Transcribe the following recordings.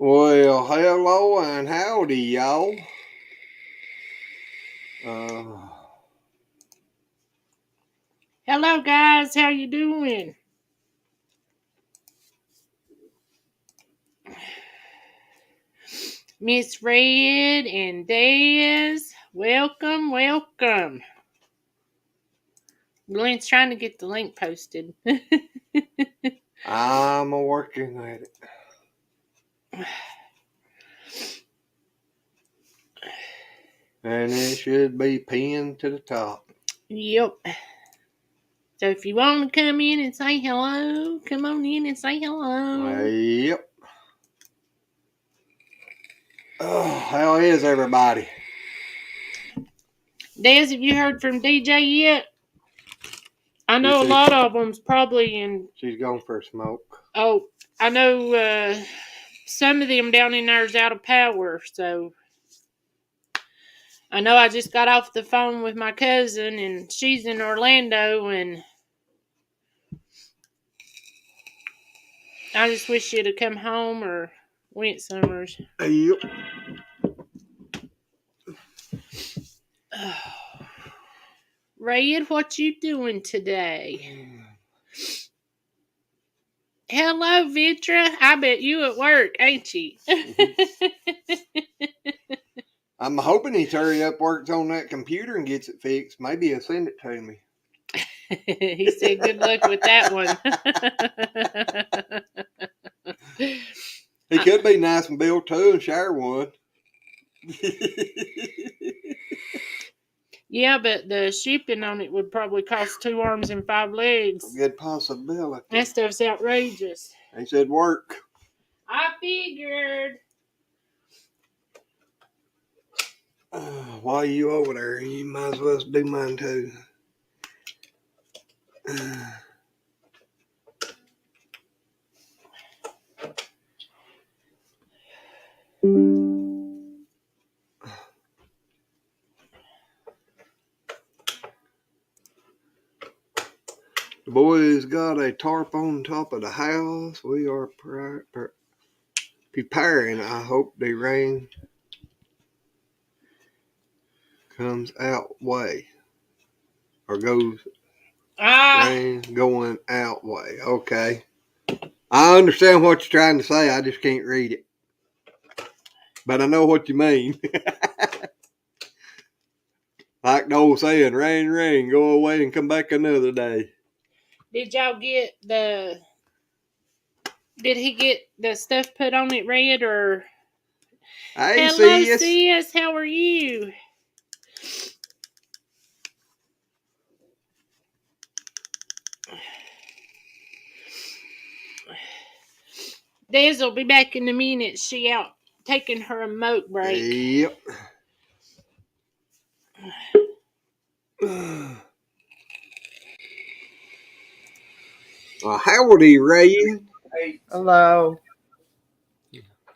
Well, hello and howdy, y'all. Uh, Hello, guys. How you doing? Miss Red and Des, welcome. Glenn's trying to get the link posted. I'm working at it. And it should be pinned to the top. Yep. So if you want to come in and say hello, come on in and say hello. Yep. How is everybody? Des, have you heard from DJ yet? I know a lot of them's probably in. She's going for a smoke. Oh, I know some of them down in there's out of power, so. I know I just got off the phone with my cousin, and she's in Orlando, and I just wish she'd have come home or went somewhere. Yep. Red, what you doing today? Hello, Vitra. I bet you at work, ain't you? I'm hoping he's hurry up, works on that computer and gets it fixed. Maybe he'll send it to me. He said good luck with that one. He could be nice and built too and share one. Yeah, but the shipping on it would probably cost 2 arms and 5 legs. Good possibility. That stuff's outrageous. He said work. I figured. While you over there, you might as well do mine too. The boys got a tarp on top of the house. We are preparing. I hope the rain comes out way or goes rain going out way. Okay. I understand what you're trying to say. I just can't read it. But I know what you mean. Like the old saying, rain, rain, go away and come back another day. Did y'all get Did he get the stuff put on it, Red, or? Hey, Hello, sis. sis. How are you? Des will be back in a minute. She out taking her remote break. Yep. Howdy, Ray. Hello.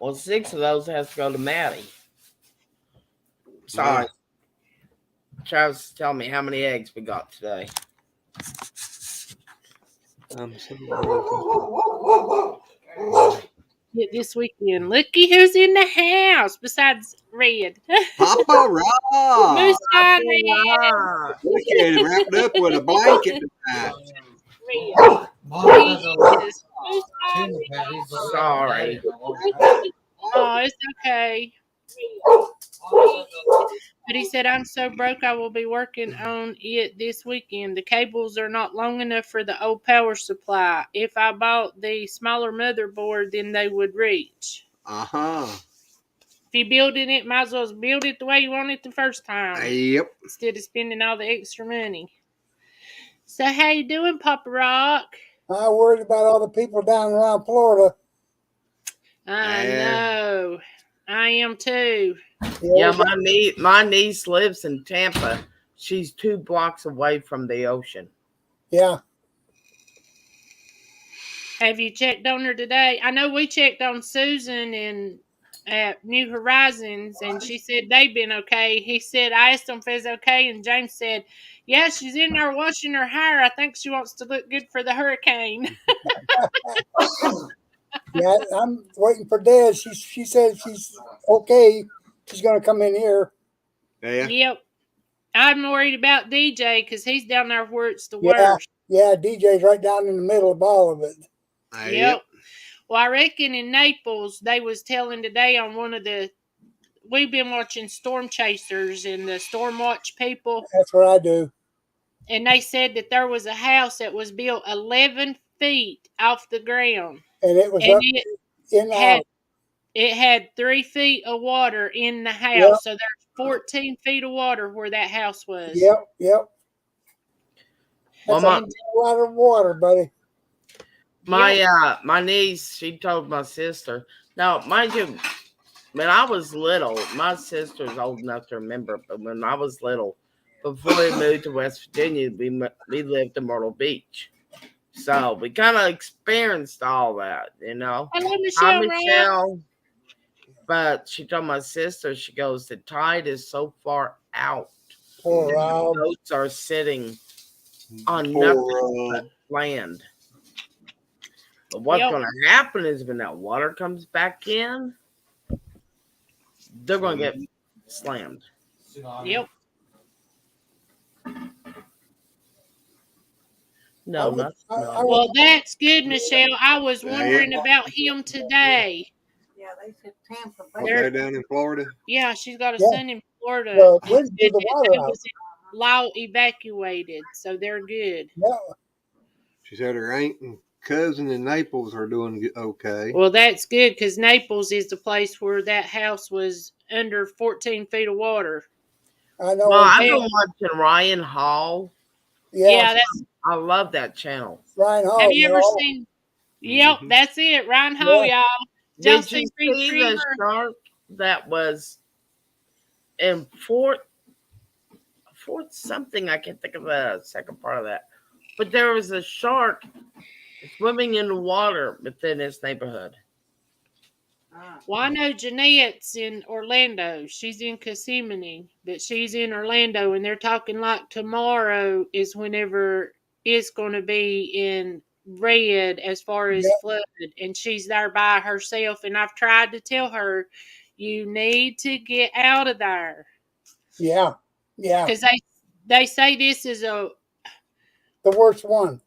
Well, 6 of those has to go to Maddie. Sorry. Travis, tell me how many eggs we got today. This weekend. Looky who's in the house besides Red. Papa Rob. Moose Red. Look at him wrapped up with a blanket tonight. Sorry. Oh, it's okay. But he said, I'm so broke I will be working on it this weekend. The cables are not long enough for the old power supply. If I bought the smaller motherboard, then they would reach. Uh-huh. If you're building it, might as well build it the way you want it the first time. Yep. Instead of spending all the extra money. So how you doing, Papa Rock? I'm worried about all the people down around Florida. I know. I am too. Yeah, my niece lives in Tampa. She's 2 blocks away from the ocean. Yeah. Have you checked on her today? I know we checked on Susan and at New Horizons, and she said they've been okay. He said, I asked him if it was okay, and James said, yeah, she's in there washing her hair. I think she wants to look good for the hurricane. Yeah, I'm waiting for Dad. She said she's okay. She's gonna come in here. Yeah. Yep. I'm worried about DJ because he's down there where it's the Yeah, worst. yeah. DJ's right down in the middle of all of it. Yep. Well, I reckon in Naples they was telling today on one of the. We've been watching Storm Chasers and the Storm Watch people, That's what I do. and they said that there was a house that was built 11 feet off the ground, And it was and up in the had house. it had 3 feet of water in the house. Yep. So there's 14 feet of water where that house was. Yep, yep. Well, That's a lot of water, buddy. my niece, she told my sister. Now, mind you, when I was little, my sister's old enough to remember, but when I was little, before we moved to West Virginia, we lived in Myrtle Beach. So we kind of experienced all that, you know. Hello, Hi, Michelle. Michelle. But she told my sister, she goes, the tide is so far out. Poor The Rob. boats are sitting on nothing but land. But what's going to happen is when that water comes back in, they're going to get slammed. Yep. No, well, that's good, Michelle. I was wondering about him today. Yeah, they said Tampa. They're down in Florida. Yeah, she's got a son in Florida. The wind blew the water out. Law evacuated, so they're good. Yeah. She said her aunt and cousin in Naples are doing okay. Well, that's good because Naples is the place where that house was under 14 feet of water. I know. Well, I've been watching Ryan Hall. Yeah, I love that channel. Ryan Hall. Have you ever seen? Yep, that's it. Ryan Hall, y'all. Did you see the shark that was in Fort something? I can't think of the second part of that. But there was a shark swimming in the water within his neighborhood. Well, I know Jeanette's in Orlando. She's in Kissimmee, but she's in Orlando, and they're talking like tomorrow is whenever it's going to be in red as far as flooded, and she's there by herself. And I've tried to tell her, you need to get out of there. Yeah, yeah. Because they say this is the worst one.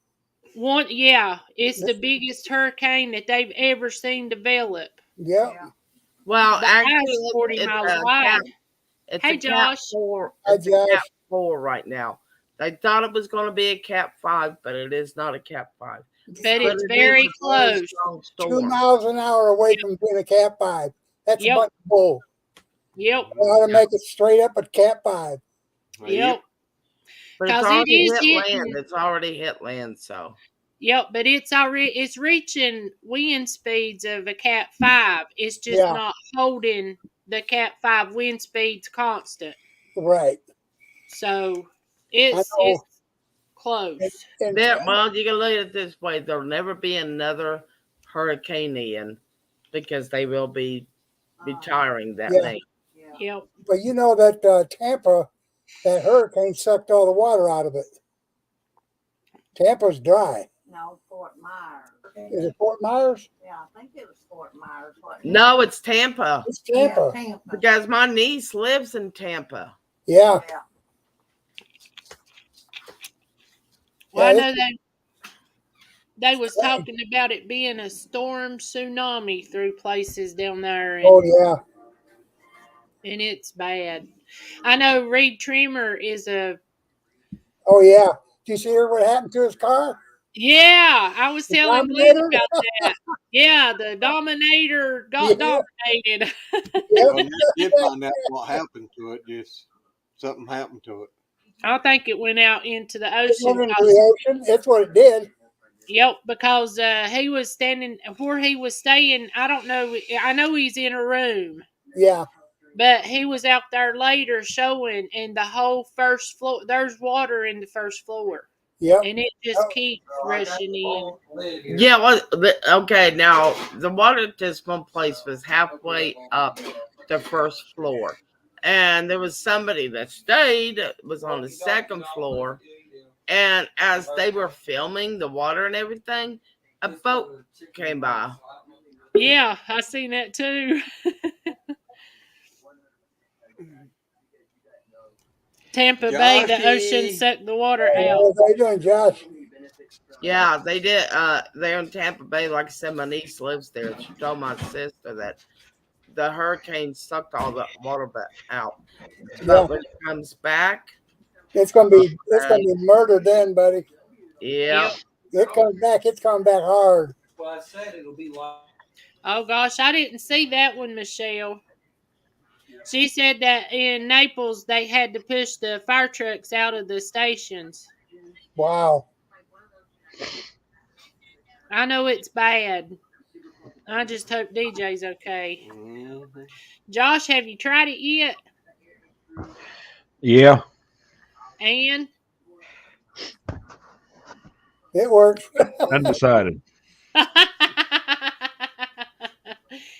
Yeah, it's the biggest hurricane that they've ever seen develop. Yeah. Well, the actually, 40 miles wide. Hey, Josh. It's a Cat 4 right now. They thought it was going to be a Cat 5, but it is not a Cat 5. But it's very close. 2 miles an hour away from being a Cat 5. That's a bunch of bull. Yep. You know how to make it straight up at Cat 5. Yep. But it's already hit land. It's already hit land, so. Yep, but it's reaching wind speeds of a Cat 5. It's just not holding the Cat 5 wind speeds constant. Right. So it's close. Well, you can look at it this way. There'll never be another Hurricane Ian because they will be retiring that name. Yep. But you know that Tampa, that hurricane sucked all the water out of it. Tampa's dry. No, Fort Myers. Is it Fort Myers? Yeah, I think it was Fort Myers. No, it's Tampa. It's Tampa. Yeah, Tampa. Because my niece lives in Tampa. Yeah. Well, I know they was talking about it being a storm tsunami through places down there. And, yeah. And it's bad. I know Reed Trimmer is a... Oh, yeah. Did you see what happened to his car? Yeah, I was telling Luke about that. Yeah, the Dominator got dominated. Well, I did find out what happened to it. Just something happened to it. I think it went out into the ocean. It went into the ocean. That's what it did. Yep, because he was standing where he was staying. I don't know. I know he's in a room. Yeah. But he was out there later showing, and the whole first floor, there's water in the first floor. Yeah. And it just keeps rushing in. Yeah, well, okay, now, the water at this one place was halfway up the first floor. And there was somebody that stayed, was on the second floor. And as they were filming the water and everything, a boat came by. Yeah, I seen that too. Tampa Bay, the ocean Joshy. sucked the water out. How you doing, Josh? Yeah, they did. They're in Tampa Bay. Like I said, my niece lives there. She told my sister that the hurricane sucked all the water out. Yeah, But when it comes back, it's gonna be uh, murder then, buddy. yeah, Yep. It comes back. It's coming back hard. Oh gosh, I didn't see that one, Michelle. She said that in Naples they had to push the fire trucks out of the stations. Wow. I know it's bad. I just hope DJ's okay. Mm-hmm. Josh, have you tried it yet? Yeah. And It works. Undecided.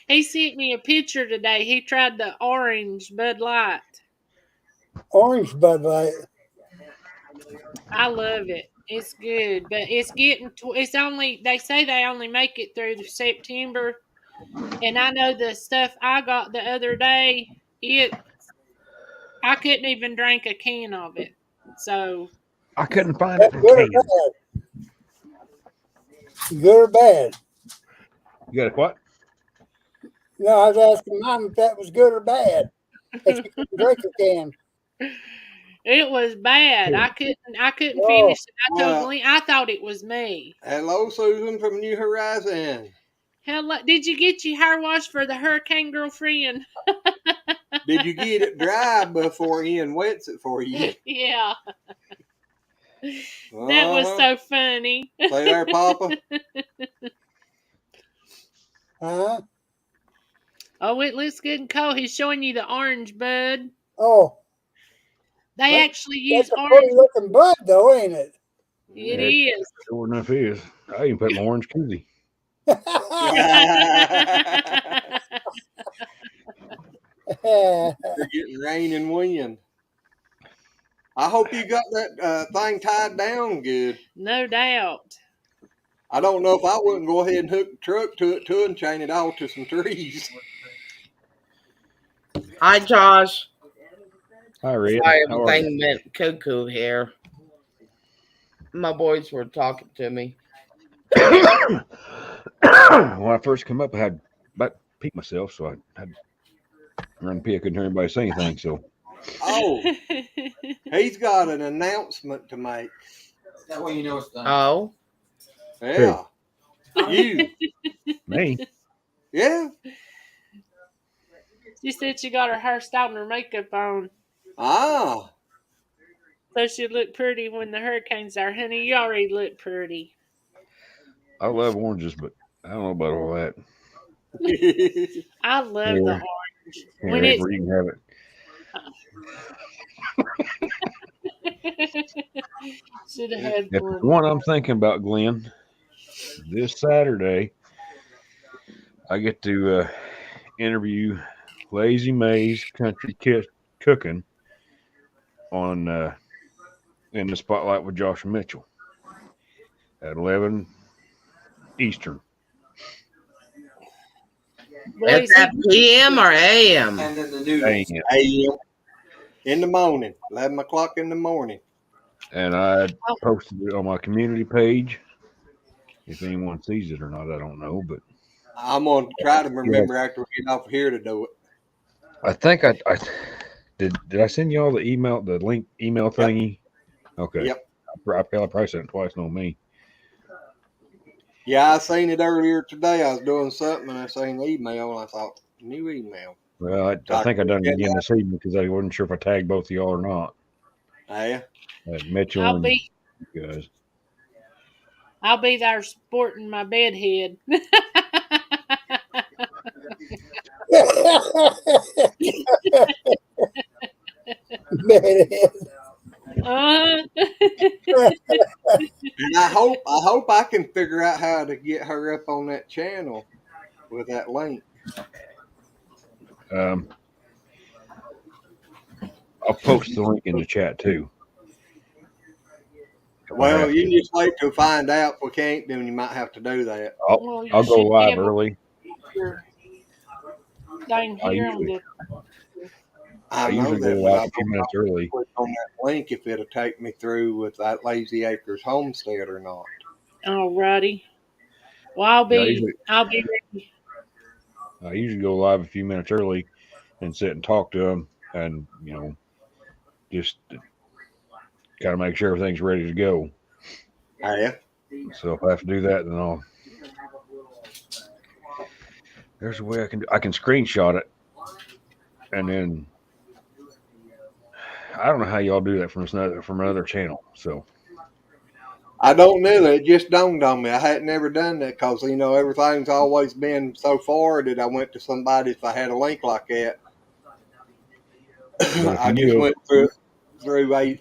he sent me a picture today. He tried the orange Bud Light. Orange Bud Light. I love it. It's good, but it's getting. It's only. They say they only make it through September, and I know the stuff I got the other day. I couldn't even drink a can of it. So I couldn't find That's it in good or cans. bad? Good or bad? You got a what? No, I was asking Mom if that was good or bad. That you couldn't drink a can. it was bad. I couldn't Oh, finish it. I told Well, Glenn I thought it was me. hello, Susan from New Horizon. Hello, did you get your hair washed for the hurricane girlfriend? Did you get it dry before Ian wets it for you? Yeah, that was so funny. Say there, Papa. huh? Oh, it looks good and cold. He's showing you the orange, bud. Oh, They That- actually use that's a orange. pretty looking bud, though, ain't it? It Yeah, is. sure enough is. I even put my orange koozie. You're getting rain and wind. I hope you got that thing tied down good. No doubt. I don't know if I wouldn't go ahead and hook the truck to it too and chain it off to some trees. hi Josh. Hi, Red. Sorry, How are you? everything went cuckoo here. My boys were talking to me. When I first come up, I had about to pee myself, so I had to run pee. I couldn't hear anybody say anything. So Oh, he's got an announcement to make. That way you know it's done. Oh, Yeah. You. me, Yeah. She said she got her hair styled and her makeup on. Ah. So she'd look pretty when the hurricane's there. Honey, you already look pretty. I love oranges, but I don't know about all that. I love the Yeah. orange. Can't When wait it's for you can have it. should have had If one. one I'm thinking about, Glenn, this Saturday, I get to interview Lazy May's Country Cooking on in the spotlight with Josh Mitchell at 11 Eastern. Boy, is that PM or AM? And then the noodles. Dang it. AM. In the morning. 11 o'clock in the morning. And I posted it on my community page. If anyone sees it or not, I don't know. But I'm going to try to remember after we get off here to do it. I think I did. Did I send you all the email, the link email thingy? Okay. Yep. I probably sent it twice. No me. Yeah, I seen it earlier today. I was doing something and I seen the email and I thought, new email. Well, I think I done it again this evening because I wasn't sure if I tagged both of y'all or not. Yeah. Mitchell I'll and be you guys. I'll be there sporting my bed head. And I hope I can figure out how to get her up on that channel with that link. I'll post the link in the chat too. Well, you can just wait till find out. If we can't, then you might have to do that. Well, you I'll go should be live able- early your thing here on the. I I know usually go that, but live I a few don't minutes know if early. I click on that link if it'll take me through with that Lazy Acres homestead or not. Alrighty. Well, I'll Yeah, be ready. I usually go live a few minutes early and sit and talk to them, and just kind of make sure everything's ready to go. Yeah. So if I have to do that, then I'll. There's a way I can screenshot it, and then I don't know how y'all do that from another channel. So I don't know. It just dawned on me. I hadn't ever done that because, everything's always been so forwarded. I went to somebody if I had a link like that. but if I you just do, went through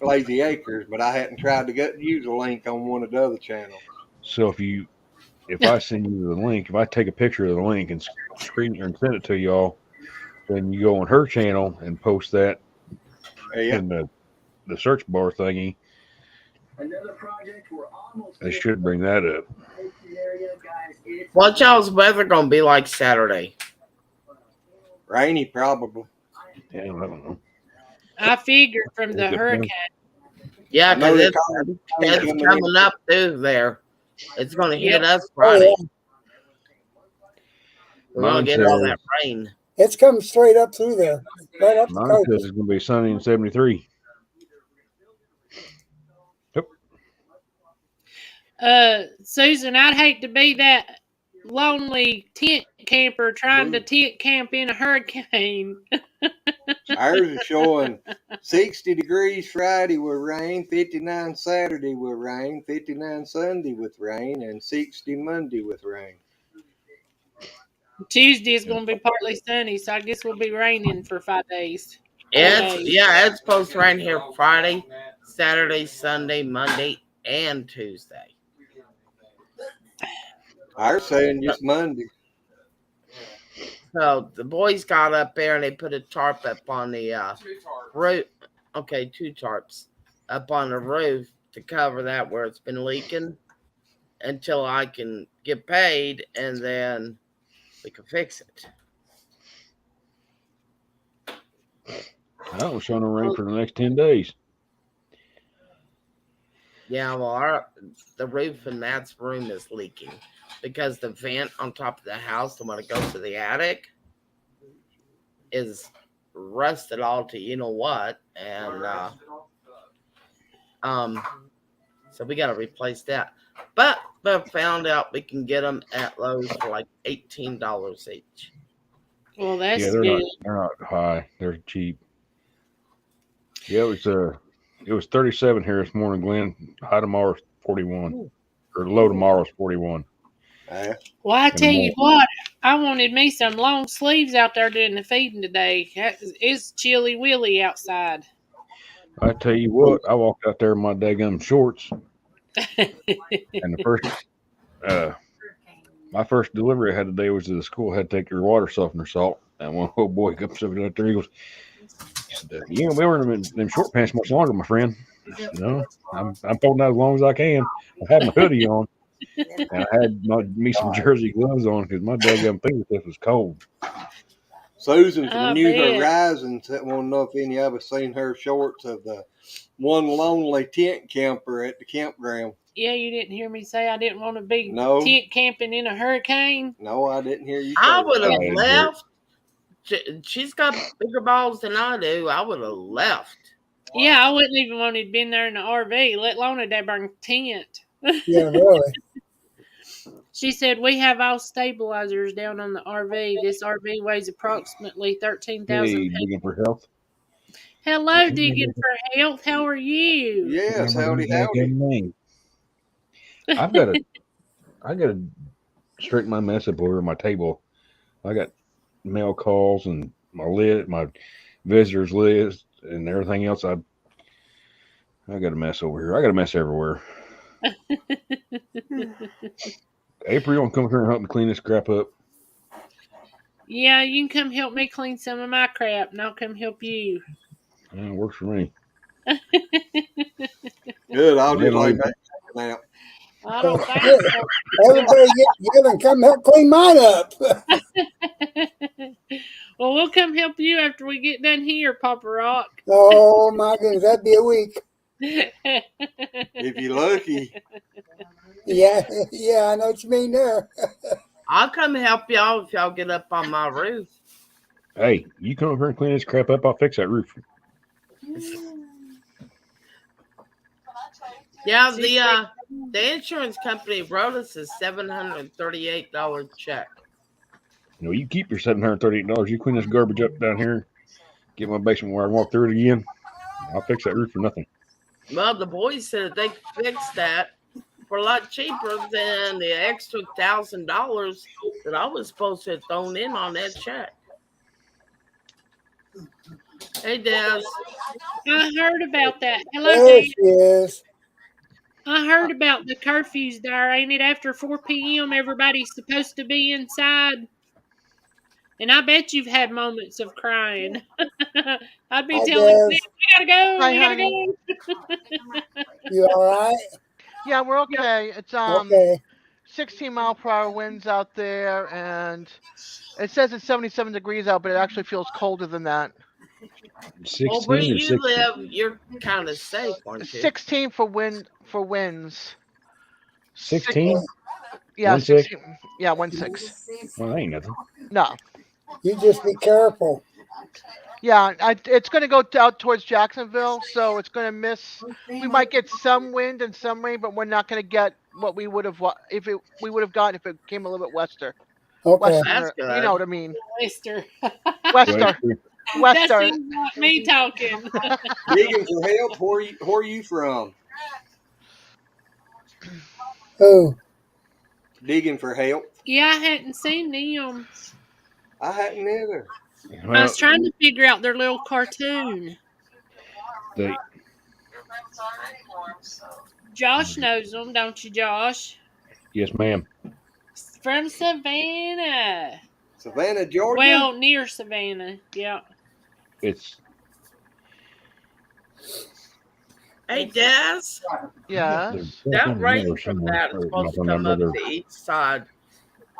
Lazy Acres, but I hadn't tried to use a link on one of the other channels. so if I send you the link, if I take a picture of the link and screen and send it to y'all, then you go on her channel and post that Yeah. in the search bar thingy. They should bring that up. What y'all's weather gonna be like Saturday? Rainy, probably. Yeah, I don't know. I figured from the Is it hurricane. Yeah, I know because they're it's coming up through there. It's gonna hit us Oh, Friday. yeah. We're gonna Mine get says all that rain. It's coming straight up through there, right up the mine says coast. it's gonna be sunny and 73. Susan, I'd hate to be that lonely tent camper trying to tent camp in a hurricane. Ours is showing 60 degrees Friday with rain, 59 Saturday with rain, 59 Sunday with rain, and 60 Monday with rain. Tuesday is going to be partly sunny, so I guess we'll be raining for 5 days. It's supposed to rain here Friday, Saturday, Sunday, Monday, and Tuesday. Ours saying just Monday. So the boys got up there and they put a tarp up on the roof. Okay, 2 tarps up on the roof to cover that where it's been leaking until I can get paid, and then we can fix it. I don't show no rain for the next 10 days. Yeah, well, the roof in that's room is leaking because the vent on top of the house, the one that goes to the attic, is rusted all to you know what, and so we got to replace that. But found out we can get them at Lowe's for like $18 each. Well, that's Yeah, good. they're not high. They're cheap. Yeah, it was 37 here this morning, Glenn. High tomorrow's 41, or low tomorrow's 41. Well, I tell you what, I wanted me some long sleeves out there doing the feeding today. It's chilly willy outside. I tell you what, I walked out there in my daggum shorts, and my first delivery I had today was to the school. I had to take your water softener salt, and one old boy comes up there. He goes, "You ain't wearing them short pants much longer, my friend." I said, "No, I'm holding out as long as I can. I had my hoodie on, and I had me some jersey gloves on because my daggum fingertips was cold." Susan from I New bet. Horizons want to know if any of us seen her shorts of the one lonely tent camper at the campground. Yeah, you didn't hear me say I didn't want to be No. tent camping in a hurricane. No, I didn't hear you say I would have that. left. She's got bigger balls than I do. I would have left. Yeah, I wouldn't even want to been there in the RV, let alone a daggone tent. Yeah, really. She said, we have all stabilizers down on the RV. This RV weighs approximately 13,000 Hey, pounds. digging for health. Hello, Digging for Health. How are you? Yes, Remember howdy, her howdy. daggum name. I gotta straighten my mess up over my table. I got mail calls and my visitors list and everything else. I got a mess over here. I got a mess everywhere. April, you want to come here and help me clean this crap up? Yeah, you can come help me clean some of my crap, and I'll come help you. Yeah, it works for me. Good, I'll just Yeah, lay back now. I don't think so. Everybody get together and come help clean mine up. Well, we'll come help you after we get done here, Papa Rock. Oh my goodness, that'd be a week. If you're lucky. Yeah, yeah, I know what you mean there. I'll come help y'all if y'all get up on my roof. Hey, you come over here and clean this crap up. I'll fix that roof. Yeah, the insurance company wrote us a $738 check. You know, you keep your $738. You clean this garbage up down here. Get my basement where I walk through it again. I'll fix that roof for nothing. Well, the boys said they fixed that for a lot cheaper than the extra $1,000 that I was supposed to have thrown in on that check. Hey, Des. I heard about that. Hello, There Dan. she is. I heard about the curfews there. Ain't it after 4 p.m. everybody's supposed to be inside? And I bet you've had moments of crying. I'd be Hi, telling Des. Nick, we gotta go, Hi, we gotta honey. go. You all right? Yeah, we're okay. It's Okay. 16-mile-per-hour winds out there, and it says it's 77 degrees out, but it actually feels colder than that. 16 Well, where or you 60? live, you're kind of safe, aren't you? 16 for winds. 16? Yeah, 1-6? 16. Yeah, 1-6. Well, that ain't nothing. No. You just be careful. Yeah, it's going to go out towards Jacksonville, so it's going to miss. We might get some wind and some rain, but we're not going to get what we would have we would have gotten if it came a little bit wester. Okay. That's You good. know what I mean? Wester. Wester. That Wester. seems like me talking. Digging for help. Where are you from? Who? Digging for help. Yeah, I hadn't seen them. I hadn't either. I Well, was trying to figure out their little cartoon. they, Josh knows them, don't you, Josh? yes, ma'am. From Savannah. Savannah, Georgia. Well, near Savannah. Yeah. It's Hey, Des. Yes. That rain from that is supposed to come up to each side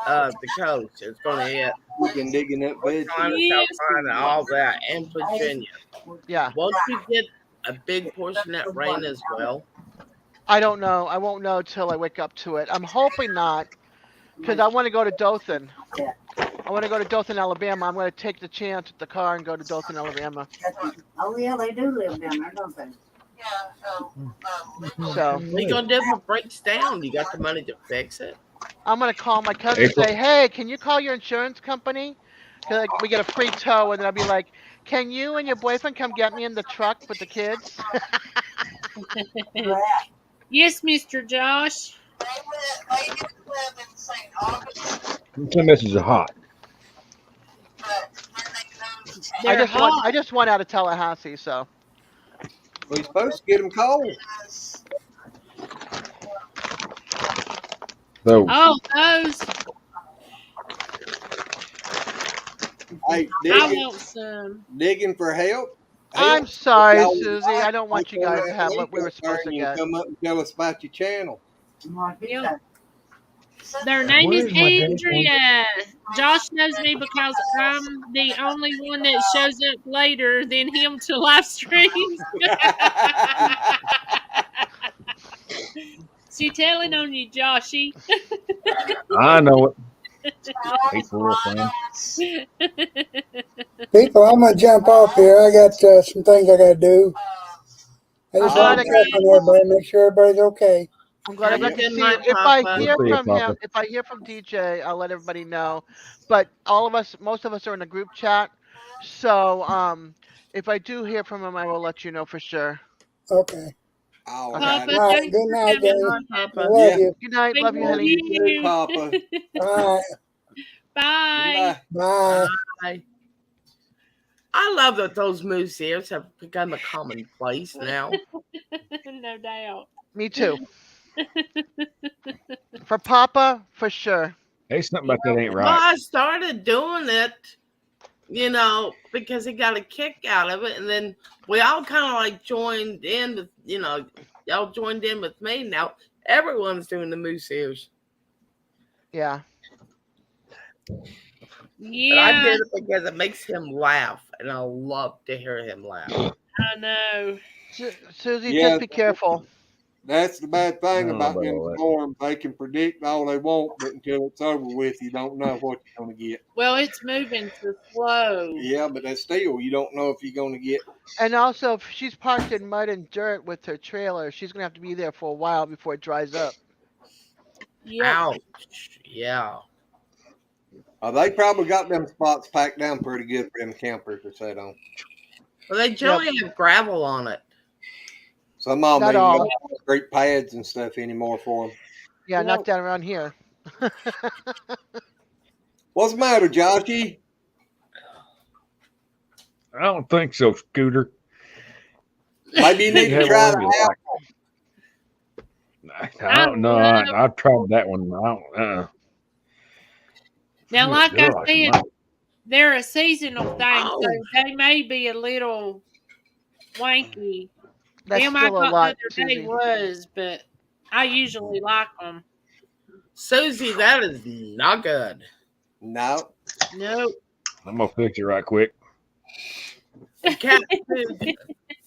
of the coast. It's going to hit We can digging up beds. Carolina, South Carolina, all that, and Virginia. Yeah. Won't you get a big portion of that rain as well? I don't know. I won't know till I wake up to it. I'm hoping not, because I want to go to Dothan. I want to go to Dothan, Alabama. I'm going to take the chance with the car and go to Dothan, Alabama. Oh, yeah, they do live down there, don't they? So What are you going to do if it breaks down? You got the money to fix it? I'm going to call my cousin and say, hey, can you call your insurance company? Because like, we get a free tow, and then I'll be like, can you and your boyfriend come get me in the truck with the kids? Yes, Mr. Josh. some messages are hot. They're hot. I just went out of Tallahassee, so. We're supposed to get them cold. So Oh, those. Hey, I want some. digging for help. I'm sorry, Y'all- Susie. I don't want you guys to have what we were supposed to You get. come up and tell us about your channel. Yeah. Their name is Andrea. Josh knows me because I'm the only one that shows up later than him to live streams. She telling on you, Joshy. I know it. Hateful friend. People, I'm gonna jump off here. I got some things I gotta do. I just All want right. to check on everybody, make sure everybody's okay. I'm glad I got to Good see night, you. If I Papa. hear Good for you, from him, Papa. if I hear from DJ, I'll let everybody know. But all of us, most of us are in a group chat. So if I do hear from him, I will let you know for sure. Okay. All Okay. right. Papa, All right. thanks Good for night, coming Danny. on. I Papa. love Yeah. you. Good night. Love you, Thank honey. You too, Papa. Bye. Bye. Bye. Bye. Bye. I love that those moose ears have become a commonplace now. No doubt. Me too. For Papa, for sure. Hey, something about that ain't Well, right. I started doing it, because he got a kick out of it, and then we all kind of like joined in with, y'all joined in with me. Now Everyone's doing the moose ears. Yeah. But I Yeah, did it because it makes him laugh, and I love to hear him laugh. I know. Susie, Yeah, just be careful. that's the bad I thing don't know about about them all that. storms. They can predict all they want, but until it's over with, you don't know what you're going to get. Well, it's moving so slow. Yeah, but that's still, you don't know if you're going to get. And also, if she's parked in mud and dirt with her trailer, she's gonna have to be there for a while before it dries up. Yep. Ouch. Yeah. They probably got them spots packed down pretty good for them campers to sit on. Well, they generally have gravel on it. Some of them Not even all. got great pads and stuff anymore for them. Yeah, Yep. not down around here. What's the matter, Joshy? I don't think so, Scooter. Maybe you need You to have try one the you like. I don't know. I tried that one. I don't. Now, Good like I gosh, said, my- they're a seasonal thing, so Oh. they may be a little wanky. That's Them I still a got the lot, other day Susie. was, but I usually like them. Susie, that is not good. No. Nope. I'm gonna fix it right quick. The cat food.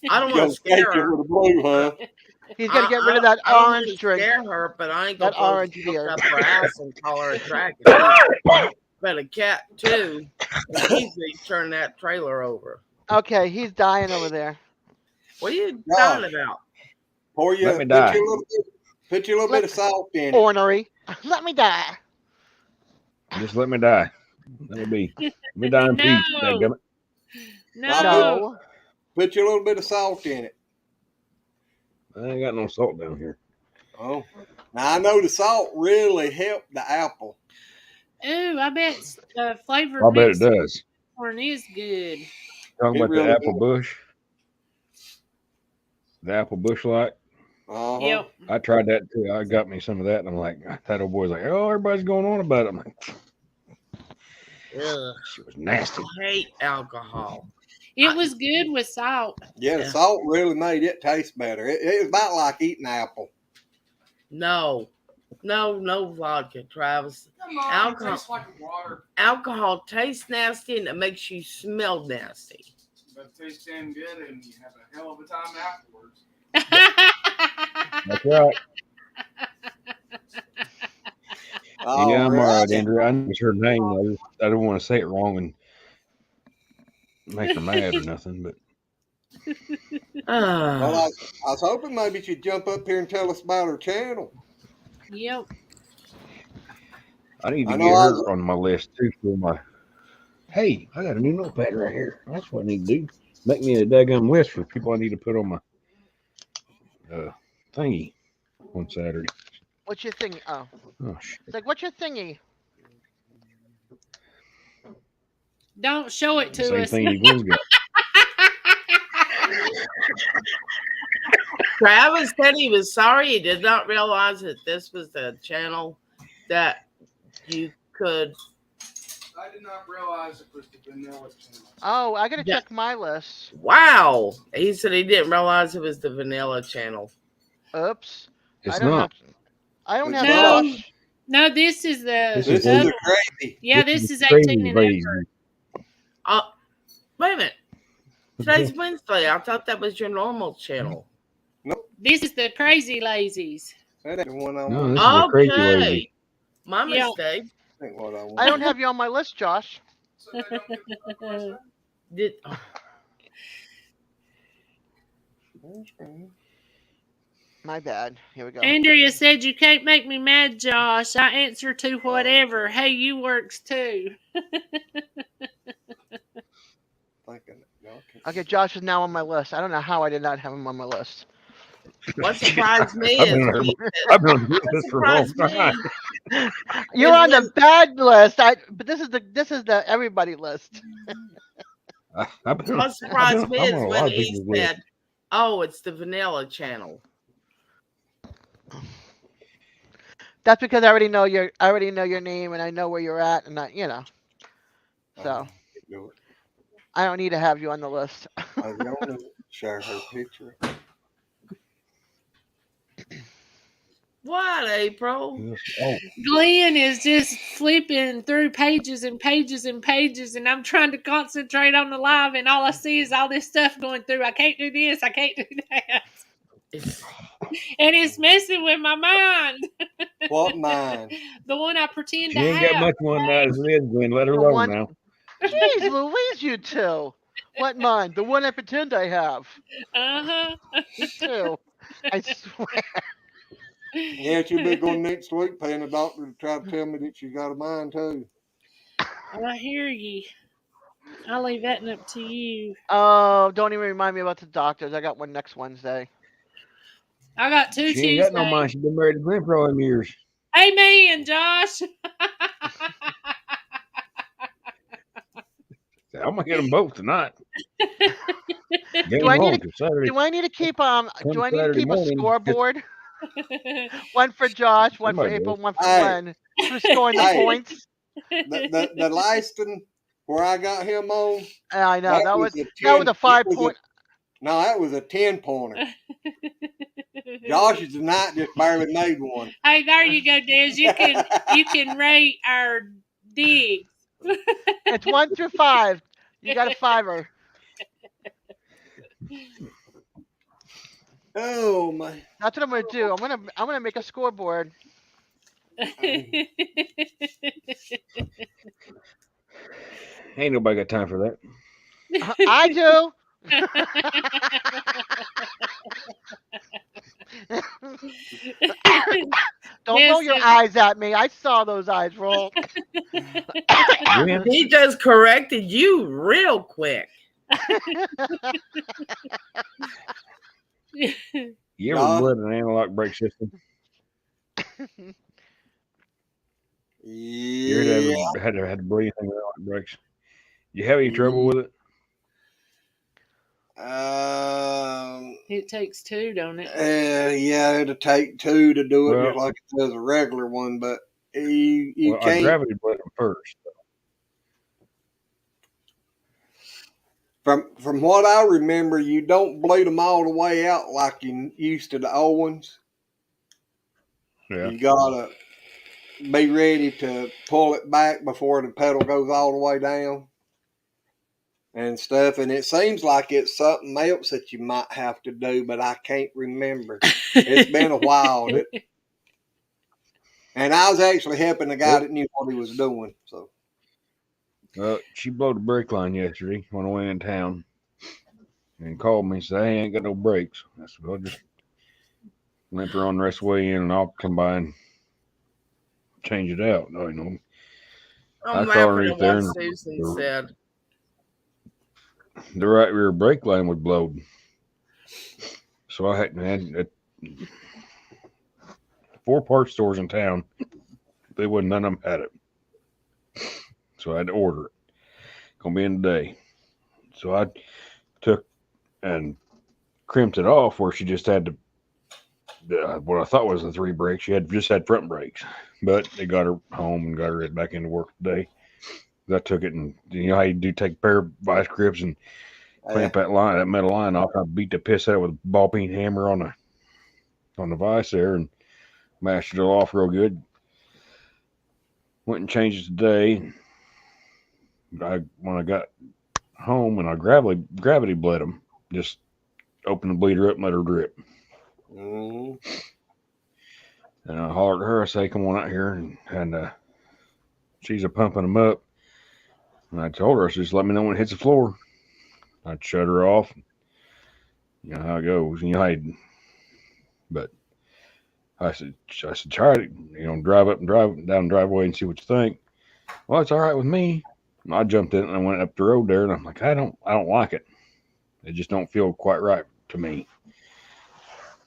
I don't want Go to scare skate it her. with the blue, huh? He's gonna get rid of that I don't orange want to drink. scare her, but I ain't That gonna orange hook beer. up her ass and call her attractive. either. But a cat too can easily turn that trailer over. Okay, he's dying over there. What are you Josh. talking about? Pour you, Let me put die. you a little bit, put you a little bit of salt in it. Ornery. Let me die. Just let me die. Let me be. Let me die in peace. No. Dadgummit. No. No. Put you a little bit of salt in it. I ain't got no salt down here. Oh. Now I know the salt really helped the apple. Ooh, I bet flavored I bet it mixed does. corn is good. Talking It about really the apple does. bush. The apple bush light. Uh-huh. Yep. I tried that too. I got me some of that, and I'm like, that old boy's like, oh, everybody's going on about it. I'm like, Ugh, she was nasty. I hate alcohol. It was good with salt. Yeah, the Yeah. salt really made it taste better. It was about like eating apple. No vodka, Travis. Come on, Alcohol. it tastes like water, Alcohol tastes nasty and it makes you smell nasty. but it tastes damn good, and you have a hell of a time afterwards. That's right. Oh, Yeah, I'm all right, really? Andrew. I know it's her name. I don't want to say it wrong and make her mad or nothing. But Well, I was hoping maybe she'd jump up here and tell us about her channel. Yep. I need to I get know her on my list too for my. Hey, I got a new notepad right here. That's what I need to do. Make me a daggum list for people I need to put on my thingy on Saturday. What's your thingy? Oh. Oh shit! It's like, what's your thingy? Don't show it to Same us. thing Gwen's got. Travis said he was sorry. He did not realize that this was the channel that you could. I did not realize it was the vanilla channel. Oh, I gotta Yeah. check my list. Wow. He said he didn't realize it was the vanilla channel. Oops. It's I don't not. have. I don't have No. Josh. No, this is the. This This is is other- the crazy. yeah, this is crazy 18 and lady. over. Wait a minute. Today's Wednesday. I thought that was your normal channel. This is the crazy lazies. That ain't the one I No, want. this is a crazy Okay. lady. My Yeah. mistake. I think what I want. I don't have you on my list, Josh. So they don't get the question. Did My bad. Here we go. Andrea said, "You can't make me mad, Josh. I answer to whatever. Hey, you works too." Okay, Josh is now on my list. I don't know how I did not have him on my list. what surprised me I've is been on I've been on this for a long surprised me. time. You're on the bad list. But this is the everybody list. I've been on, What surprised me I'm is on a lot when of he people's lists. said, "Oh, it's the vanilla channel." That's because I already know your name and I know where you're at, and so I don't need to have you on the list. I want to share her picture. What, April? Yes. Oh, Glenn is just flipping through pages and pages and pages, and I'm trying to concentrate on the live, and all I see is all this stuff going through. I can't do this. I can't do that. And it's messing with my mind. What mind? The one I pretend she to ain't got have. much one night as it is, Gwen. Let her The alone one. now. Jeez Louise, you two. What mine? The one I pretend I have. Uh-huh. You too. I swear. Yeah, she'll be going next week paying a doctor to try to tell me that she got a mind too. I hear ye. I'll leave that up to you. Oh, don't even remind me about the doctors. I got one next Wednesday. I got 2 She ain't got no Tuesdays. mind. She been married to Gwen for all them years. Amen, Josh. I'm gonna get them both tonight. Do Game I need on to? to Saturday. Do I need to keep Come Do I need to Saturday keep a morning. scoreboard? One for Josh, one for Somebody April, does. one for Hey. Glenn. Who's scoring the Hey. points? The Lyston where I got him on. I know that was a that was 10 a 5-point. No, that was a 10-pointer. Josh is tonight just barely made one. Hey, there you go, Des. You can rate our digs. It's 1 through 5. You got a 5er. Oh my! That's what I'm gonna do. I'm gonna make a scoreboard. Ain't nobody got time for that. I do. Don't roll your eyes at me. I saw those eyes roll. Gwen, He just corrected you real quick. you ever bled an analog brake system? You Yeah. ever had to bleed anything with analog brakes? You have any trouble with it? It takes 2, don't it? Yeah, it'll take 2 to do it, Well, just like it does a regular one. But you I can't. gravity bled them first. From what I remember, you don't bleed them all the way out like you used to the old ones. Yeah. You gotta be ready to pull it back before the pedal goes all the way down and stuff. And it seems like it's something else that you might have to do, but I can't remember. It's been a while. And I was actually helping the guy that knew what he was doing. So, she blowed the brake line yesterday when I went in town and called me and said, "Hey, I ain't got no brakes." I said, "Well, just limp her on the rest of the way in and I'll come by and change it out." No, you know. I'm I called laughing her at there what and Susan said. the right rear brake line was blowed. So I had 4 parts stores in town. They wouldn't, none of them had it. So I had to order it. Gonna be in today. So I took and crimped it off where she just had what I thought was the 3 brakes. She just had front brakes, but they got her home and got her back into work today. I took it and you know how you do take a pair of vice grips and clamp that metal line off. I beat the piss out of it with a ball peen hammer on the vise there and mashed it off real good. Went and changed it today. When I got home and I gravity bled them, just open the bleeder up and let her drip. mm-hmm. And I hollered at her. I say, "Come on out here," and she's a pumping them up. And I told her, I said, "Just let me know when it hits the floor." I'd shut her off. You know how it goes. You know but I said, try it. You know, drive up and drive down the driveway and see what you think. Well, it's all right with me. And I jumped in and I went up the road there, and I'm like, I don't like it. It just don't feel quite right to me.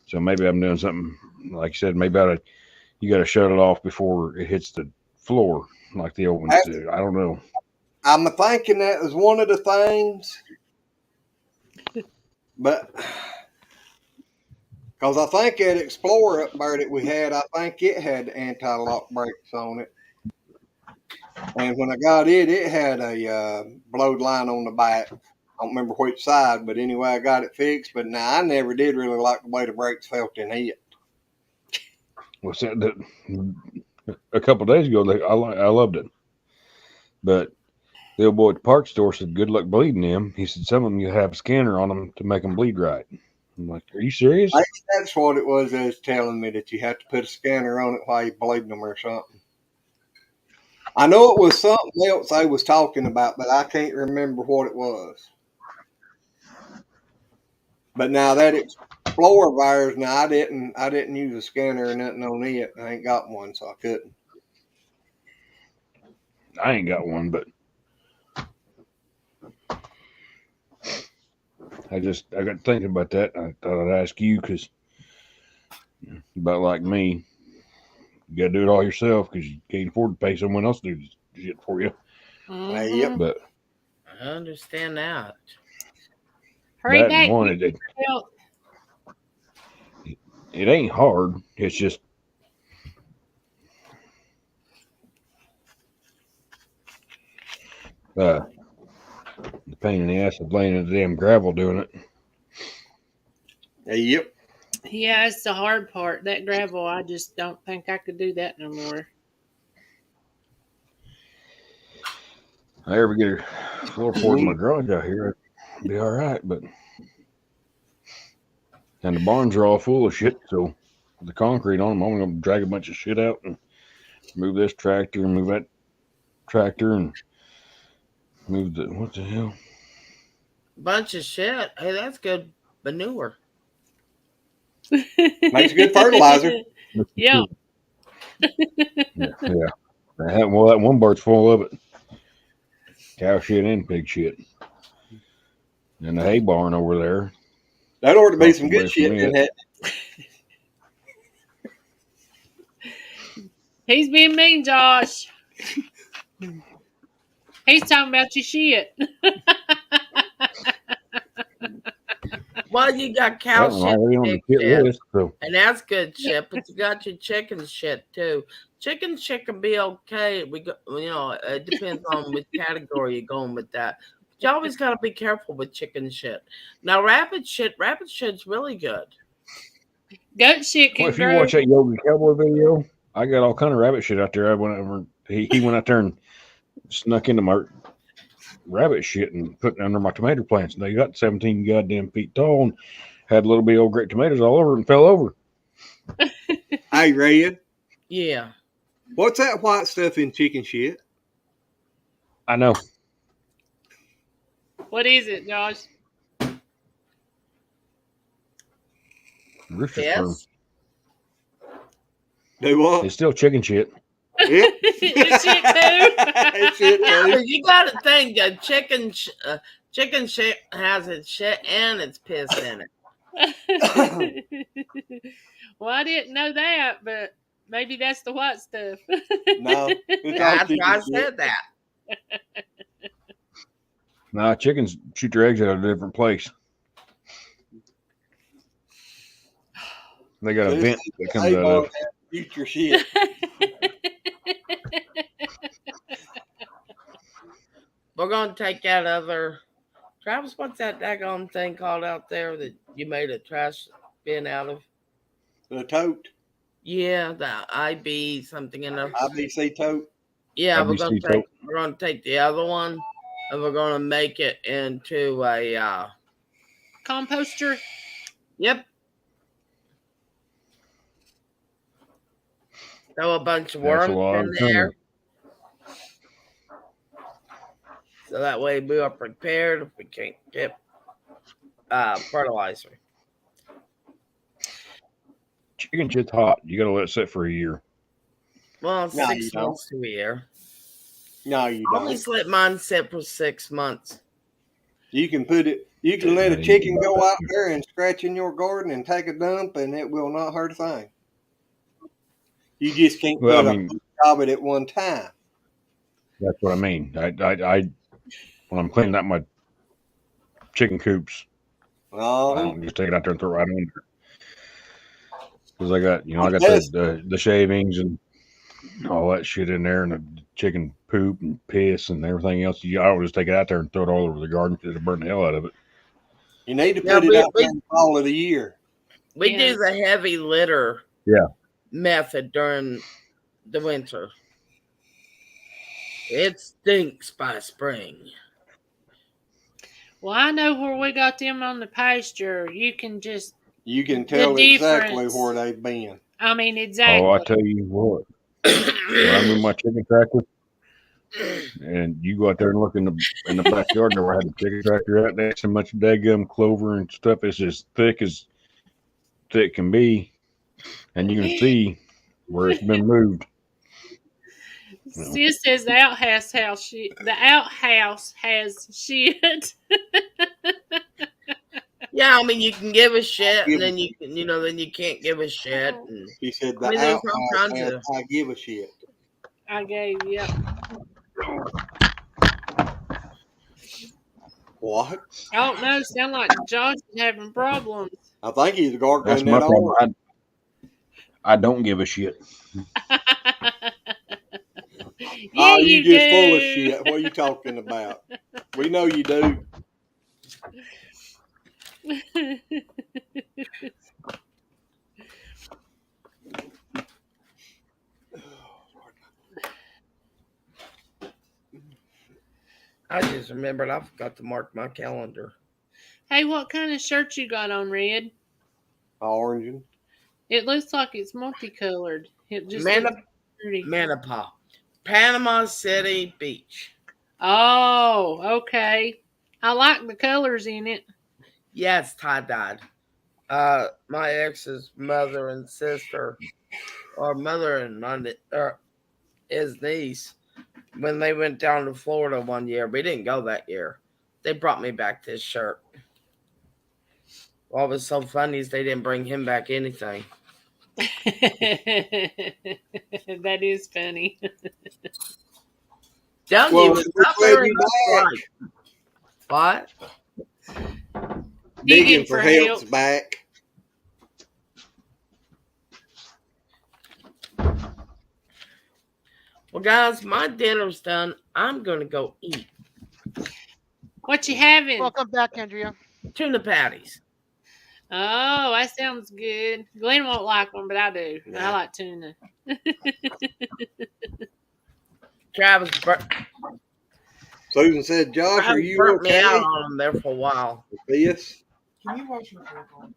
So maybe I'm doing something, like you said, maybe you got to shut it off before it hits the floor, like the old ones do. I don't know. I'm thinking that was one of the things, but because I think that Explorer up there that we had, I think it had anti-lock brakes on it. And when I got it, it had a blowed line on the back. I don't remember which side, but anyway, I got it fixed. But now I never did really like the way the brakes felt in it. was said that a couple of days ago. I loved it, but the old boy at the park store said, "Good luck bleeding them." He said, "Some of them you have a scanner on them to make them bleed right." I'm like, "Are you serious?" That's what it was. They was telling me that you have to put a scanner on it while you're bleeding them or something. I know it was something else they was talking about, but I can't remember what it was. But now that Explorer virus, now I didn't use a scanner or nothing on it. I ain't got one, so I couldn't. I ain't got one, but I got thinking about that. I thought I'd ask you because about like me, you got to do it all yourself because you can't afford to pay someone else to do shit for you. Mhm. Yep. But I understand that. Hurry that back. and one, Get your help. it ain't hard. It's just the pain in the ass of laying in the damn gravel doing it. Yep. Yeah, it's the hard part. That gravel, I just don't think I could do that no more. If I ever get a floorboard in my garage out here, I'd be all right. But and the barns are all full of shit, so the concrete on them, I'm gonna drag a bunch of shit out and move this tractor and move that tractor and move the what the hell? Bunch of shit. Hey, that's good manure. Makes good fertilizer. Yeah. Yeah. That one barn's full of it. Cow shit and pig shit. And the hay barn over there. That ought to be some Away good from shit in it. it. He's being mean, Josh. He's talking about your shit. Well, you got cow That one shit, already on the pig shit shit, list, so and that's good shit. But you got your chicken shit too. Chicken shit can be okay. It depends on which category you're going with that. But you always got to be careful with chicken shit. Now, rabbit shit's really good. Goat shit well, can if you grow. watch that Yogi Cowboy video, I got all kind of rabbit shit out there. I went over he went out there and snuck into my rabbit shit and put it under my tomato plants. And they got 17 goddamn feet tall and had a little bit of old great tomatoes all over it and fell over. Hey, Red, Yeah. what's that white stuff in chicken shit? I know. What is it, Josh? Rooster sperm. Yes. Do what? It's still chicken shit. Yep. It's shit too. It's shit Yeah, too. but you got to think that chicken shit has its shit and its piss in it. Well, I didn't know that, but maybe that's the white stuff. No, it's all That's chicken why I shit. said that. Nah, chickens shoot their eggs out of a different place. They got a vent that comes out of. Future shit. We're gonna take that other Travis, what's that daggone thing called out there that you made a trash bin out of? The tote. Yeah, the IB something in there. IBC tote. Yeah, IBC tote. we're gonna take the other one and we're gonna make it into a Composter. Yep. Throw a bunch of That's a worms lot in of there. time. So that way we are prepared if we can't get fertilizer. Chicken shit's hot. You gotta let it sit for a year. Well, No, 6 you don't. months to a year. No, you I don't. always let mine sit for 6 months. You can let a chicken go out there and scratch in your garden and take a dump, and it will not hurt a thing. You just can't put a job it at one time. That's what I mean. I when I'm cleaning out my chicken coops, I don't just take it out there and throw it right under. Because I got the shavings and all that shit in there, and the chicken poop and piss and everything else. I always just take it out there and throw it all over the garden because it'll burn the hell out of it. You need to put it out there in the fall of the year. We do the heavy litter. Yeah. method during the winter. It stinks by spring. Well, I know where we got them on the pasture. You can just You can tell the exactly difference. where they've been. I mean, Oh, exactly. I tell you what, when I move my chicken tractor, and you go out there and look in the backyard, never had a chicken tractor out there. So much daggum clover and stuff. It's as thick can be, and you can see where it's been moved. Sis says the outhouse has shit. Yeah, I mean you can give a shit, and then you can, then you can't give a shit. And, He said I the mean, there's all outhouse kinds has of. I give a shit. I gave you. What? I don't know. Sound like Josh is having problems. I think he's That's gargling my that problem. orange. I don't give a shit. Yeah, you you just do. full of shit. What are you talking about? We know you do. I just remembered I forgot to mark my calendar. Hey, what kind of shirt you got on, Red? Orange. It looks like it's multicolored. It just looks pretty. Manapa, Panama City Beach. Oh, okay. I like the colors in it. Yeah, it's tie-dyed. My ex's mother and sister, or mother and his niece, when they went down to Florida one year, we didn't go that year. They brought me back this shirt. What was so funny is they didn't bring him back anything. That is funny. Tell Well, you, it's not very much like. What? Digging for help's back. Well, guys, my dinner's done. I'm going to go eat. What you having? Welcome back, Andrea. Tuna patties. Oh, that sounds good. Glenn won't like them, but I do. I like tuna. Travis Susan said, Josh, are you burnt okay? me out on them there for a while. Yes. Can you wash your fork on?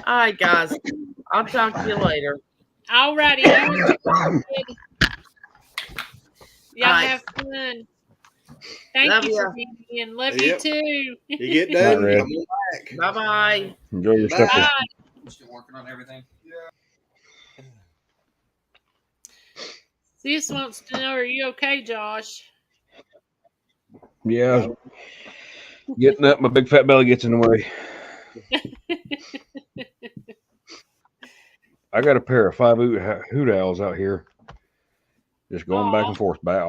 All right, guys. I'll talk to you later. Alrighty. Y'all have fun. Thank you for being in. Love you too. You get done, Right, come on back. Bye-bye. Enjoy your Bye. supper. I'm still working on everything. Sis wants to know, are you okay, Josh? Yeah, getting up, my big fat belly gets in the way. I got a pair of 5 hoot owls out here, just going back and forth. That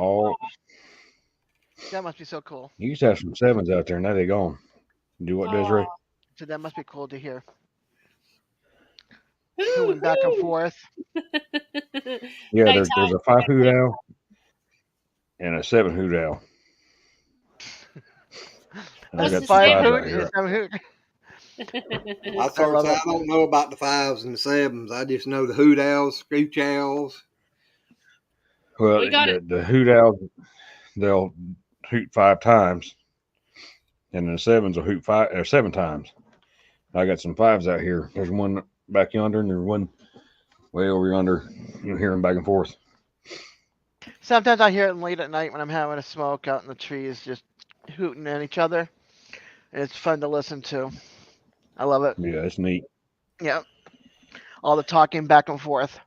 must be so cool. You used to have some 7s out there, now they're gone. Do what, Desiree? So that must be cool to hear. Going back and forth. Yeah, there's a 5 hoot owl and a 7 hoot owl. And I got some 5 out here. I don't know about the 5s and the 7s. I just know the hoot owls, screech owls. Well, the hoot owls, they'll hoot 5 times, and the 7s will hoot 7 times. I got some 5s out here. There's one back yonder, and there's one way over yonder. You hear them back and forth. Sometimes I hear it late at night when I'm having a smoke out in the trees, just hooting at each other. It's fun to listen to. I love it. Yeah, it's neat. Yeah. All the talking back and forth.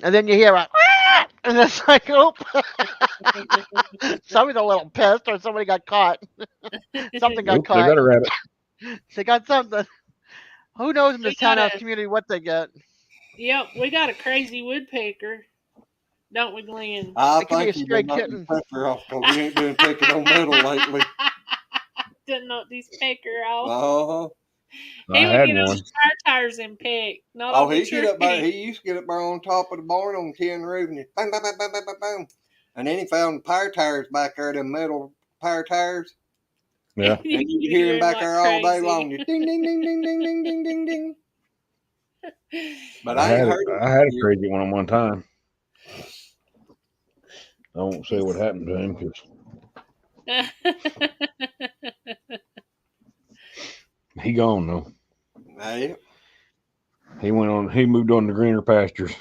And then you hear a, and it's like, oh, somebody's a little pissed or somebody got caught. Something got caught. They got a rabbit. They got something. Who knows in this townhouse community what they get? Yep, we got a crazy woodpecker, don't we, Glenn? I think you've been knocking pecker off because we ain't been picking on metal lately. Didn't knock these pecker off. Uh-huh. He would get on the tires and pick. Not on the He get up there. tree. He used to get up there on top of the barn on the tin roof and just bang, bang, bang, bang, bang, bang, bang. And then he found power tires back there, them metal power tires. Yeah. And you hear him back there all day long. Just ding, ding, ding, ding, ding, ding, ding, ding, ding. But I I ain't had heard I had a it. crazy one time. I won't say what happened to him because he gone though. Hey, He moved on to greener pastures.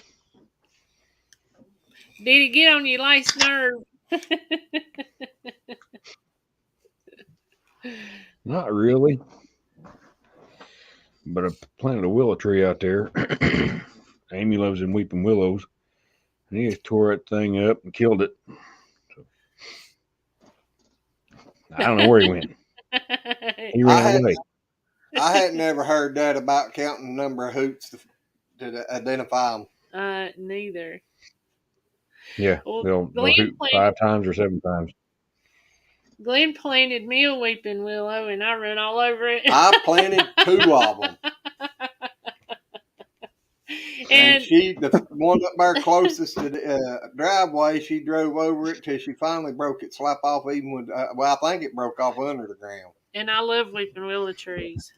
Did he get on your last nerve? Not really, but I planted a willow tree out there. Amy lives in Weeping Willows, and he just tore that thing up and killed it. So, I don't know where he went. He ran away. I had never heard that about counting the number of hoots to identify them. Neither. Yeah, Well, they'll hoot 5 times or 7 times. Glenn planted me a weeping willow, and I run all over it. I planted 2 of them. And she, the one up there closest to the driveway, she drove over it till she finally broke it slap off. Even with, well, I think it broke off under the ground. And I love weeping willow trees.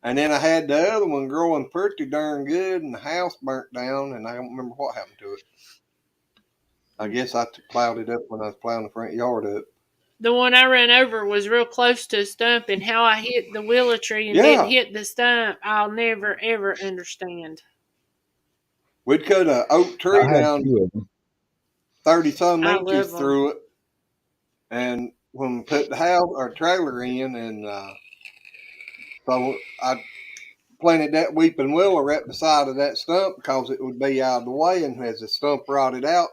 And then I had the other one growing pretty darn good, and the house burnt down, and I don't remember what happened to it. I guess I plowed it up when I was plowing the front yard up. The one I ran over was real close to a stump, and how I hit the willow tree and didn't hit the stump, I'll never, ever understand. We'd cut an oak tree down 30-some inches through it, and when we put the house or trailer in, and so I planted that weeping willow right beside of that stump because it would be out of the way, and as the stump rotted out,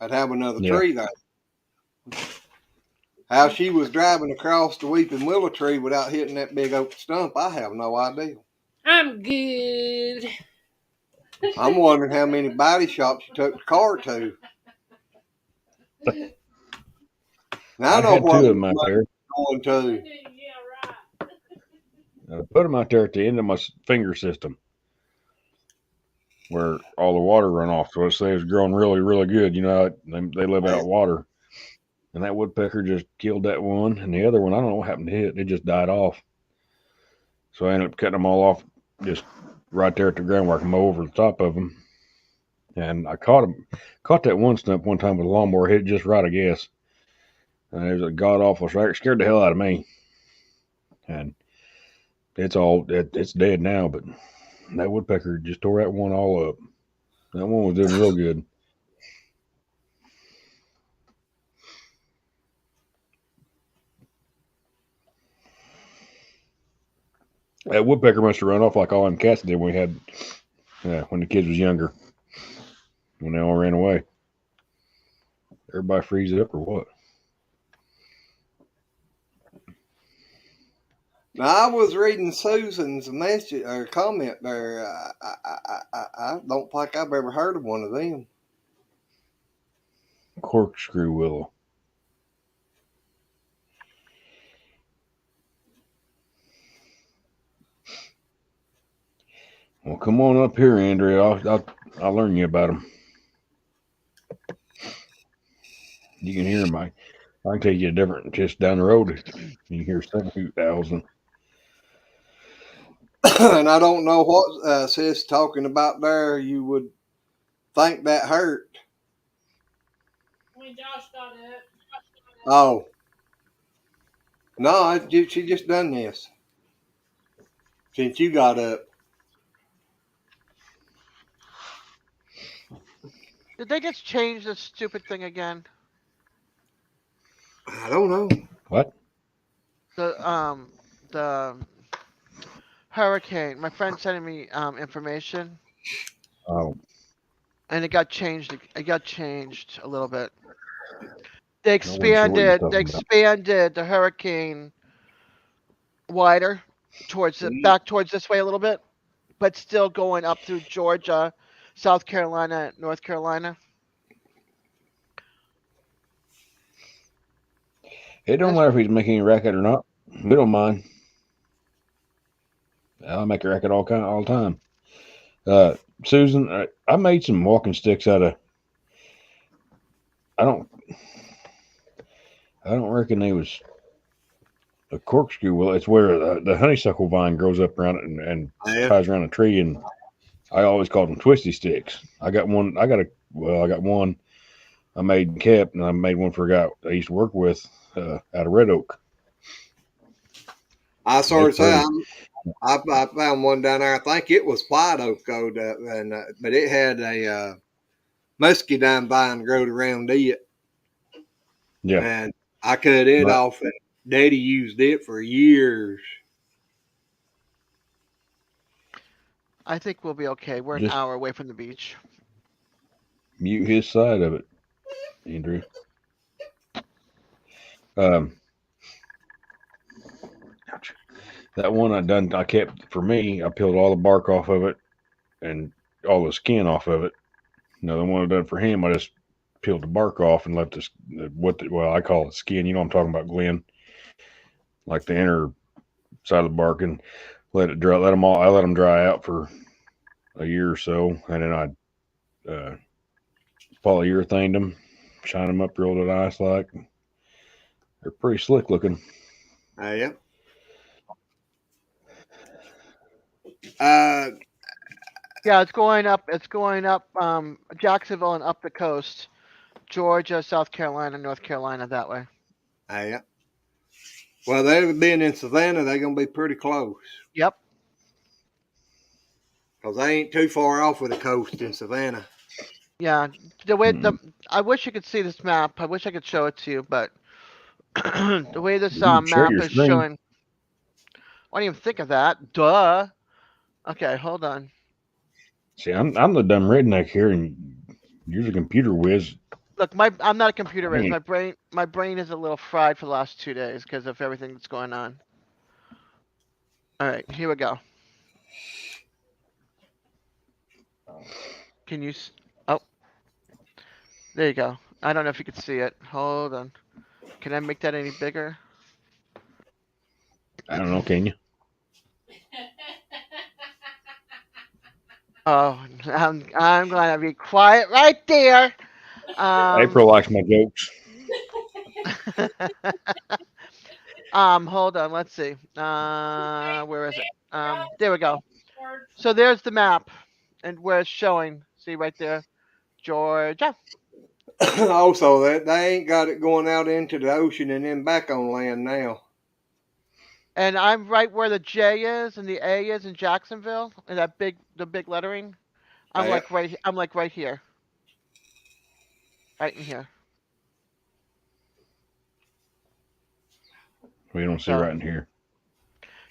I'd have another tree there. How she was driving across the weeping willow tree without hitting that big oak stump, I have no idea. I'm good. I'm wondering how many body shops you took the car to. Now I know what 2 of them out there. Going to. I put them out there at the end of my finger system where all the water run off. So it was growing really, really good. They live out of water. And that woodpecker just killed that one. And the other one, I don't know what happened to it. It just died off. So I ended up cutting them all off just right there at the ground where I can mow over the top of them. And I caught that one stump one time with a lawnmower, hit it just right, I guess. And it was a god-awful strike. It scared the hell out of me. And it's dead now, but that woodpecker just tore that one all up. That one was doing real good. That woodpecker must have run off like all them cats did when the kids was younger. When they all ran away. Everybody freeze it up or what? Now, I was reading Susan's message or comment there. I don't think I've ever heard of one of them. Corkscrew willow. Well, come on up here, Andrea. I'll learn you about them. You can hear them. I can take you just down the road. You can hear 7,000. And I don't know what sis talking about there. You would think that hurt. When Josh got up. Oh. No, she just done this. Since you got up. Did they just change this stupid thing again? I don't know. What? The hurricane. My friend sending me information. Oh. And it got changed. It got changed a little bit. They expanded the hurricane wider back towards this way a little bit, but still going up through Georgia, South Carolina, North Carolina. It don't matter if he's making a racket or not. We don't mind. I'll make a racket all the time. Susan, I made some walking sticks out of. I don't reckon they was the corkscrew. Well, it's where the honeysuckle vine grows up around it and ties around a tree. And I always called them twisty sticks. I got one. I got one. I made and kept, and I made one for a guy I used to work with out of Red Oak. I sort of say I found one down there. I think it was white oak though, but it had a muscadine vine growed around it. Yeah, and I cut it off, and Daddy used it for years. I think we'll be okay. We're an hour away from the beach. Mute his side of it, Andrew. That one I kept for me. I peeled all the bark off of it and all the skin off of it. The one I done for him, I just peeled the bark off and left I call it skin. You know what I'm talking about, Glenn? Like the inner side of the bark, and let it dry. I let them dry out for a year or so, and then I polyurethaned them, shine them up real nice. Like they're pretty slick looking. Yeah. Yeah, it's going up. It's going up. Jacksonville and up the coast, Georgia, South Carolina, North Carolina, that way. Yeah. Well, they've been in Savannah. They're gonna be pretty close. Yep. Because they ain't too far off of the coast in Savannah. Yeah. I wish you could see this map. I wish I could show it to you, but the way this map is showing. I didn't even think of that. Duh. Okay, hold on. See, I'm the dumb redneck here, and you're a computer whiz. Look, I'm not a computer whiz. My brain is a little fried for the last 2 days because of everything that's going on. All right, here we go. Can you? Oh, there you go. I don't know if you can see it. Hold on. Can I make that any bigger? I don't know. Can you? Oh, I'm gonna be quiet right there. April likes my jokes. Hold on. Let's see. Where is it? There we go. So there's the map, and where it's showing. See right there, Georgia. Also, they ain't got it going out into the ocean and then back on land now. And I'm right where the J is and the A is in Jacksonville, and the big lettering. I'm like right here. Right in here. We don't see right in here.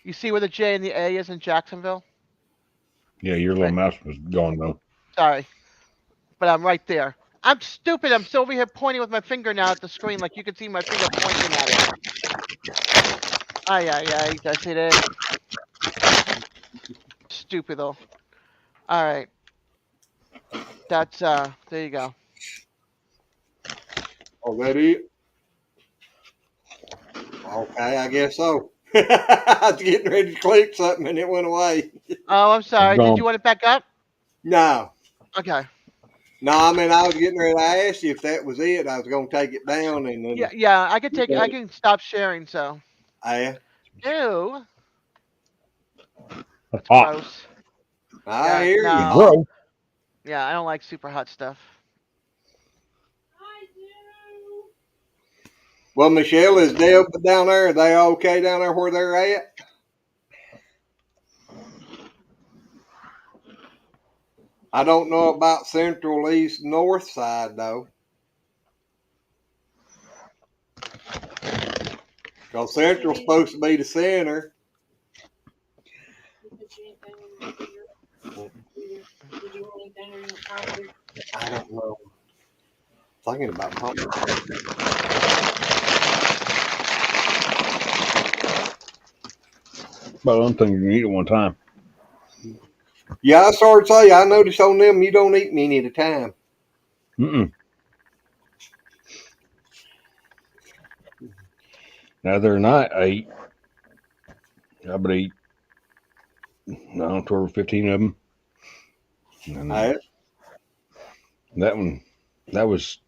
You see where the J and the A is in Jacksonville? Yeah, your little mouse was gone though. Sorry. But I'm right there. I'm stupid. I'm still over here pointing with my finger now at the screen like you can see my finger pointing at it. Ay, I see that. Stupid though. Alright. That's there you go. Oh, that it? Okay, I guess so. I was getting ready to click something and it went away. Oh, I'm sorry. Did you want it back up? No. Okay. No, I mean I was getting ready to ask you if that was it. I was gonna take it down and then Yeah, I can stop sharing, so. Yeah. Ew. Gross. I hear you. Bro. Yeah, I don't like super hot stuff. Well, Michelle, is Deb down there? Are they okay down there where they're at? I don't know about central, east, north side though. Because central's supposed to be the center. I don't know. Thinking about pumping. Well, I'm thinking you can eat it one time. Yeah, I started to say, I noticed on them you don't eat many at a time. The other night I would eat, I don't know, 12 or 15 of them. And that was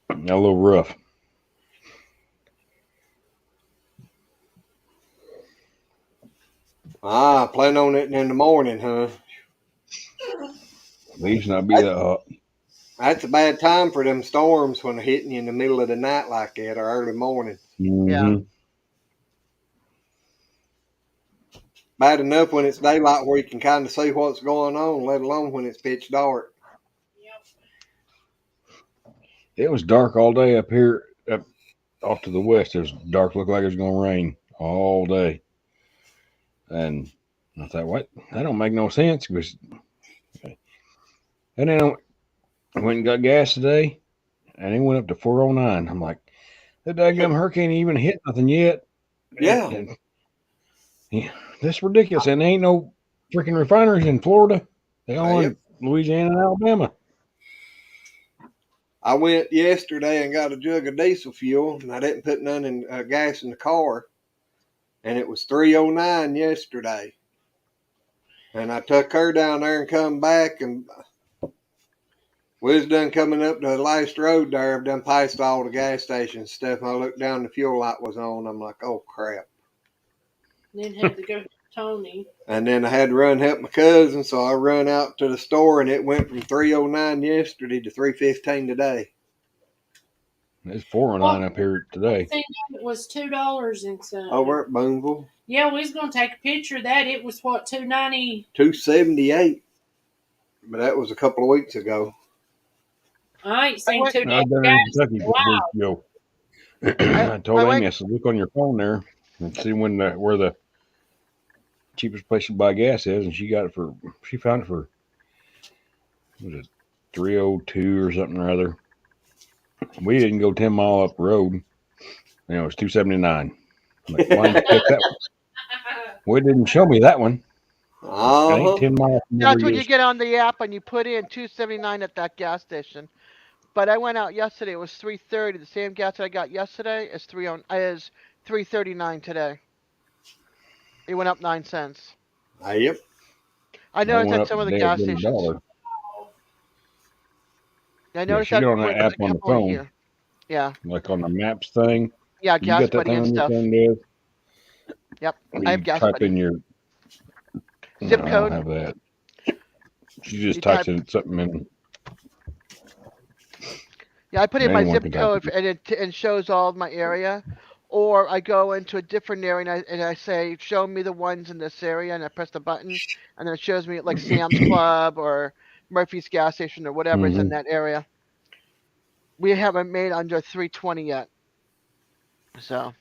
a little rough. Ah, plan on it in the morning, huh? Leaves not be that hot. That's a bad time for them storms when they're hitting you in the middle of the night like that or early morning. Mm-hmm. Bad enough when it's daylight where you can kind of see what's going on, let alone when it's pitch dark. It was dark all day up here, up off to the west. It was dark, looked like it was going to rain all day. And I thought, what? That don't make no sense. And then I went and got gas today, and it went up to 409. I'm like, that daggum hurricane ain't even hit nothing yet. Yeah. Yeah, that's ridiculous. And there ain't no freaking refineries in Florida. They all in Louisiana and Alabama. I went yesterday and got a jug of diesel fuel, and I didn't put none in gas in the car, and it was 309 yesterday. And I took her down there and come back, and we was done coming up to the last road there. I've done passed all the gas stations and stuff. And I looked down, the fuel light was on. I'm like, oh crap. Then had to go to Tony. And then I had to run help my cousin, so I run out to the store, and it went from 309 yesterday to 315 today. It's 409 up here today. It was $2 and something. Over at Boonville. Yeah, we was gonna take a picture of that. It was what, $2.90? $2.78. But that was a couple of weeks ago. I ain't seen $2 I've been in Kentucky wow. I told Amy, I said, look on your phone there and see where the cheapest place to buy gas is, and she found it for, what was it, 302 or something or other. We didn't go 10 mile up the road, and it was 279. Like, why didn't you pick that one? Well, it didn't show me that one. It ain't 10 miles. That's when you get on the app and you put in 279 at that gas station. But I went out yesterday. It was 330. The same gas that I got yesterday is 339 today. It went up 9 cents. Yep. I noticed that some of the gas stations. I noticed that on that app on the phone. Here. Yeah. Like on the maps thing. Yeah, gas buddy and stuff. Yep. I have gas type buddy. In your zip code. I don't have that. She just types in something in. Yeah, I put in my zip code and it shows all of my area. Or I go into a different area and I say, show me the ones in this area, and I press the button, and then it shows me like Sam's Club or Murphy's gas station or whatever is in that area. We haven't made under 320 yet. So.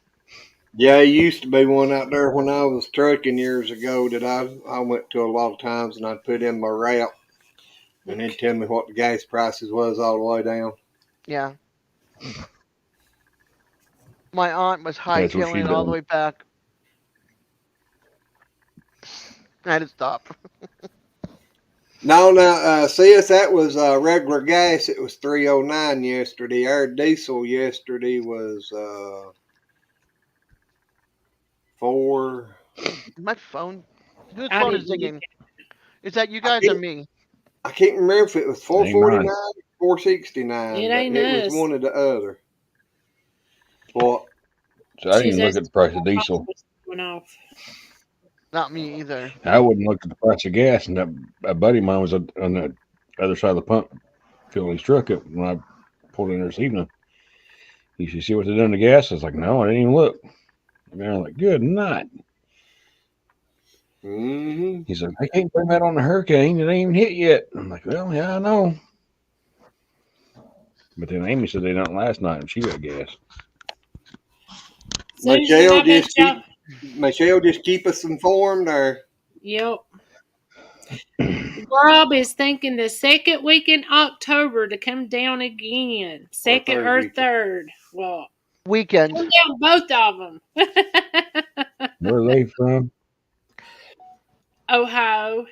Yeah, it used to be one out there when I was trucking years ago that I went to a lot of times, and I'd put in my route, and it'd tell me what the gas prices was all the way down. Yeah. My aunt was hightailing it all the way back. I had to stop. No, see if that was regular gas, it was 309 yesterday. Our diesel yesterday was 4. My phone. Whose phone is ringing? Is that you guys or me? I can't remember if it was 449 or 469. It ain't It was one or the other. Well, so I didn't look at the price of diesel. Not me either. I wouldn't look at the price of gas, and a buddy of mine was on the other side of the pump filling his truck up when I pulled in there this evening. He said, see what they done to gas? I was like, no, I didn't even look. And they're like, good night. Mm-hmm. He's like, I can't blame that on the hurricane. It ain't even hit yet. I'm like, well, yeah, I know. But then Amy said they done last night and she got gas. Michelle just keep us informed, or? Yep. Rob is thinking the second week in October to come down again. Second or third. Well, weekend. Come down both of them. Where are they from? Ohio.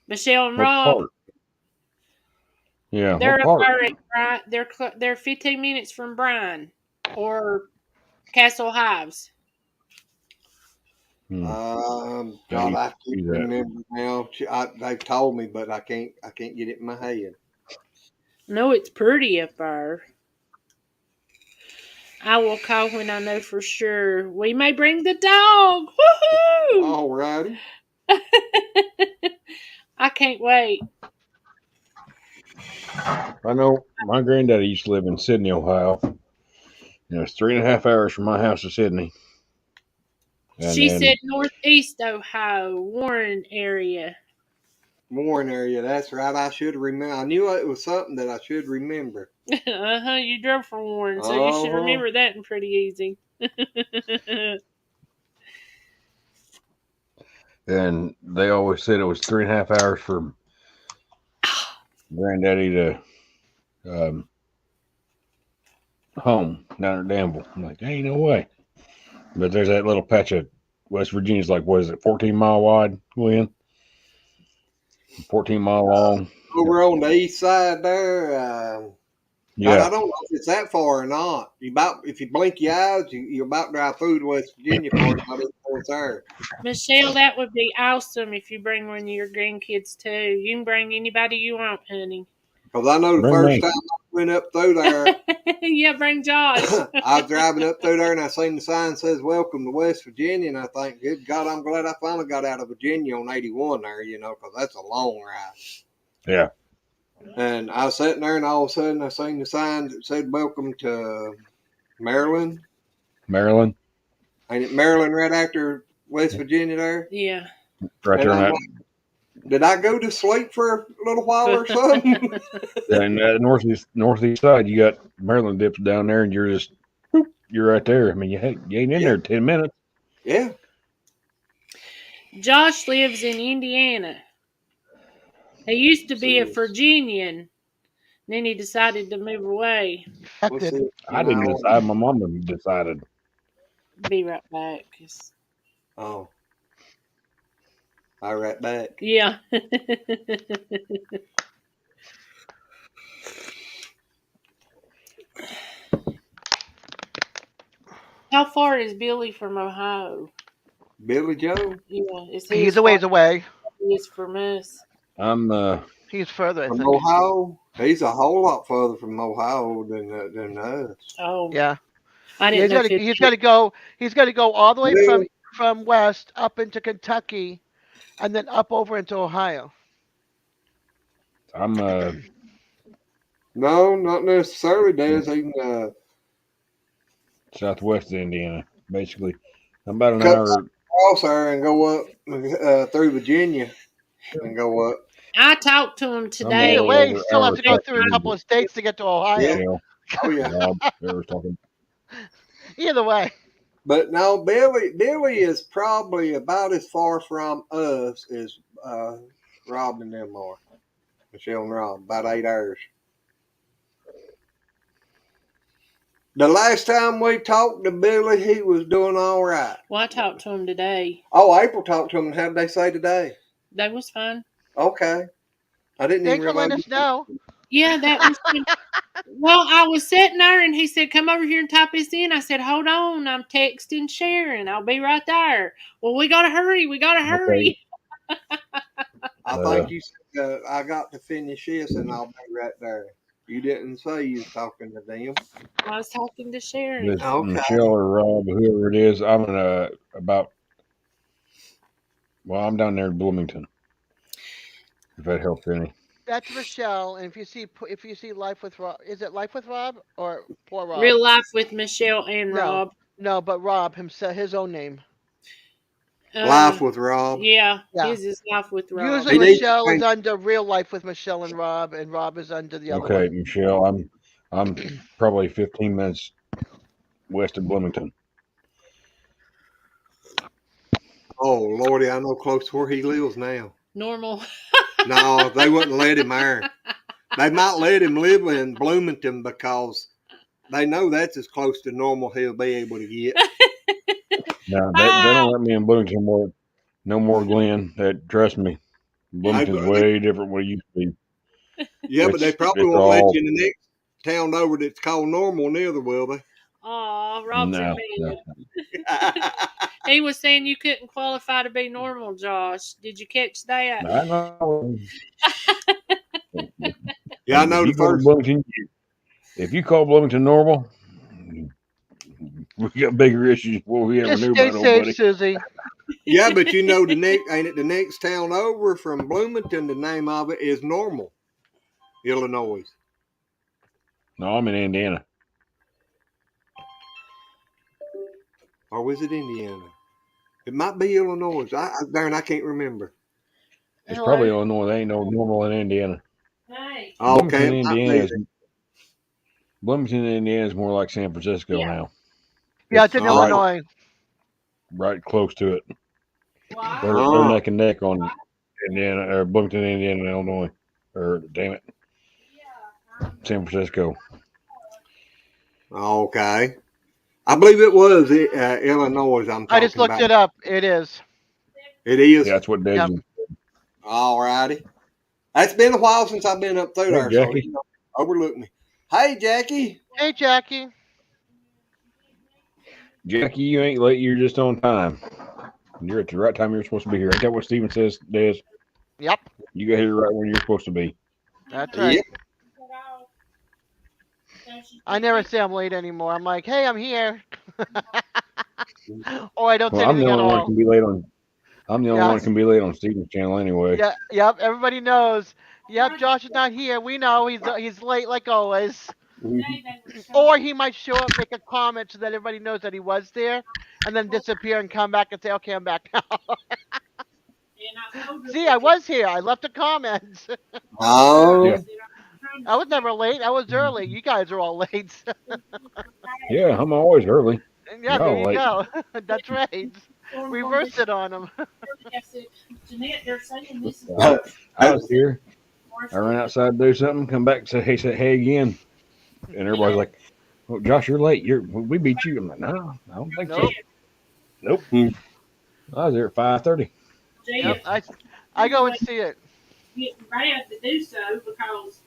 Michelle and Rob. Part? Yeah, they're 15 minutes from Bryan or Castle Hives. God, I can't remember now. They've told me, but I can't get it in my head. No, it's pretty up there. I will call when I know for sure. We may bring the dog. Woohoo! All righty. I can't wait. I know my granddaddy used to live in Sydney, Ohio. It's 3.5 hours from my house to Sydney. And She then said Northeast Ohio, Warren area. Warren area. That's right. I should remember. I knew it was something that I should remember. You drove from Warren, so you should remember that and pretty easy. And they always said it was 3.5 hours from granddaddy to home down at Danville. I'm like, ain't no way. But there's that little patch of West Virginia's like, what is it, 14 mile wide, Glenn? 14 mile long. Over on the east side there. Yeah. I don't know if it's that far or not. If you blink your eyes, you're about to drive through to West Virginia for it's there. Michelle, that would be awesome if you bring one of your grandkids too. You can bring anybody you want, honey. Because I know the first time I went up through there. Yeah, bring Josh. I was driving up through there and I seen the sign says "Welcome to West Virginia," and I think, good God, I'm glad I finally got out of Virginia on 81 there, because that's a long ride. Yeah. And I was sitting there and all of a sudden I seen the sign that said "Welcome to Maryland." Maryland. Ain't it Maryland right after West Virginia there? Yeah. Right there on that. Did I go to sleep for a little while or something? And northeast side, you got Maryland dips down there, and you're right there. I mean, you ain't in there 10 minutes. Yeah. Josh lives in Indiana. He used to be a Virginian. Then he decided to move away. I didn't decide. My mom decided. Be right back. Oh. I'll right back. Yeah. How far is Billy from Ohio? Billy Joe? Yeah, he's a ways away. He is from us. He's further. From Ohio? He's a whole lot further from Ohio than us. Oh. Yeah. I didn't know he's got to go. He's got to go all the way from west up into Kentucky, and then up over into Ohio. No, not necessarily, Des. He can southwest of Indiana, basically. I'm about an hour across there and go up through Virginia and go up. I talked to him today. Either way, you still have to go through a couple of states to get to Ohio. Yeah. Oh yeah. Either way. But no, Billy is probably about as far from us as Rob and them are. Michelle and Rob, about 8 hours. The last time we talked to Billy, he was doing all right. Well, I talked to him today. Oh, April talked to him. How did they say today? That was fine. Okay. I didn't even realize. Let us know. Yeah, that was fun. Well, I was sitting there and he said, come over here and type this in. I said, hold on. I'm texting Sharon. I'll be right there. Well, we got to hurry. Okay. I think you said I got to finish this and I'll be right there. You didn't say you was talking to them. I was talking to Sharon. Okay. Michelle or Rob, whoever it is, I'm I'm down there in Bloomington. If that helps any. That's Michelle, and if you see Life with Rob, is it Life with Rob or Poor Rob? Real Life with Michelle and Rob. No, but Rob himself, his own name. Life with Rob. Yeah, his is Life with Rob. Usually Michelle is under Real Life with Michelle and Rob is under the other one. Okay, Michelle, I'm probably 15 minutes west of Bloomington. Oh Lordy, I know close to where he lives now. Normal. No, they wouldn't let him there. They might let him live in Bloomington because they know that's as close to normal he'll be able to get. No, they don't let me in Bloomington no more, Glenn. Trust me, Bloomington's way different what it used to be. Yeah, but they probably won't let you in the next town over that's called Normal neither, will they? Oh, Rob's a man. He was saying you couldn't qualify to be normal, Josh. Did you catch that? I know. Yeah, I know the first. If you call Bloomington normal, We got bigger issues before we ever Just knew stay about safe, nobody. Susie. Yeah, but you know ain't it the next town over from Bloomington? The name of it is Normal, Illinois. No, I'm in Indiana. Or was it Indiana? It might be Illinois. I can't remember. It's Hello? probably Illinois. There ain't no Normal in Indiana. Hey. Okay, Bloomington, Indiana is more like San Francisco Yeah. now. Yeah, it's in All right. Illinois. Right close to it. Why? They're neck and neck on Indiana or Bloomington, Indiana, and Illinois. Or damn it, San Francisco. Okay. I believe it was Illinois. I just looked it up. It is. It is. Yeah, that's what Dad. Yep. All righty. It's been a while since I've been up through Hey, there, Jackie. so you overlook me. Hey, Jackie. Hey, Jackie. Jackie, you ain't late. You're just on time. You're at the right time you're supposed to be here. Ain't that what Steven says, Des? Yep, You got here right when you're supposed to be. that's right. Yep. I never say I'm late anymore. I'm like, hey, I'm here. Or I don't say Well, I'm the anything at only one that all. can be late on. I'm the only one Yes. that can be late on Steven's channel anyway. Yeah, yep, everybody knows. Yep, Josh is not here. We know he's late like always. Or he might show up, make a comment so that everybody knows that he was there, and then disappear and come back and say, okay, I'm back now. See, I was here. I left a comment. Oh. Yeah. I was never late. I was early. You guys are all late. Yeah, I'm always early. Yeah, Y'all there you late. go. That's right. Reverse it on them. I was here. I ran outside to do something. Come back and say hey again. And everybody's like, "Oh, Josh, you're late. We beat you." I'm like, "No, I don't think so." Nope. Nope. I was there at 5:30. Yep, I go and see it. Bad to do so because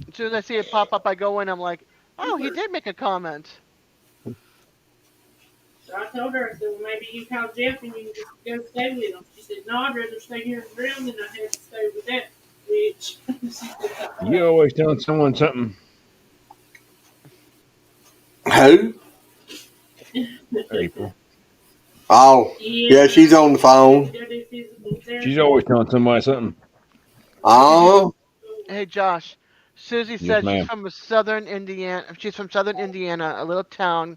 As soon as I see it pop up, I go in. I'm like, oh, he did make a comment. so I told her, I said, well, maybe you call Jeff and you can just go stay with him. She said, no, I'd rather stay here in Brown than I have to stay with that bitch. You always telling someone something. Who? April. Oh, yeah, she's on the phone. She's always telling somebody something. Oh. Hey, Josh. Susie Yes, says ma'am. she's from southern Indiana. She's from southern Indiana, a little town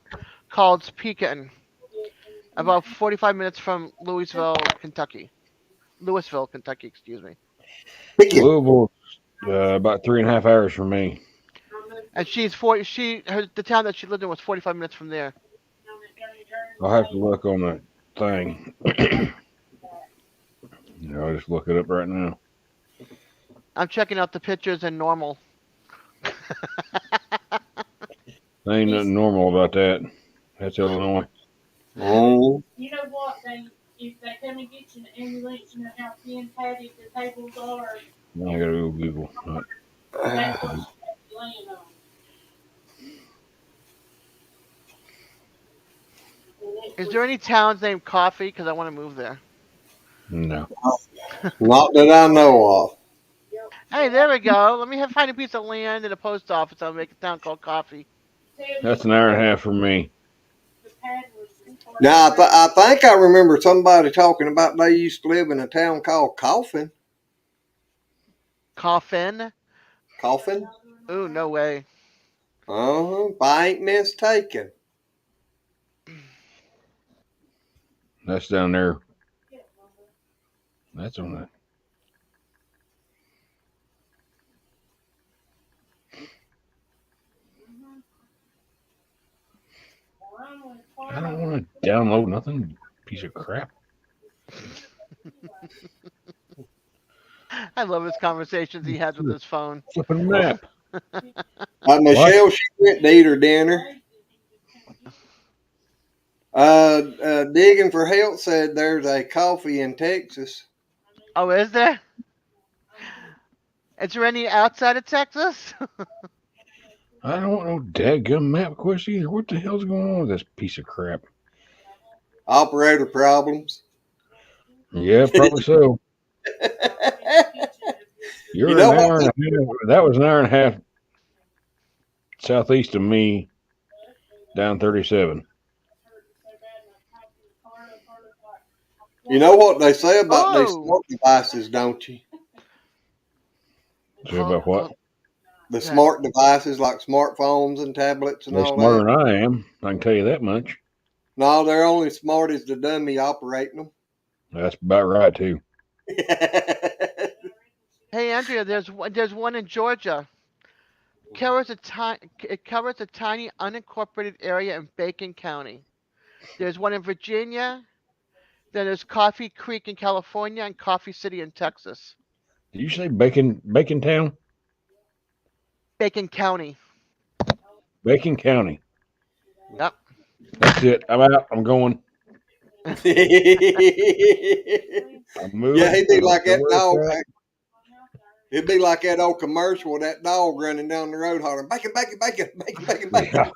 called Pekin, about 45 minutes from Louisville, Kentucky. Excuse me. Louisville, about 3.5 hours from me. And the town that she lived in was 45 minutes from there. I'll have to look on the thing. I'll just look it up right now. I'm checking out the pictures and normal. There ain't nothing normal about that. That's Illinois. Oh. You know what? If they come and get you in the ambulance, you know how thin padded the tables are. Now I gotta go Google. That's what you're laying on. Is there any towns named Coffee? Because I want to move there. No. Not that I know of. Hey, there we go. Let me find a piece of land in a post office. I'll make a town called Coffee. That's an hour and a half from me. Now, I think I remember somebody talking about they used to live in a town called Coffin. Coffin? Coffin? Ooh, no way. If I ain't mistaken. That's down there. That's on that. I don't want to download nothing. Piece of crap. I love his conversations he has with his phone. Flipping map. Michelle, she went to eat her dinner. Digging for Health said there's a coffee in Texas. Oh, is there? Is there any outside of Texas? I don't want no dadgum map quest either. What the hell's going on with this piece of crap? Operator problems. Yeah, probably so. You're an hour and a half. That was an hour and a half southeast of me, down 37. You know what they say about these Oh, smart devices, don't you? Say about what? The Go ahead. smart devices like smartphones and tablets and They're all smarter that. than I am. I can tell you that much. No, they're only smart as the dummy operating That's about right too. them. Hey, Andrea, there's one in Georgia. It covers a tiny unincorporated area in Bacon County. There's one in Virginia. Then there's Coffee Creek in California and Coffee City in Texas. Did you say Bacon Town? Bacon County. Bacon County. Yep. That's it. I'm out. I'm going. Yeah, I'm moving. he'd I be don't like know that where it's dog. at. It'd be like that old commercial with that dog running down the road hollering, bacon, bacon, bacon, bacon, bacon, bacon. Yeah.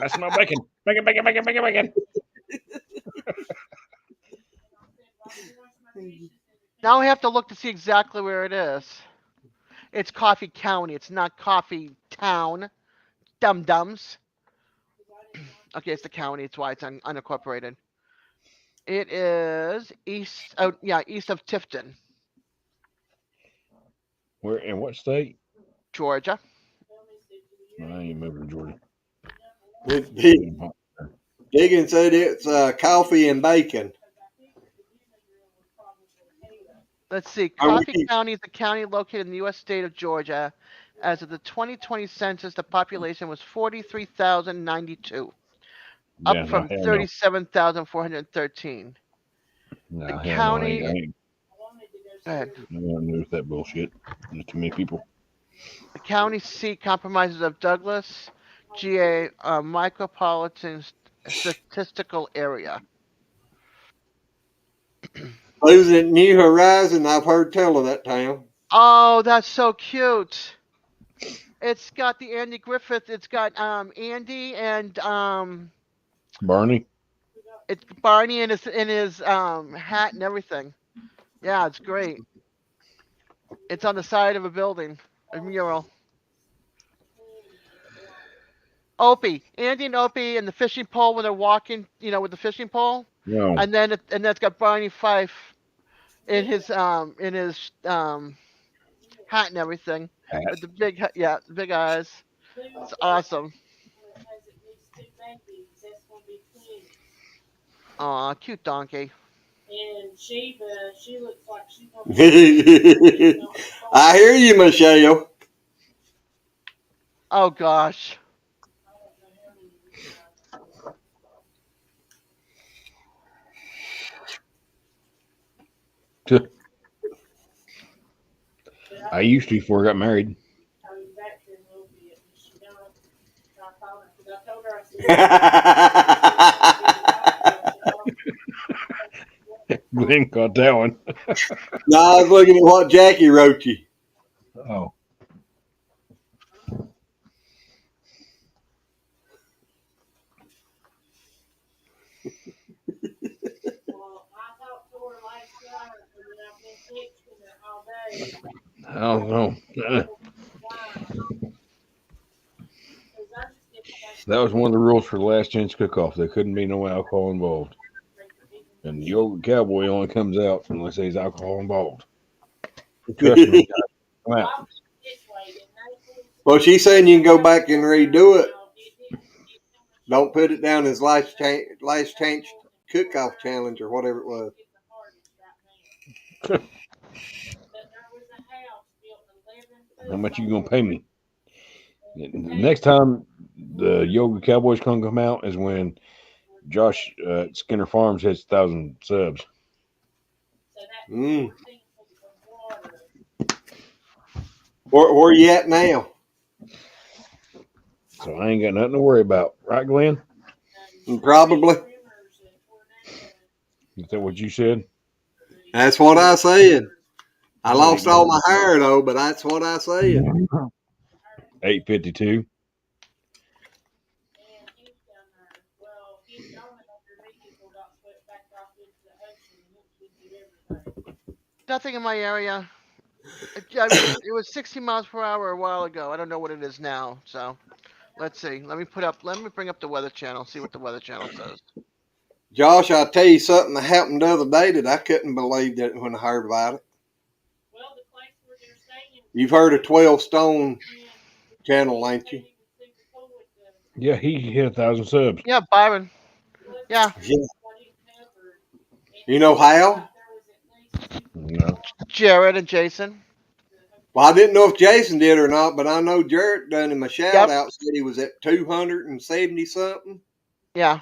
That's my bacon. Bacon, bacon, bacon, bacon, bacon. Now I have to look to see exactly where it is. It's Coffee County. It's not Coffee Town. Dum dums. Okay, it's the county. It's why it's unincorporated. It is east. Oh, yeah, east of Tifton, Where in what state? Georgia. I ain't moving to Georgia. Diggins said it's coffee and bacon. Let's see. Are Coffee we, County is a county located in the U.S. state of Georgia. As of the 2020 census, the population was 43,092, up Yeah, no, from hell no. 37,413. No, The hell no. I ain't, county. I ain't Go ahead. I don't know with that bullshit. There's too many people. The county seat comprises of Douglas, GA, micropolitan statistical area. who's at New Horizon? I've heard tell of that town. Oh, that's so cute. It's got the Andy Griffith. It's got Andy and Barney? it's Barney in his hat and everything. Yeah, it's great. It's on the side of a building, a mural. Opie, Andy and Opie and the fishing pole when they're walking, with the fishing pole, No. and then it's got Barney Fife in his hat and everything Hat. with the the big eyes. It's awesome. Aw, cute donkey. And she looks like she's gonna I hear you, Michelle. Oh gosh. I used to before I got married. Glenn caught that one. No, I was looking at what Jackie wrote you. Oh. I don't know. That was one of the rules for the last chance cook-off. There couldn't be no alcohol involved. And the yogurt cowboy only comes out unless there's alcohol involved. Trust me, come out. Well, she's saying you can go back and redo it. Don't put it down as last chance cook-off challenge or whatever it was. How much you gonna pay me? The next time the Yoga Cowboys can come out is when Josh Skinner Farms hits 1,000 subs. Mm. Where you at now? So I ain't got nothing to worry about, right, Glenn? Probably. Is that what you said? That's what I said. I lost all my hair though, but that's what I said. 8:52. Nothing in my area. It was 60 miles per hour a while ago. I don't know what it is now. So let's see. Let me bring up the Weather Channel. See what the Weather Channel says. Josh, I'll tell you something that happened the other day that I couldn't believe that when I heard about it. Well, the place where they're staying. You've heard of 12 Stone channel, ain't you? Yeah, he hit 1,000 subs. Yeah, Byron. Yeah, Yeah. You know how? No. Jared and Jason. Well, I didn't know if Jason did or not, but I know Jarrett done him a shout Yep. out, said he was at 270 something, Yeah.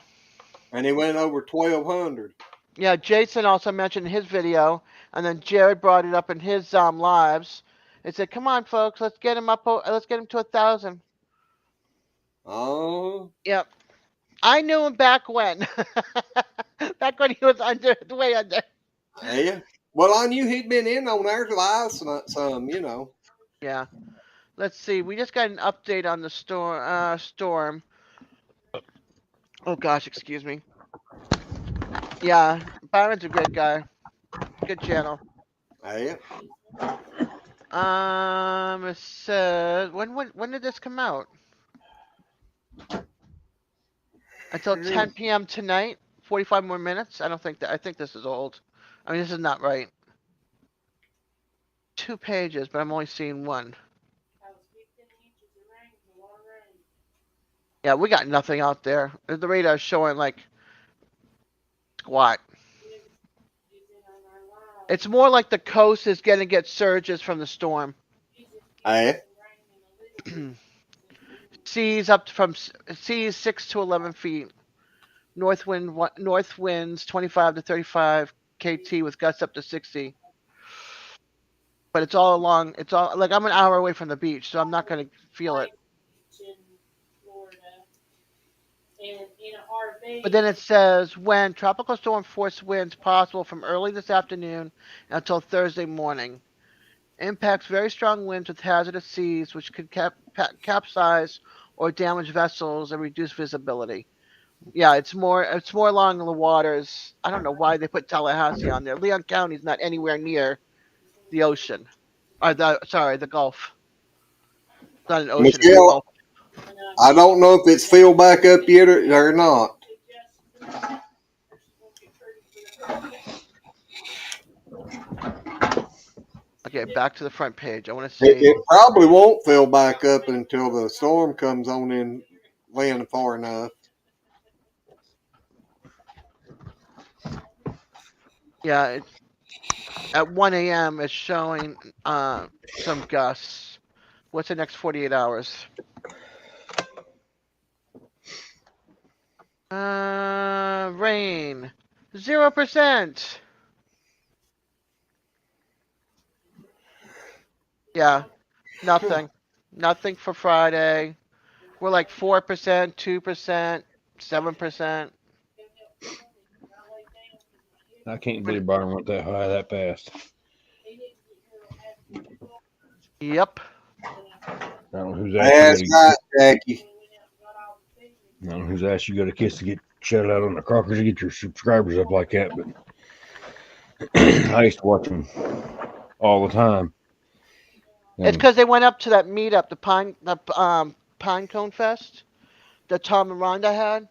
and he went over 1,200. Yeah, Jason also mentioned in his video, and then Jared brought it up in his lives. He said, "Come on, folks, let's get him up. Let's get him to 1,000." Oh, Yep, I knew him back when. Back when he was way under. yeah. Well, I knew he'd been in on ours live some, you know. Yeah. Let's see. We just got an update on the storm. Oh gosh, excuse me. Yeah, Byron's a good guy. Good channel. Yeah. It says when did this come out? Until 10 p.m. tonight. 45 more minutes. I don't think that. I think this is old. I mean, this is not right. 2 pages, but I'm only seeing one. Yeah, we got nothing out there. The radar's showing like squat. It's more like the coast is going to get surges from the storm. Yeah. Seas up from seas 6 to 11 feet. North winds 25 to 35 kt with gusts up to 60. But it's all along. It's all like I'm an hour away from the beach, so I'm not going to feel it. But then it says when tropical storm force winds possible from early this afternoon until Thursday morning. Impacts very strong winds with hazardous seas, which could capsize or damage vessels and reduce visibility. Yeah, it's more along the waters. I don't know why they put Tallahassee on there. Leon County's not anywhere near the ocean, or the Gulf. It's not an ocean; it's a Michelle, Gulf. I don't know if it's filled back up yet or not. Okay, back to the front page. I want to It, see. it probably won't fill back up until the storm comes on in land far enough. Yeah, at 1 a.m. it's showing some gusts. What's the next 48 hours? Rain, 0%. Yeah, nothing. Nothing for Friday. We're like 4%, 2%, 7%. I can't believe Byron went that high that fast. Yep. I don't know who's asked That's you right, Jackie. I don't know who's asked you got a kiss to get shut out on the Crockers to get your subscribers up like that, but I used to watch them all the time. It's because they went up to that meetup, the Pine Cone Fest that Tom and Rhonda had.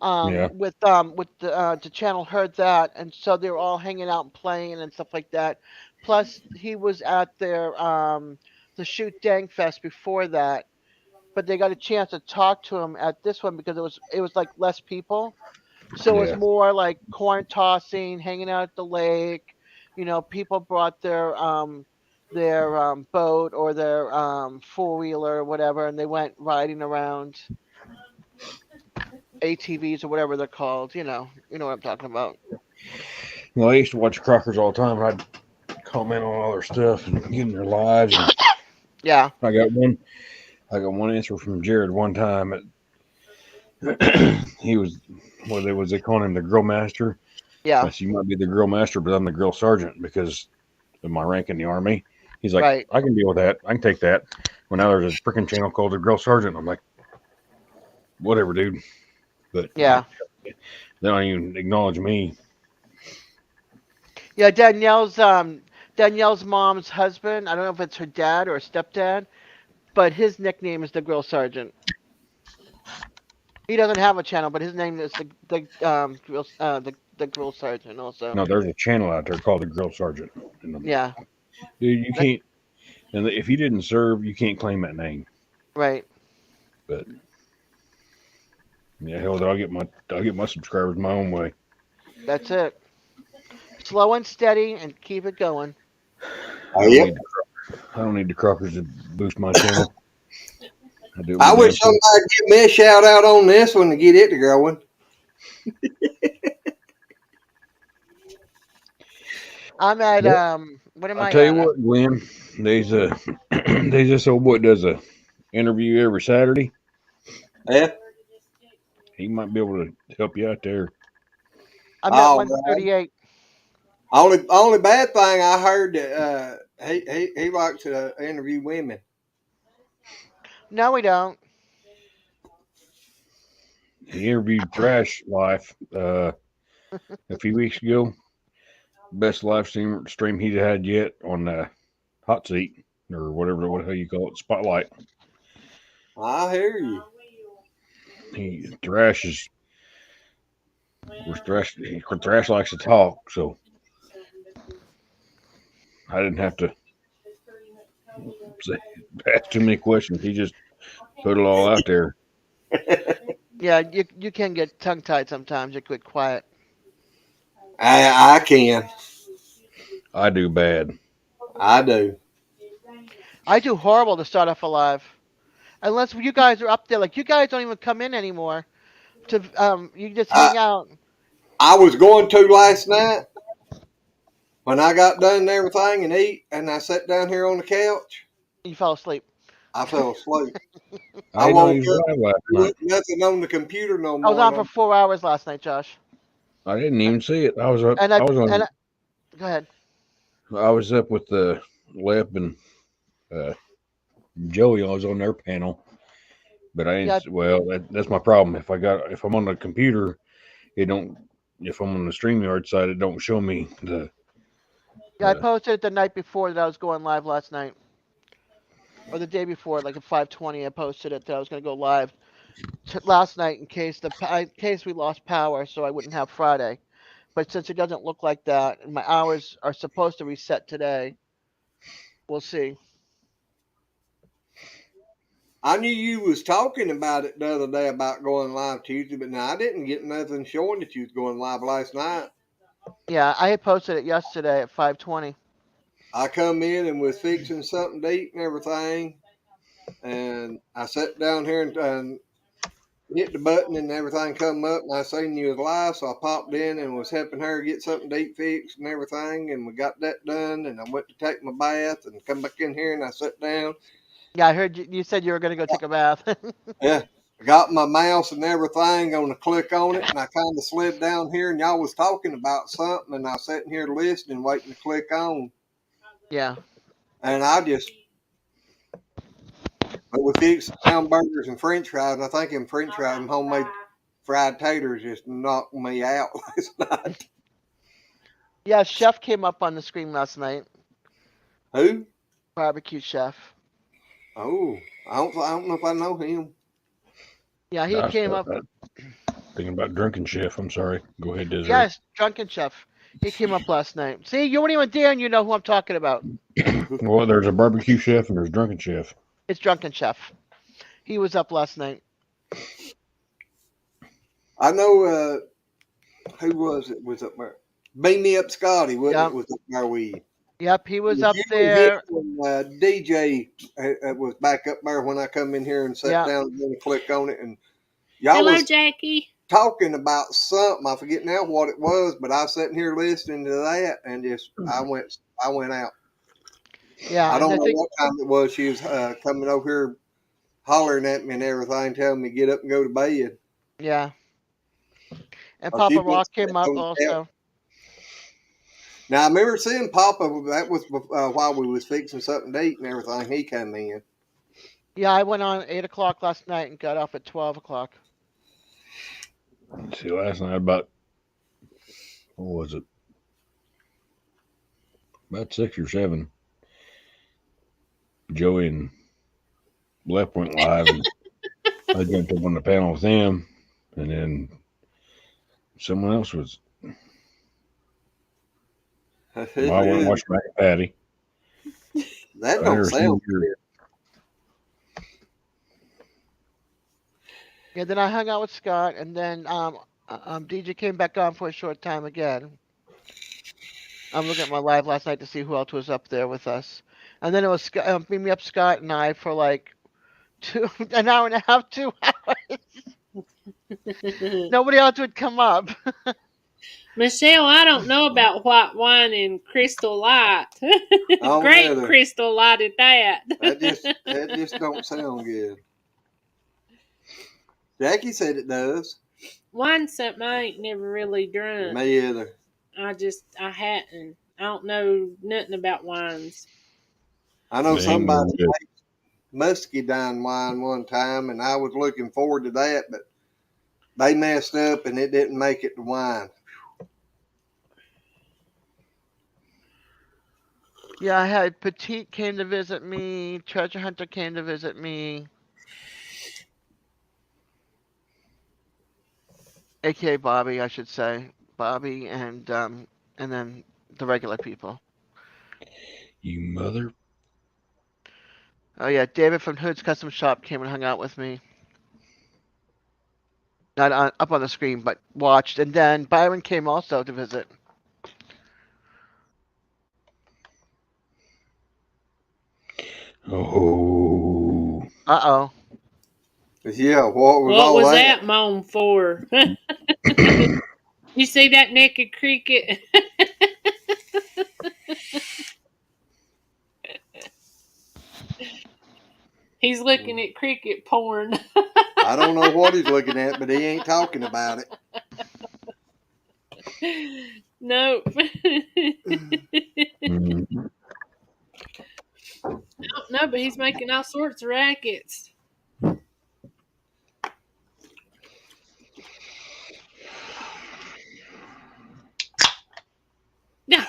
Yeah. With the channel heard that, and so they were all hanging out and playing and stuff like that. Plus, he was at their the Shoot Dang Fest before that, but they got a chance to talk to him at this one because it was like less people, so it was Yeah. more like corn tossing, hanging out at the lake. You know, people brought their boat or their four wheeler or whatever, and they went riding around. ATVs or whatever they're called. You know what I'm talking about. Well, I used to watch Crockers all the time. And I'd comment on all their stuff and get in their lives. And Yeah. I got one answer from Jared one time. He was, they calling him the grill master? Yeah. I said, you might be the grill master, but I'm the grill sergeant because of my rank in the Army. He's like, Right. I can deal with that. I can take that. Well, now there's a freaking channel called the grill sergeant. I'm like, whatever, dude. But yeah, they don't even acknowledge me. yeah. Danielle's mom's husband. I don't know if it's her dad or stepdad, but his nickname is the grill sergeant. He doesn't have a channel, but his name is the grill sergeant also. No, there's a channel out there called the Grill Sergeant. And, Yeah, dude, you that, can't. And if you didn't serve, you can't claim that name. right. But yeah, hell, I'll get my subscribers my own way. That's it. Slow and steady, and keep it going. I Oh, don't yep. need I don't need the Crockers to boost my channel. I do it I my damn wish self. somebody would give me a shout out on this one to get it to growing. I'm at Yep. what am I I tell you at? what, Glenn, there's a there's this old boy that does a interview every Saturday. Yeah. He might be able to help you out there. I'm at Oh, man. 138. Only bad thing I heard that he likes to interview women. No, we don't. He interviewed Thrash Life a few weeks ago. Best live stream he's had yet on Hot Seat or whatever what the hell you call it, Spotlight. I hear you. Thrash is Thrash likes to talk, so I didn't have to ask too many questions. He just put it all out there. Yeah, you can get tongue tied sometimes. You get quiet. I can. I do bad. I do. I do horrible to start off a live, unless you guys are up there. Like you guys don't even come in anymore. To you just I hang out. I was going to last night when I got done and everything and eat, and I sat down here on the couch. You fell asleep. I fell asleep. I I didn't know woke he was up. live last There night. wasn't nothing on the computer no I was more. on for 4 hours last night, Josh. I didn't even see it. I was up. And I was on. go ahead. I was up with Lep and uh, Joey. I was on their panel, but I Yeah, didn't. Well, that's my problem. If I'm on the computer, it don't. If I'm on the StreamYard side, it don't show me the. yeah. I posted it the night before that I was going live last night, or the day before, like at 5:20. I posted it that I was going to go live last night in case we lost power, so I wouldn't have Friday. But since it doesn't look like that, and my hours are supposed to reset today, we'll see. I knew you was talking about it the other day about going live Tuesday, but now I didn't get nothing showing that you was going live last night. Yeah, I had posted it yesterday at 5:20. I come in and was fixing something to eat and everything, and I sat down here and hit the button and everything come up, and I seen you was live, so I popped in and was helping her get something to eat fixed and everything, and we got that done, and I went to take my bath and come back in here and I sat down. Yeah, I heard you said you were going to go take a bath. Yeah. I got my mouse and everything, going to click on it, and I kind of slid down here, and y'all was talking about something, and I was sitting here listening, waiting to click on, Yeah. and we fixed hamburgers and French fries, and I think them French fries and homemade fried taters just knocked me out last night. Yeah, Chef came up on the screen last night. Who? Barbecue Chef. Oh, I don't know if I know him. Yeah, he came up. Thinking about Drunken Chef. I'm sorry. Go ahead, Desiree. Yes, Drunken Chef. He came up last night. See, you weren't even there and you know who I'm talking about. Well, there's a barbecue chef and there's Drunken Chef. It's Drunken Chef. He was up last night. I know who was it? Was up there? Beam Me Up Scotty, wasn't Yep. it? Was up there with you? Yep, he was up there. When, DJ was back up there when I come in here and sat down and click on it, and y'all Hello, was Jackie. talking about something. I forget now what it was, but I was sitting here listening to that, and just I went out. Yeah, I don't know what time it was. She was coming over here, hollering at me and everything, telling me to get up and go to bed. Yeah. And Oh, Papa Rock came up also. Now I remember seeing Papa. That was while we was fixing something to eat and everything. He came in. Yeah, I went on 8 o'clock last night and got off at 12 o'clock. See, last night what was it? About 6 or 7. Joey and Lep went live, and I jumped up on the panel with them. and then someone else was. I went and watched Mac and Patty. That I don't never sound seen your. Yeah, then I hung out with Scott, and then DJ came back on for a short time again. I'm looking at my live last night to see who else was up there with us, and then it was beat me up Scott and I for like an hour and a half, 2 hours. Nobody else would come up. Michelle, I don't know about white wine and Crystal Light. Great either. Crystal Light at that. That just don't sound good. Jackie said it does. Wine's something I ain't never really drunk. Me either. I hadn't. I don't know nothing about wines. I know Ain't somebody no good. made muscadine wine one time, and I was looking forward to that, but they messed up and it didn't make it to wine. Yeah, I had Petite came to visit me. Treasure Hunter came to visit me. AKA Bobby, I should say. Bobby and then the regular people. You mother. Oh yeah, David from Hood's Custom Shop came and hung out with me. Not up on the screen, but watched. And then Byron came also to visit. Oh. Uh-oh. Yeah, what was What all was that? that moan for? You see that naked cricket? He's looking at cricket porn. I don't know what he's looking at, but he ain't talking about it. Nope. Mm. I don't know, but he's making all sorts of rackets.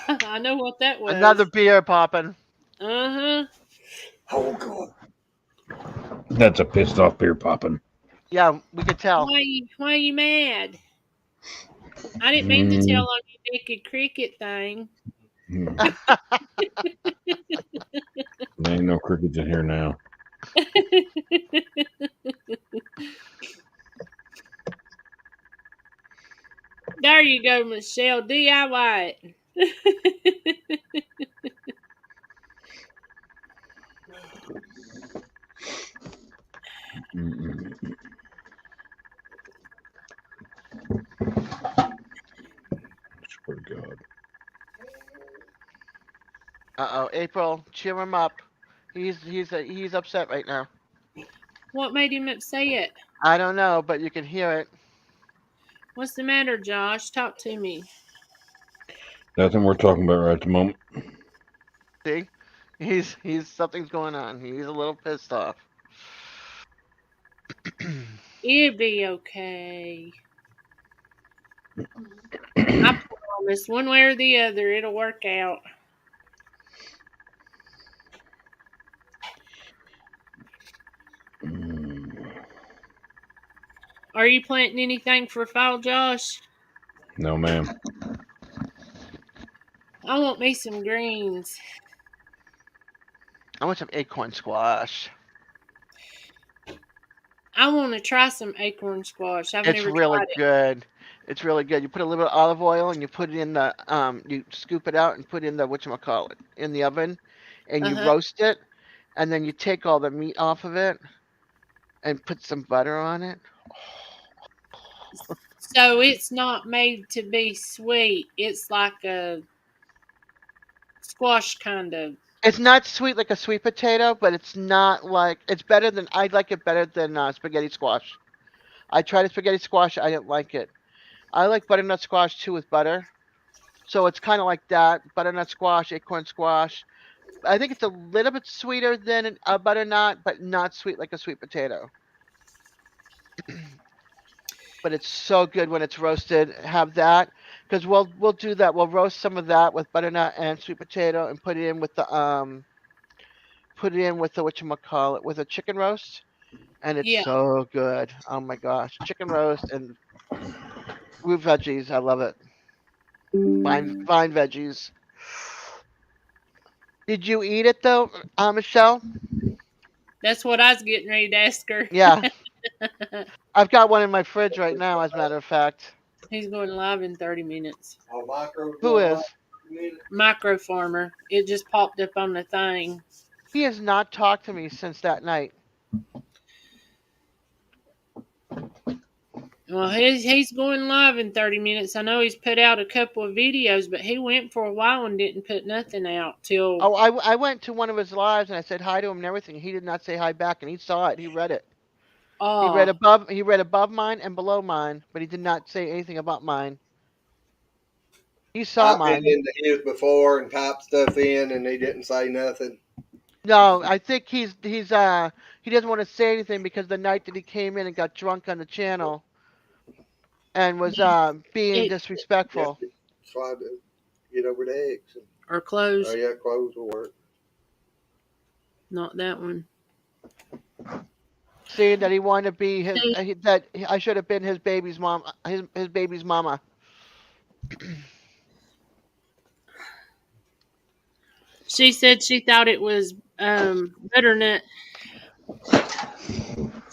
I know what that was. Another beer popping. Uh-huh. Oh, God. That's a pissed off beer popping. Yeah, we could tell. Why are you mad? I didn't mean to tell on you naked cricket thing. There ain't no crickets in here now. There you go, Michelle. DIY it. Swear to God. Uh-oh, April, cheer him up. He's upset right now. What made him upset? I don't know, but you can hear it. What's the matter, Josh? Talk to me. Nothing we're talking about right at the moment. See? He's something's going on. He's a little pissed off. It'll be okay. I promise. One way or the other, it'll work out. Are you planting anything for fall, Josh? No, ma'am. I want me some greens. I want some acorn squash. I want to try some acorn squash. I've It's never really tried it. good. It's really good. You put a little bit of olive oil and you put it in the you scoop it out and put it in the whatchamacallit in the oven and you roast it and then you take all the meat off of it and put some butter on it. So it's not made to be sweet. It's like a squash kind of. It's not sweet like a sweet potato, but it's not like it's better than I like it better than spaghetti squash. I tried a spaghetti squash, I didn't like it. I like butternut squash too with butter. So it's kind of like that butternut squash, acorn squash. I think it's a little bit sweeter than a butternut, but not sweet like a sweet potato. But it's so good when it's roasted. Have that because we'll do that. We'll roast some of that with butternut and sweet potato and put it in with the whatchamacallit with a chicken roast and it's Yeah, so good. Oh my gosh, chicken roast and root veggies. I love it. Fine veggies. Did you eat it though, Michelle? that's what I was getting ready to ask her. Yeah, I've got one in my fridge right now. As a matter of fact, He's going live in 30 minutes. Oh, micro's who going live is? in a minute. Micro farmer. It just popped up on the thing. He has not talked to me since that night. Well, he's going live in 30 minutes. I know he's put out a couple of videos, but he went for a while and didn't put nothing out till. Oh, I went to one of his lives and I said hi to him and everything. He did not say hi back, and he saw it. He read it. Oh, He read above mine and below mine, but he did not say anything about mine. He saw I've been mine. into his before and typed stuff in, and he didn't say nothing. No, I think he doesn't want to say anything because the night that he came in and got drunk on the channel and was being it Yeah, disrespectful. try to get over the X. or Oh closed. yeah, clothes will work. Not that one. Saying that he wanted to be his See, that I should have been his baby's mom, his baby's mama. she said she thought it was butternut.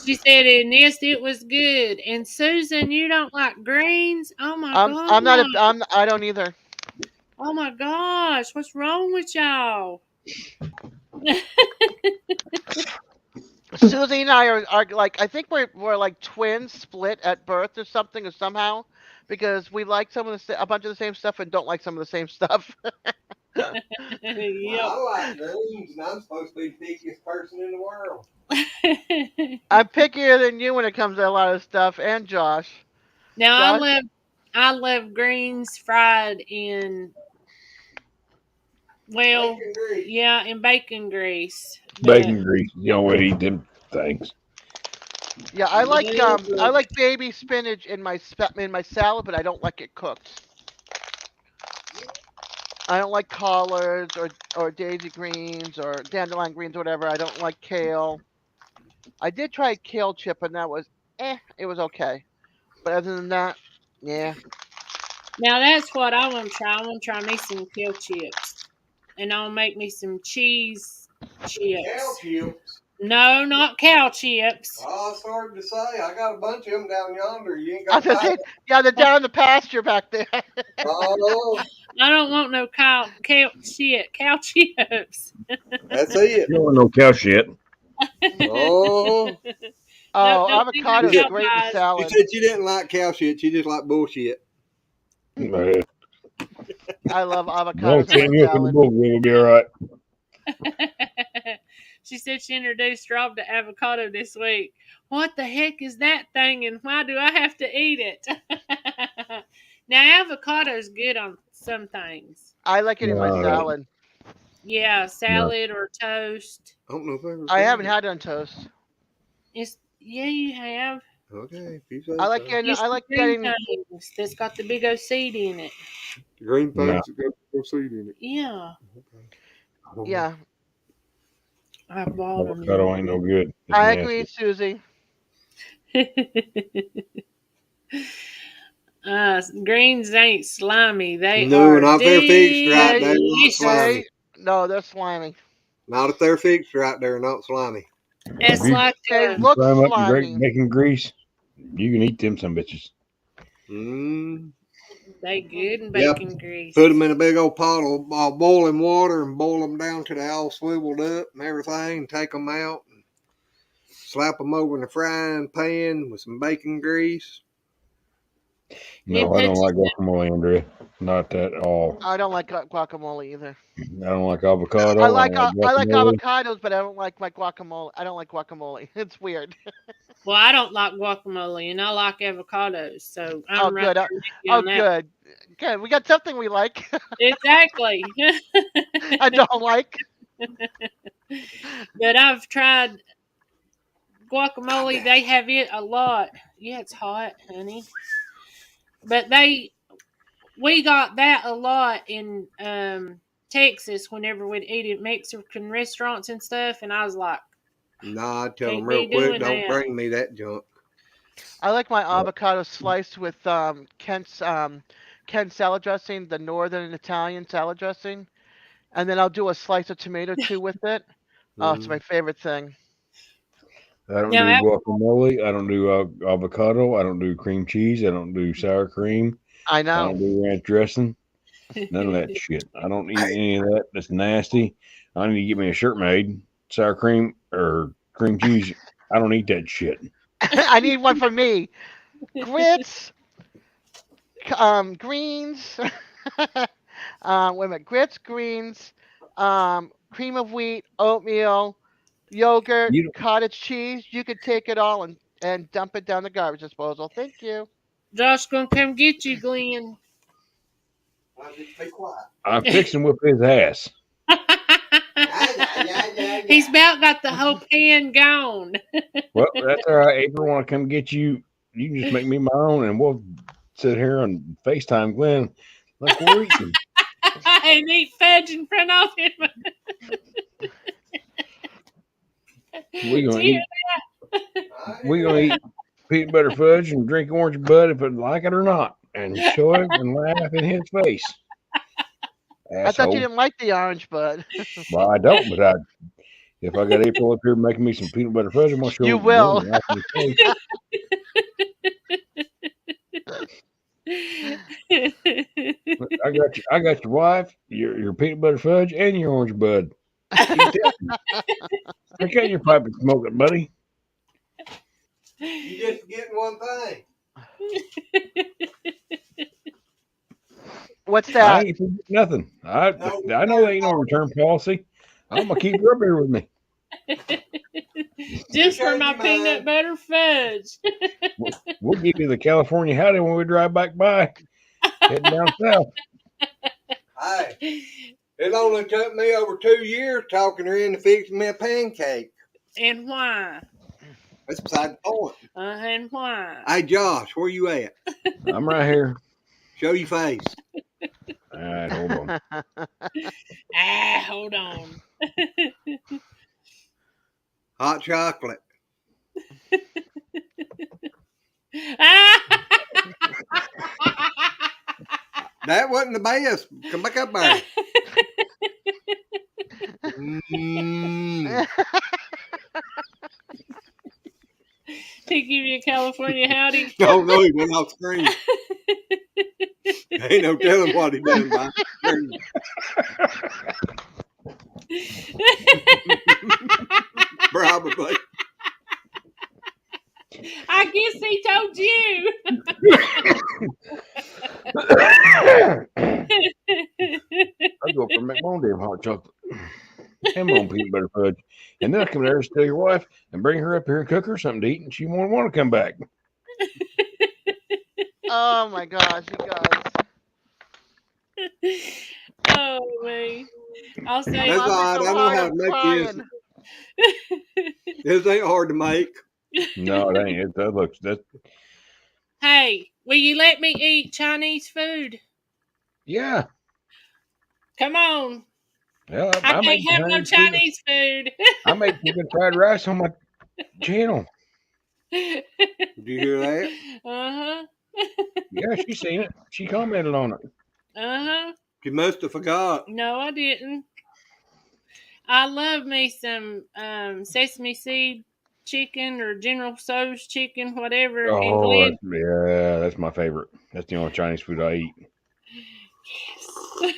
She said, and yes, it was good. And Susan, you don't like greens? Oh my god. I don't either. Oh my gosh. What's wrong with y'all? Susie and I are like, I think we're like twins split at birth or something, or somehow, because we like a bunch of the same stuff and don't like some of the same stuff. Well, Yep. I like greens, and I'm supposed to be the pickiest person in the world. I'm pickier than you when it comes to a lot of stuff, and Josh. Now Josh, I love greens fried in well, Bacon grease. yeah, in bacon grease. But Bacon grease. You don't want to eat them things. yeah, I like baby spinach in my salad, but I don't like it cooked. I don't like collards or daisy greens or dandelion greens or whatever. I don't like kale. I did try kale chip and that was it was okay. But other than that, yeah. now that's what I want to try. I want to try me some kale chips. And I'll make me some cheese Cow chips. chips. No, not cow chips. Oh, it's hard to say. I got a bunch of them down yonder. You ain't I was got gonna say, yeah, they're down in the pasture back there. Oh, I don't want no cow chips. that's it. You don't want no cow shit. Oh, No, Oh, don't think no avocados are you great in cow pies. salad. said you didn't like cow shit. You just like bullshit. I love As long as avocados in my canned milk in the salad. bowl will be all right. She said she introduced Rob to avocado this week. What the heck is that thing and why do I have to eat it? Now, avocado's good on some things. I like it in my No, salad. Yeah, no. salad or toast. I don't know if I ever I tried haven't it. had it on toast. Yeah, you have. Okay, if you say I like so. getting. It's I the like green getting. things that's got the big old seed in it. The green No. things that got no seed in it. Yeah, Okay. I don't know. Yeah, I bought them. Avocado ain't no good. It's I nasty. agree, Susie. Greens ain't slimy. They No, are not if they're fixed right. They're not delicious. slimy. No, they're slimy. Not if they're fixed right. They're not slimy. It's If you like They a, look fry 'em up in great slimy. bacon grease, you can eat them some bitches. Mm. they good in Yep. bacon grease. Put them in a big old pot of boiling water and boil them down till they all swiveled up and everything. And take them out and slap them over in a frying pan with some bacon grease. Then No, I put don't like guacamole, Andrea. Not at all. I don't like guacamole either. I don't like avocado. I don't like I like guacamole. avocados, but I don't like my guacamole. I don't like guacamole. It's weird. well, I don't like guacamole and I like avocados, so Oh, I'm right good. there with you Oh, on that. good. Good. We got something we like. Exactly. I don't like. But I've tried guacamole. They have it a lot. Yeah, it's hot, honey. But we got that a lot in Texas whenever we'd eat at Mexican restaurants and stuff, and I was like, Nah, I tell them Can't real be quick, doing don't that. bring me that junk. I like my avocado sliced with Kent's salad dressing, the northern Italian salad dressing, and then I'll do a slice of tomato too with it. Oh, it's my favorite thing. I don't Now, do guacamole. I don't do avocado. I don't do cream cheese. I don't do sour cream. I I know. don't do ranch dressing. None of that shit. I don't eat any of that. That's nasty. I need to get me a shirt made. Sour cream or cream cheese. I don't eat that shit. I need one for me. Grits, greens. Wait a minute. Grits, greens, cream of wheat, oatmeal, yogurt, You cottage cheese. You could take it all and dump it down the garbage disposal. Thank you. Josh gonna come get you, Glenn. Be quiet. I'm fixing with his ass. He's about got the whole pan gone. Well, that's all right. April, when I come get you, you can just make me my own, and we'll sit here and FaceTime Glenn like we're eating. And eat fudge in front of him. We're gonna Do you- eat. We're gonna eat peanut butter fudge and drink orange bud if I like it or not, and show him and laugh in his face. I thought you Asshole. didn't like the orange, but Well, I don't, but if I got April up here making me some peanut butter fudge, I'm gonna show you him will. and laugh in his face. I got your wife, your peanut butter fudge, and your orange bud. Eat that. Drink out your pipe and smoke it, buddy. You just getting one thing. What's I that? ain't forget nothing. I know there ain't no return policy. I'm gonna keep her up here with me. Just for Okay, my man. peanut butter fudge. We'll give you the California howdy when we drive back by, heading down south. Hey, it only took me over 2 years talking her into fixing me a pancake. And why? That's beside the point. And why? Hey, Josh, where you at? I'm right here. Show your face. All right, hold on. Hold on. Hot chocolate. That wasn't the best. Come back up there. He give you a California howdy. No, he went off screen. Ain't no telling what he done by screen. Probably. I guess he told you. I'll go up and make my own damn hot chocolate and my own peanut butter fudge. And then I come there and tell your wife and bring her up here and cook her something to eat, and she won't want to come back. Oh my gosh, you guys. Oh man. I'll say That's all right. I know how to make this. This ain't hard to make. No, it ain't. That Hey, will you let me eat Chinese food? yeah. Come on. Well, I make can't have no Chinese food. I make chicken fried rice on my channel. Did you hear that? Uh-huh. Yeah, she seen it. She commented on it. Uh-huh. You must have forgot. No, I didn't. I love me some sesame seed chicken or General Tso's chicken, whatever. Oh, that's my favorite. That's the only Chinese food I eat. Yes.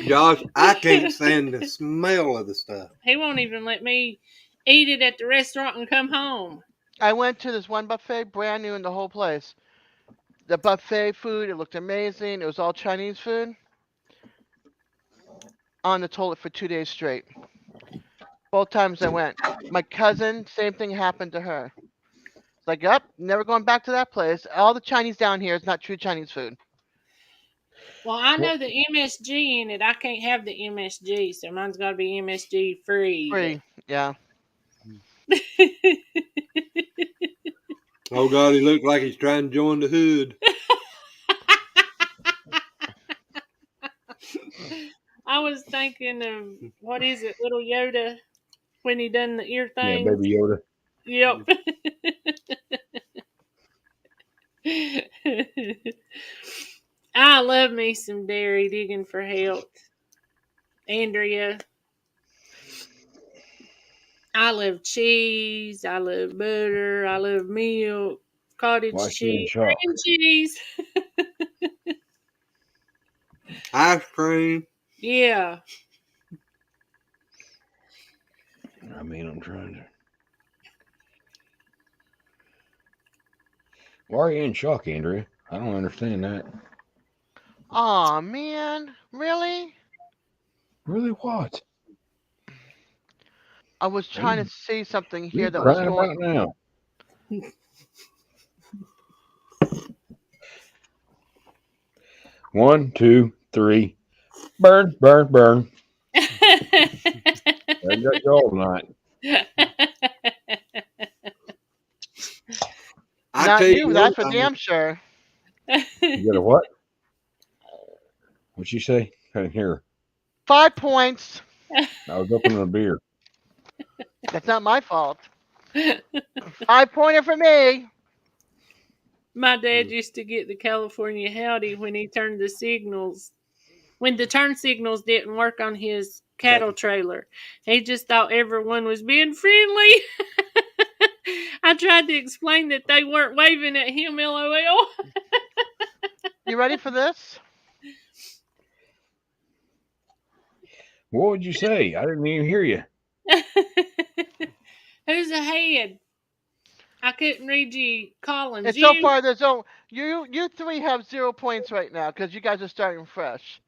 Josh, I can't stand the smell of the stuff. He won't even let me eat it at the restaurant and come home. I went to this one buffet, brand new in the whole place. The buffet food, it looked amazing. It was all Chinese food. On the toilet for 2 days straight. Both times I went. My cousin, same thing happened to her. It's like, yep, never going back to that place. All the Chinese down here is not true Chinese food. Well, I know the MSG in it. I can't have the MSG, so mine's got to be MSG free. Free, yeah. Oh, God, he looked like he's trying to join the hood. I was thinking of, what is it, Little Yoda? when he done the ear Yeah, thing. Baby Yoda. Yep. I love me some dairy digging for health. Andrea. I love cheese. I love butter. I love milk. Cottage Why is she in cheese. shock? Cream cheese. Ice cream. Yeah. I mean, I'm trying to. Why are you in shock, Andrea? I don't understand that. Aw, man. Really? Really, what? I was trying to see something What are here you that was crying going. about now? 1, 2, 3. Burn, burn, burn. I got you all tonight. I Not tell you you, one that's for thing. damn sure. You got a what? What'd she say? I didn't hear her. 5 points. I was opening a beer. That's not my fault. 5-pointer for me. My dad used to get the California Howdy when he turned the signals. When the turn signals didn't work on his cattle trailer, he just thought everyone was being friendly. I tried to explain that they weren't waving at him, LOL. You ready for this? What would you say? I didn't even hear you. Who's ahead? I couldn't read you, Collins. And so You. far, there's you three have 0 points right now because you guys are starting fresh.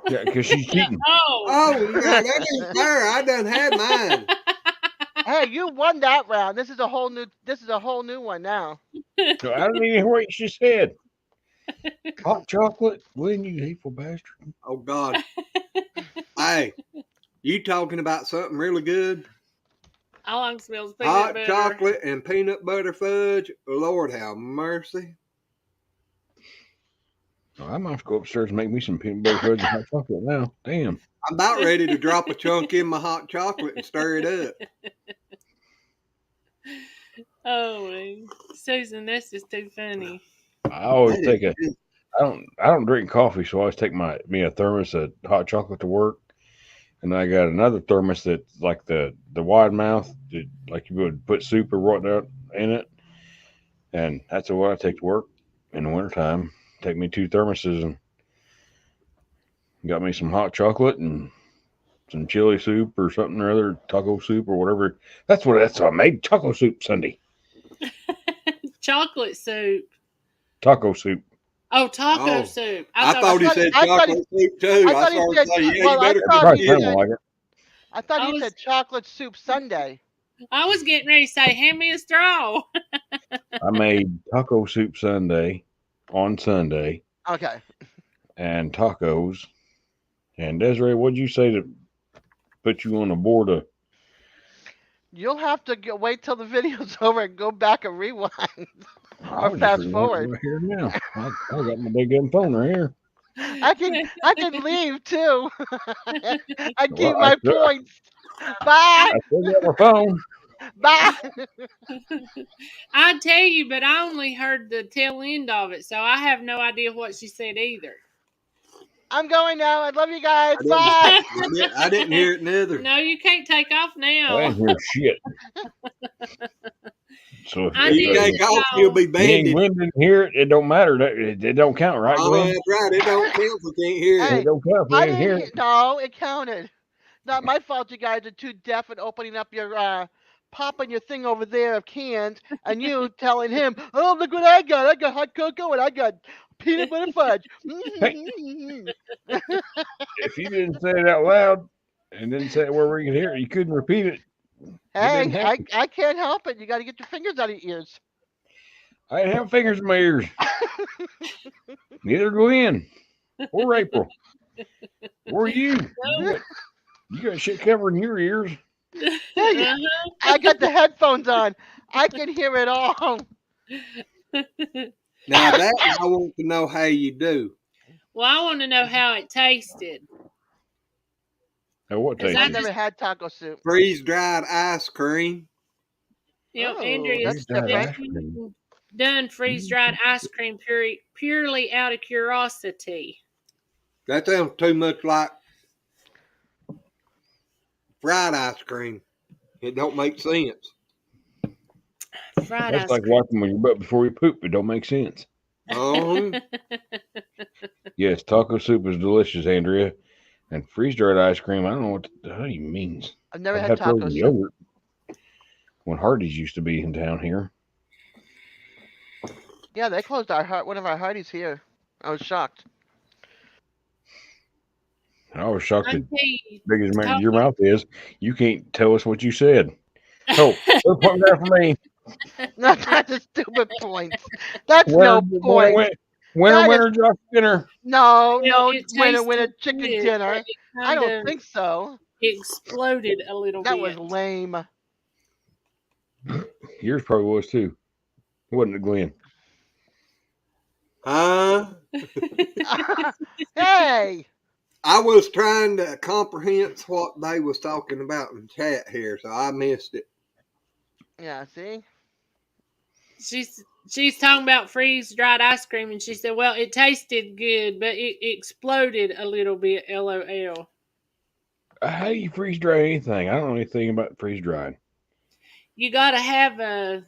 Yeah, because she's cheating. Oh. Oh, no, that ain't fair. I done had mine. Hey, you won that round. This is a whole new one now. No, I didn't even hear what she said. Hot chocolate? When you hateful bastard. Oh, God. Hey, you talking about something really good? All I can smell is peanut Hot butter. chocolate and peanut butter fudge. Lord have mercy. Oh, I might have to go upstairs and make me some peanut butter fudge and hot chocolate now. Damn. I'm about ready to drop a chunk in my hot chocolate and stir it up. Oh, man. Susan, this is too funny. I always take a. I don't drink coffee, so I always take me a thermos of hot chocolate to work, and I got another thermos that's like the wide mouth, like you would put soup or whatnot in it, and that's what I take to work in the wintertime. Take me 2 thermoses and got me some hot chocolate and some chili soup or something or other, taco soup or whatever. That's what I made. Taco soup Sunday. Chocolate soup. Taco soup. Oh, taco Oh. soup. I thought he said chocolate soup too. I thought he started said- saying, yeah, well, you I better thought Probably he kind said- of like it. I thought I you was- said chocolate soup sundae. I was getting ready to say, hand me a straw. I made taco soup Sunday on Sunday Okay. and tacos. And Desiree, what'd you say to put you on the board of? You'll have to wait till the video's over and go back and rewind. I was fast just forward. right here now. I got my big gun phone right here. I can leave too. I keep Well, my points. Bye. I still got my phone. Bye. I'd tell you, but I only heard the tail end of it, so I have no idea what she said either. I'm going now. I love you guys. Bye. I didn't hear it neither. No, you can't take off now. I didn't hear shit. So I If you did. take off, you'll be Being banded. Gwen didn't hear it. It don't matter. It don't count, right, Oh, Gwen? that's right. It don't count if we can't hear Hey, it. It don't count if we I didn't hear didn't. it. No, it counted. Not my fault. You guys are too deaf and opening up your popping your thing over there of cans, and you telling him, "Oh, look what I got! I got hot cocoa and I got peanut butter fudge." If you didn't say it out loud and didn't say it where we could hear it, you couldn't repeat it. Hey, didn't happen. I can't help it. You got to get your fingers out of your ears. I didn't have fingers in my ears. Neither Gwen or April or you. You got shit covering your ears. Hey, I got the headphones on. I can hear it all. Now that I want to know how you do. Well, I want to know how it tasted. Now, what 'Cause tastes I I've good? never just, had taco soup. Freeze dried ice cream. Oh, Andrea that's Freeze-dried said different. ice cream. she done freeze dried ice cream purely out of curiosity. That sounds too much like fried ice cream. It don't make sense. Fried That's ice like cream. wiping on your butt before you poop. It don't make sense. Oh, Yes, taco soup is delicious, Andrea. And freeze-dried ice cream, I don't know what the hell he means. I've never I've had had taco frozen soup. yogurt when Hardee's used to be in town here. Yeah, they closed one of our Hardee's here. I was shocked. I was shocked that Auntie, big as talk- your mouth is, you can't tell us what you said. Oh, don't point that for me. No, that's a stupid point. That's Winter, no point. That is Josh dinner. no, well, no it winner tasted chicken good, but dinner. it I kind don't of think so. exploded a little That was bit. lame. Yours probably was too, wasn't it, Glenn? huh? Hey, I was trying to comprehend what they was talking about in chat here, so I missed it. yeah, see, She's talking about freeze dried ice cream, and she said, "Well, it tasted good, but it exploded a little bit." LOL. How do you freeze dry anything? I don't know anything about freeze dried. You got to have a A freeze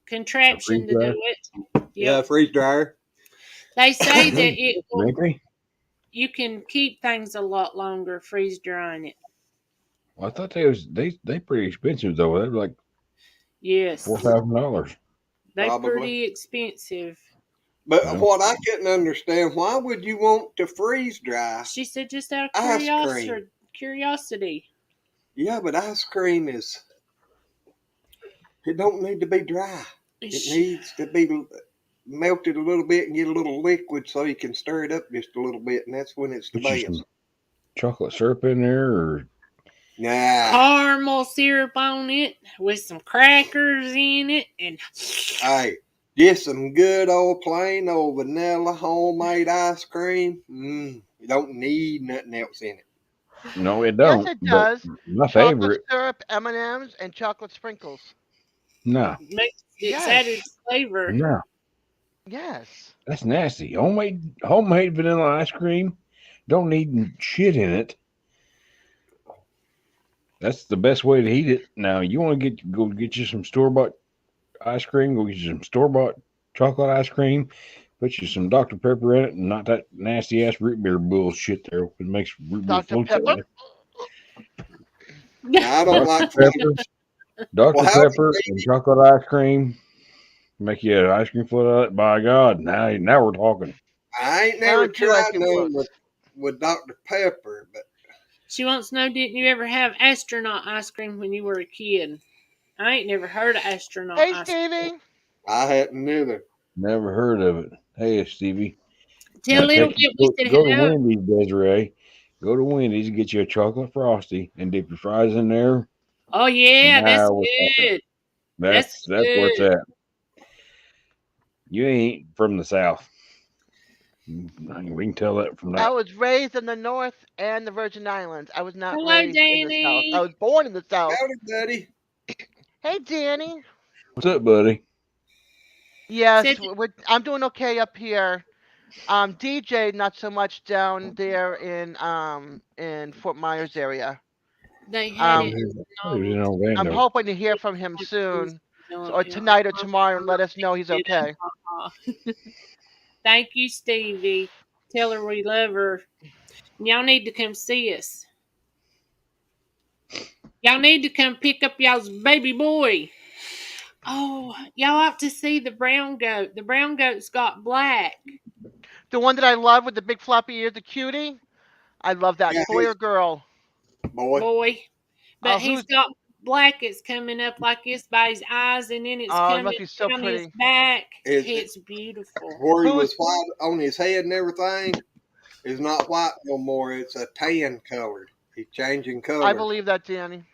contraption to do dryer? it. Yeah, Yep. freeze dryer. They say that it will, Ain't they? you can keep things a lot longer freeze drying it. Well, I thought they pretty expensive though. They're like Yes, $4,000. they Probably. pretty expensive. But Well, what I couldn't understand, why would you want to freeze dry She said just out of ice cream? curiosity. Yeah, but ice cream it don't need to be dry. It needs to be melted a little bit and get a little liquid so you can stir it up just a little bit, and that's when it's the put you best. some chocolate syrup in there, or Nah. Caramel syrup on it with some crackers in it, and Hey, just some good old plain old vanilla homemade ice cream. You don't need nothing else in it. no, it yes, don't. it But does. my Chocolate favorite, syrup, M&Ms, and chocolate sprinkles. no, makes it Yes, added flavor. no, yes. that's nasty. Homemade vanilla ice cream don't need shit in it. That's the best way to eat it. Now, you want to go get you some store bought ice cream, go get you some store bought chocolate ice cream, put you some Dr. Pepper in it, and not that nasty ass root beer bullshit there. It makes root beer Dr. float that Pepper. way. Now, I don't like Dr. flavor. Pepper, Dr. Well, howdy, Pepper, and chocolate ice cream make you an ice cream float out of it. By God, now we're talking. I ain't Why never don't you ice tried cream none floats? with Dr. Pepper, but She wants to know, didn't you ever have astronaut ice cream when you were a kid? I ain't never heard of astronaut Hey, ice cream. Stevie. I hadn't either. Never heard of it. Hey, Stevie. Tell Now little take bit we said go to hello. Wendy's, Desiree. Go to Wendy's and get you a chocolate frosty and dip your fries in there. Oh yeah, that's Now we're talking. good. That's where it's good. at. You ain't from the South. We can tell that from I that. was raised in the North and the Virgin Islands. I was not Hello, raised in the South. I Danny. was born in the South. Howdy, buddy. Hey, Danny. What's up, buddy? Yes, Said I'm doing okay up here. DJ, not so much down there in Fort Myers area. they had He it was in in Knoxville. I'm Orlando. hoping to hear from him soon, or Yeah. tonight or tomorrow, and let us know he's okay. Thank you, Stevie. Tell her we love her. Y'all need to come see us. Y'all need to come pick up y'all's baby boy. Oh, y'all ought to see the brown goat. The brown goat's got black. The one that I love with the big floppy ears, the cutie. I love that. Yeah, Boy or girl? boy. Boy. But he's Who's? got black. It's coming up like this by his eyes, and then it's Oh, it coming must be so down his pretty. back. Is It's beautiful. where he Who's? was white on his head and everything is not white no more. It's a tan colored. He's changing I colors. believe that, Danny.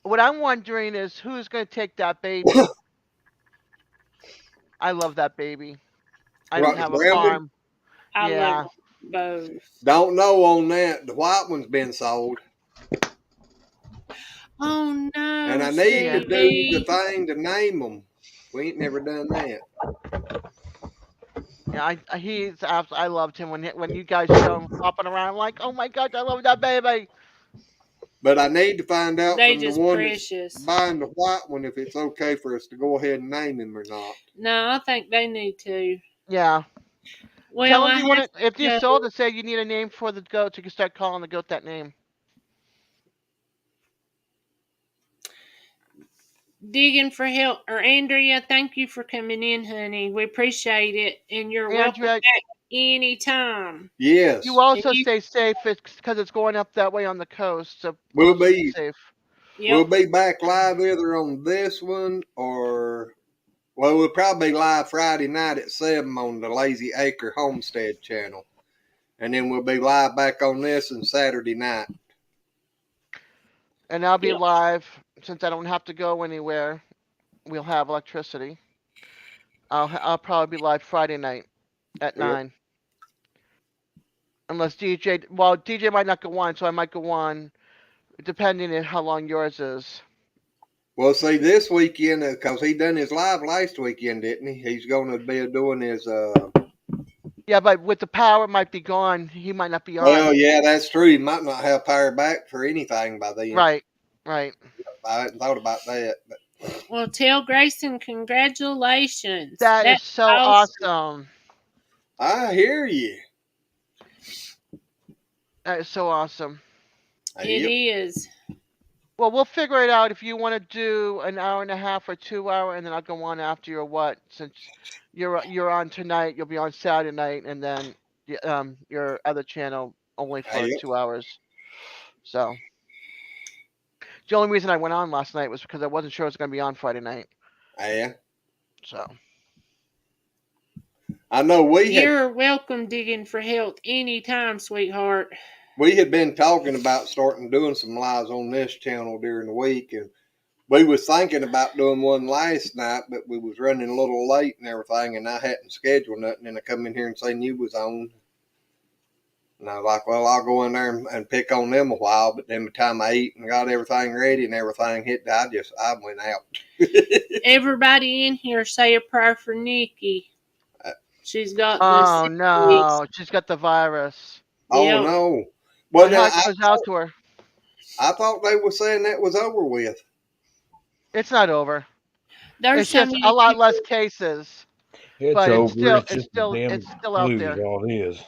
What I'm wondering is who's going to take that baby. I love that baby. I don't Right, have a Brandon? farm. I Yeah. love Both. Don't know on that. The white one's been sold. Oh no, And I need to do the Stevie. thing to name them. We ain't never done that. Yeah, I loved him when you guys show him flopping around. I'm like, oh my god, I love that baby. But I need to find out They from the just one that's precious. buying the white one if it's okay for us to go ahead and name him or not. No, I think they need to. Yeah. Well, Tell I him you have want to, if you to sold it, say you need a name for the goat, you can start calling the goat that name. digging for help. Or Andrea, thank you for coming in, honey. We appreciate it, and you're welcome Andrea, back anytime. you Yes. And also you, stay safe because it's going up that way on the coast, so We'll also stay be safe. we'll yep, be back live either on this one or we'll probably be live Friday night at 7 on the Lazy Acre Homestead channel. And then we'll be live back on this on Saturday night. And I'll be yep. live since I don't have to go anywhere. We'll have electricity. I'll probably be live Friday night at Yep. 9. Unless DJ might not go on, so I might go on, depending on how long yours is. Well, see, this weekend, because he done his live last weekend, didn't he? He's going to be doing his. Yeah, but with the power might be gone, he might not be Well, on. yeah, that's true. He might not have power back for anything by then. Right, right. I hadn't thought about that. But Well, tell Grayson congratulations. That is That's so awesome. awesome. I hear you. That is so awesome. It Yep. is. Well, we'll figure it out if you want to do an hour and a half or 2 hour, and then I'll go on after you or what. Since you're on tonight, you'll be on Saturday night, and then your other channel only for Yep. 2 hours. So the only reason I went on last night was because I wasn't sure it was going to be on Friday night. Yeah. So I know You're welcome digging for help anytime, sweetheart. we had been talking about starting doing some lives on this channel during the week, and we was thinking about doing one last night, but we was running a little late and everything, and I hadn't scheduled nothing. And I come in here and seen you was on, and I was like, well, I'll go in there and pick on them a while. But then by the time I ate and got everything ready and everything hit, I went out. Everybody in here say a prayer for Nikki. She's got the oh 6 weeks. no, she's got the virus. Oh Yep. no! My Well, now heart goes out to her. I thought they were saying that was over with. It's not over. There's It's so just a many lot people. less cases, It's but over. It's just the damn it's still out flu there. is all it is.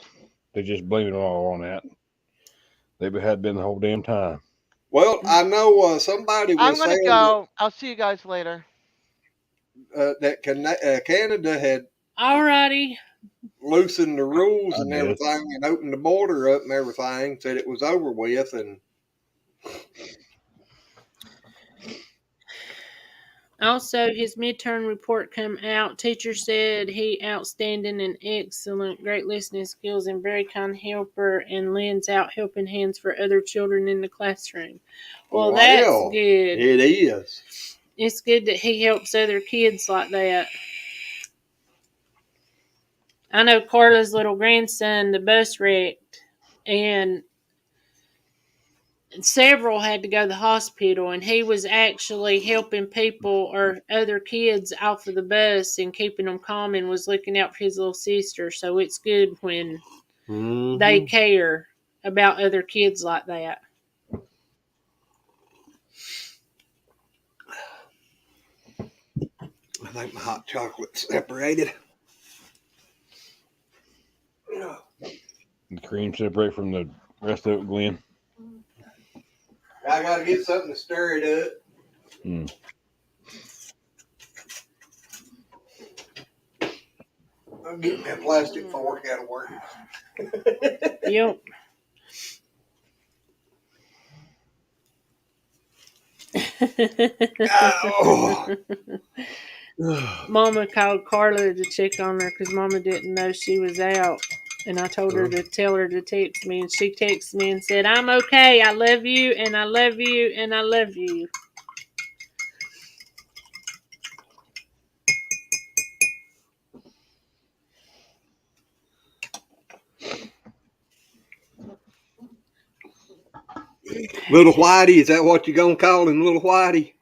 They just blame it all on that. They had been the whole damn time. Well, I know somebody I'm was gonna saying go. I'll see you guys later. that Canada had Alrighty. loosened the rules I and did. everything and opened the border up and everything, said it was over with. And Also, his midterm report come out. Teacher said he outstanding and excellent, great listening skills and very kind helper and lends out helping hands for other children in the classroom. Well, that's good. It is. It's good that he helps other kids like that. I know Carla's little grandson, the bus wrecked, and several had to go to the hospital, and he was actually helping people or other kids off of the bus and keeping them calm and was looking out for his little sister. So it's good when they care about other kids like that. I think my hot chocolate's separated. The cream separate from the rest of it, Glenn. I gotta get something to stir it up. Mm. I'll get me a plastic fork out of work. Yep. Oh. Mama called Carla to check on her because Mama didn't know she was out. And I told her to tell her to text me. And she texted me and said, I'm okay. I love you, and I love you, and I love you. Little Whitey, is that what you're gonna call him, Little Whitey?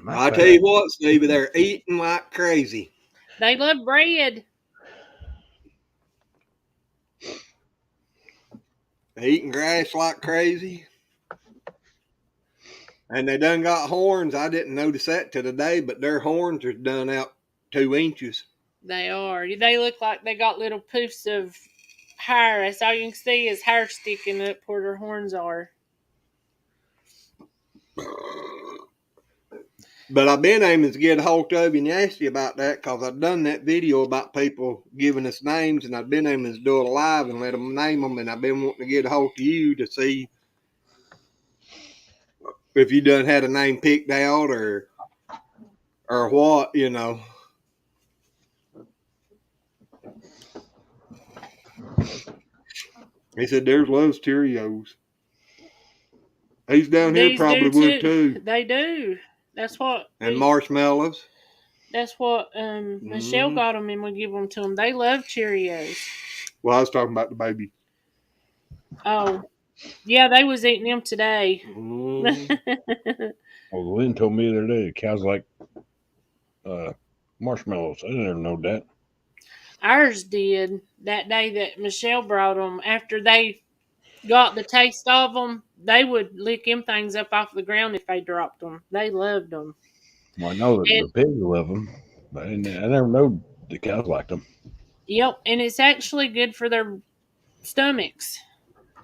I tell you what, Stevie, they're eating like crazy. They love bread. They're eating grass like crazy. And they done got horns. I didn't notice that till today, but their horns are done out 2 inches. They are. They look like they got little poofs of hair. That's all you can see is hair sticking up where their horns are. But I've been aiming to get a hold of you and ask you about that because I've done that video about people giving us names, and I've been aiming to do it live and let them name them, and I've been wanting to get a hold of you to see if you done had a name picked out or what, you know. He said there's loves Cheerios. He's down here probably would too. They do. That's what. And marshmallows. That's what Michelle got them, and we give them to them. They love Cheerios. Well, I was talking about the baby. Oh, yeah, they was eating them today. Well, Lynn told me the other day the cows like marshmallows. I didn't ever know that. Ours did that day that Michelle brought them. After they got the taste of them, they would lick them things up off the ground if they dropped them. They loved them. Well, I know that the pigs love them, but I never know the cows liked them. Yep, and it's actually good for their stomachs.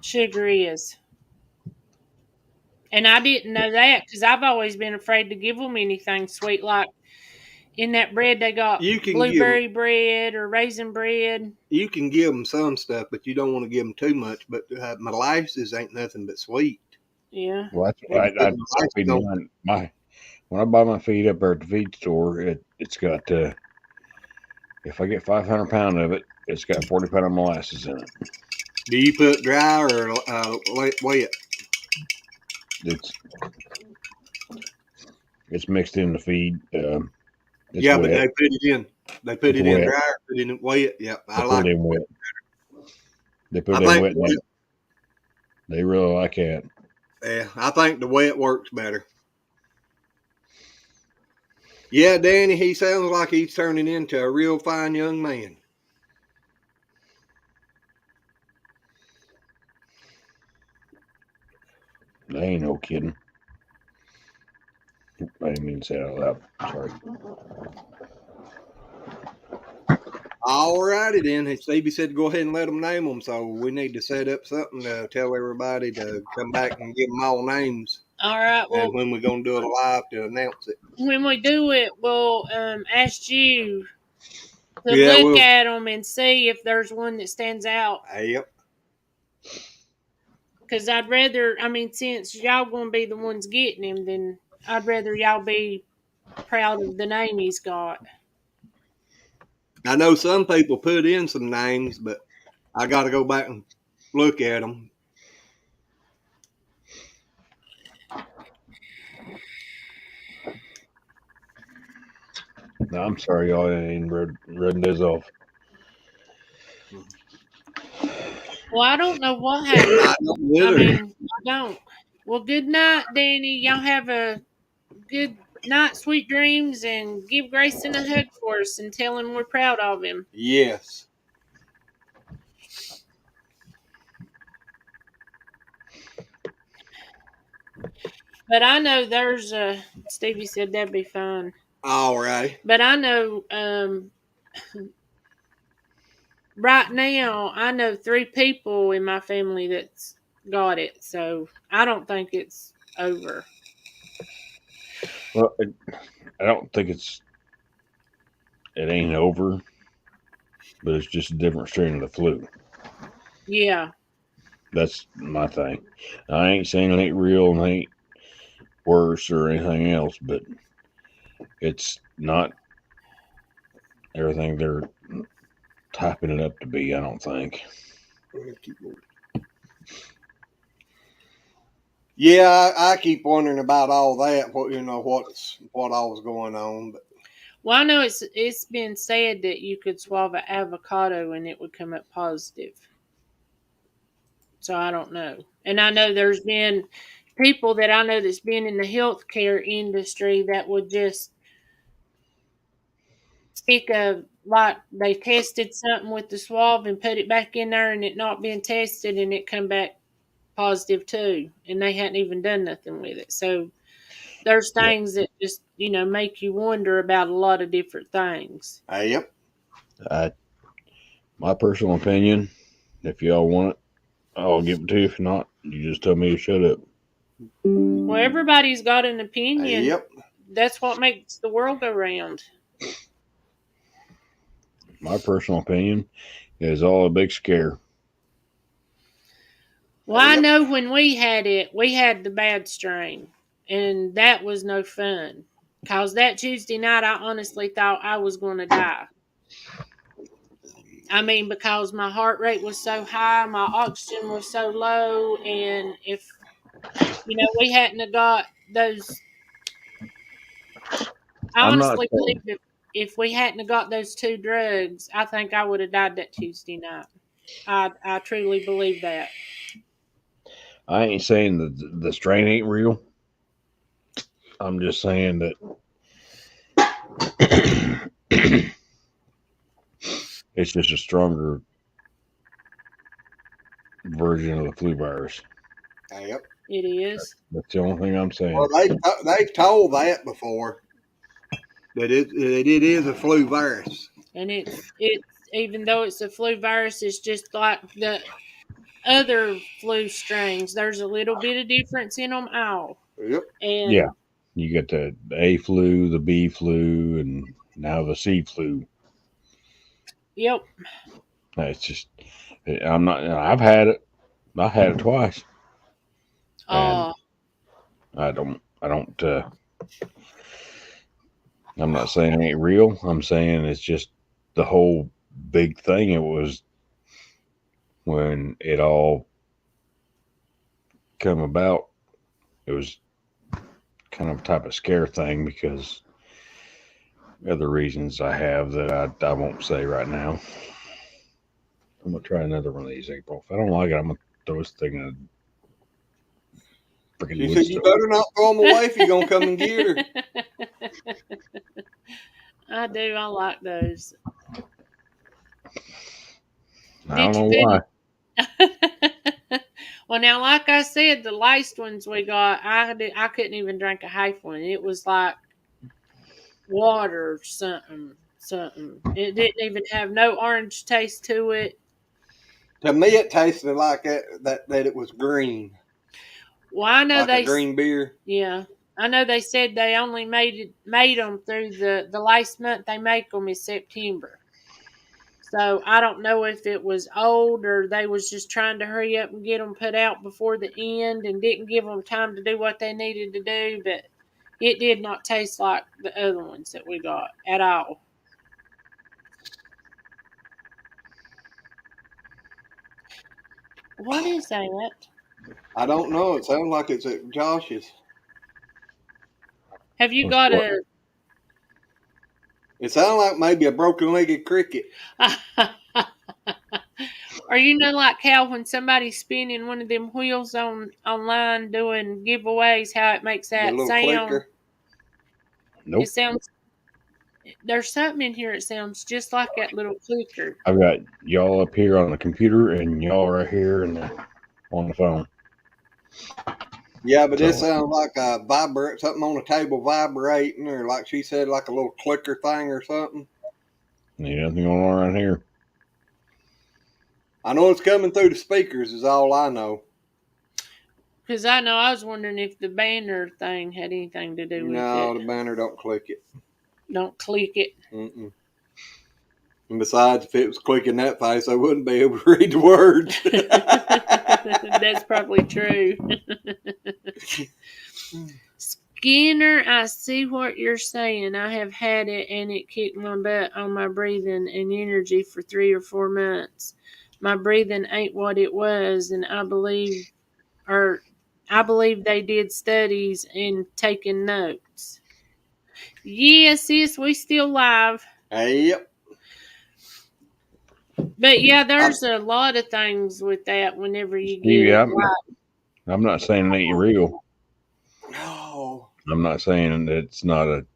Sugar is. And I didn't know that because I've always been afraid to give them anything sweet. Like in that bread, they got blueberry bread or raisin bread. You can give them some stuff, but you don't want to give them too much. But molasses ain't nothing but sweet. Yeah. Well, that's what I feed when I buy my feed up there at the feed store, it's got if I get 500 pounds of it, it's got 40 pounds of molasses in it. Do you put dry or wet? It's mixed in the feed. Yeah, wet. But they put it in. They put it in dry or put it in wet. Yep, I like it wet. They put it in wet. They really like it. Yeah, I think the wet works better. Yeah, Danny, he sounds like he's turning into a real fine young man. I ain't no kidding. I didn't mean to say it out loud. Sorry. All righty then. Stevie said to go ahead and let them name them, so we need to set up something to tell everybody to come back and give them all names. All right. Well, and when we're going to do it live to announce it. When we do it, we'll ask you to look at them and see if there's one that stands out. Yep. Because I'd rather, since y'all going to be the ones getting him, then I'd rather y'all be proud of the name he's got. I know some people put in some names, but I got to go back and look at them. No, I'm sorry, y'all. I ain't read this off. Well, I don't know what happened. I don't. Well, good night, Danny. Y'all have a good night, sweet dreams, and give Grayson a hug for us and tell him we're proud of him. Yes. But I know there's Stevie said that'd be fun. All right. But I know right now, I know 3 people in my family that's got it, so I don't think it's over. Well, I don't think it ain't over, but it's just a different strain of the flu. Yeah. That's my thing. I ain't saying it ain't real and ain't worse or anything else, but it's not everything they're typing it up to be, I don't think. Yeah, I keep wondering about all that. What all was going on. But Well, I know it's been said that you could swallow an avocado and it would come up positive. So I don't know. And I know there's been people that I know that's been in the healthcare industry that would just stick a like they tested something with the swab and put it back in there and it not being tested and it come back positive too. And they hadn't even done nothing with it. So there's Yeah. things that just, make you wonder about a lot of different things. Yep. My personal opinion, if y'all want it, I'll give it to you. If not, you just tell me to shut up. Well, everybody's got an opinion. Yep. That's what makes the world go round. My personal opinion is all a big scare. Well, I Yep. know when we had it, we had the bad strain, and that was no fun. Because that Tuesday night, I honestly thought I was going to die. I mean, because my heart rate was so high, my oxygen was so low, and if, we hadn't have got those, I I'm not honestly saying, believe if we hadn't have got those 2 drugs, I think I would have died that Tuesday night. I truly believe that. I ain't saying that the strain ain't real. I'm just saying that it's just a stronger version of the flu virus. Yep. It is. That's the only thing I'm saying. Well, they've told that before that it is a flu virus. And it's even though it's a flu virus, it's just like the other flu strains. There's a little bit of difference in them all. Yep. And Yeah. You get the A flu, the B flu, and now the C flu. yep. It's just, I'm not, I've had it. I had it twice. And I don't, I'm not saying it ain't real. I'm saying it's just the whole big thing. It was when it all come about. It was kind of a type of scare thing because other reasons I have that I won't say right now. I'm gonna try another one of these, April. If I don't like it, I'm gonna throw this thing in a freaking She wood said, "You stove. better not throw them away if you're gonna come and get her." I do. I like those. I don't know why. Well, now, like I said, the last ones we got, I couldn't even drink a half one. It was like water, something. It didn't even have no orange taste to it. To me, it tasted like that it was green, Well, I know like a green beer. Yeah, I know they said they only made them through the last month they make them is September. So I don't know if it was old or they was just trying to hurry up and get them put out before the end and didn't give them time to do what they needed to do. But it did not taste like the other ones that we got at all. What is that? I don't know. It sounds like it's at Josh's. Have you got What? a? It sounds like maybe a broken-legged cricket. Or like how when somebody's spinning one of them wheels online doing giveaways, how it makes The that little sound? clicker. Nope. It sounds. There's something in here. It sounds just like that little clicker. I've got y'all up here on the computer and y'all right here and on the phone. Yeah, but it So- sounds like a vibrate, something on the table vibrating, or like she said, like a little clicker thing or something. Ain't nothing going on around here. I know it's coming through the speakers, is all I know. Because I know I was wondering if the banner thing had anything to do with No, it. the banner don't click it. Don't click it. Mm-mm. And besides, if it was clicking that face, I wouldn't be able to read the words. That's probably true. Skinner, I see what you're saying. I have had it and it kicked my butt on my breathing and energy for 3 or 4 months. My breathing ain't what it was, and I believe they did studies and taking notes. Yes, we still live. Yep. But yeah, there's a lot of things with that whenever you get Stevie, it. I'm not saying it ain't real. No. I'm not saying it's not a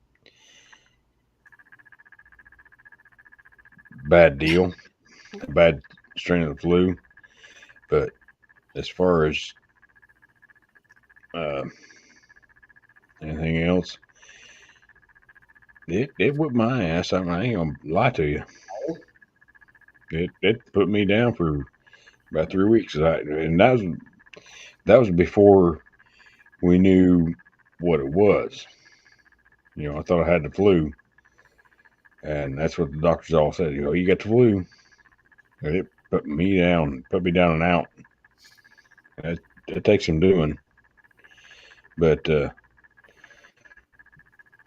bad deal, a bad strain of the flu. But as far as anything else, it whipped my ass. I ain't gonna lie to you. It put me down for about 3 weeks, and that was before we knew what it was. You know, I thought I had the flu, and that's what the doctors all said. You know, you got the flu. And it put me down and out. It takes some doing, but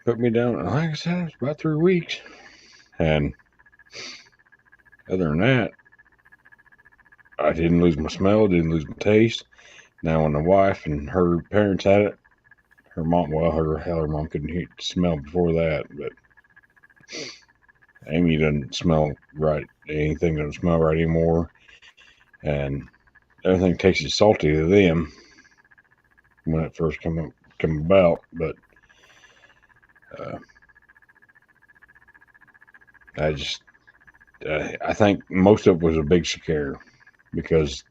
put me down. Like I said, it was about 3 weeks, and other than that, I didn't lose my smell, didn't lose my taste. Now, when the wife and her parents had it, her mom, well, her mom couldn't smell before that, but Amy doesn't smell right. Anything doesn't smell right anymore, and everything tasted salty to them when it first come about. But I think most of it was a big scare because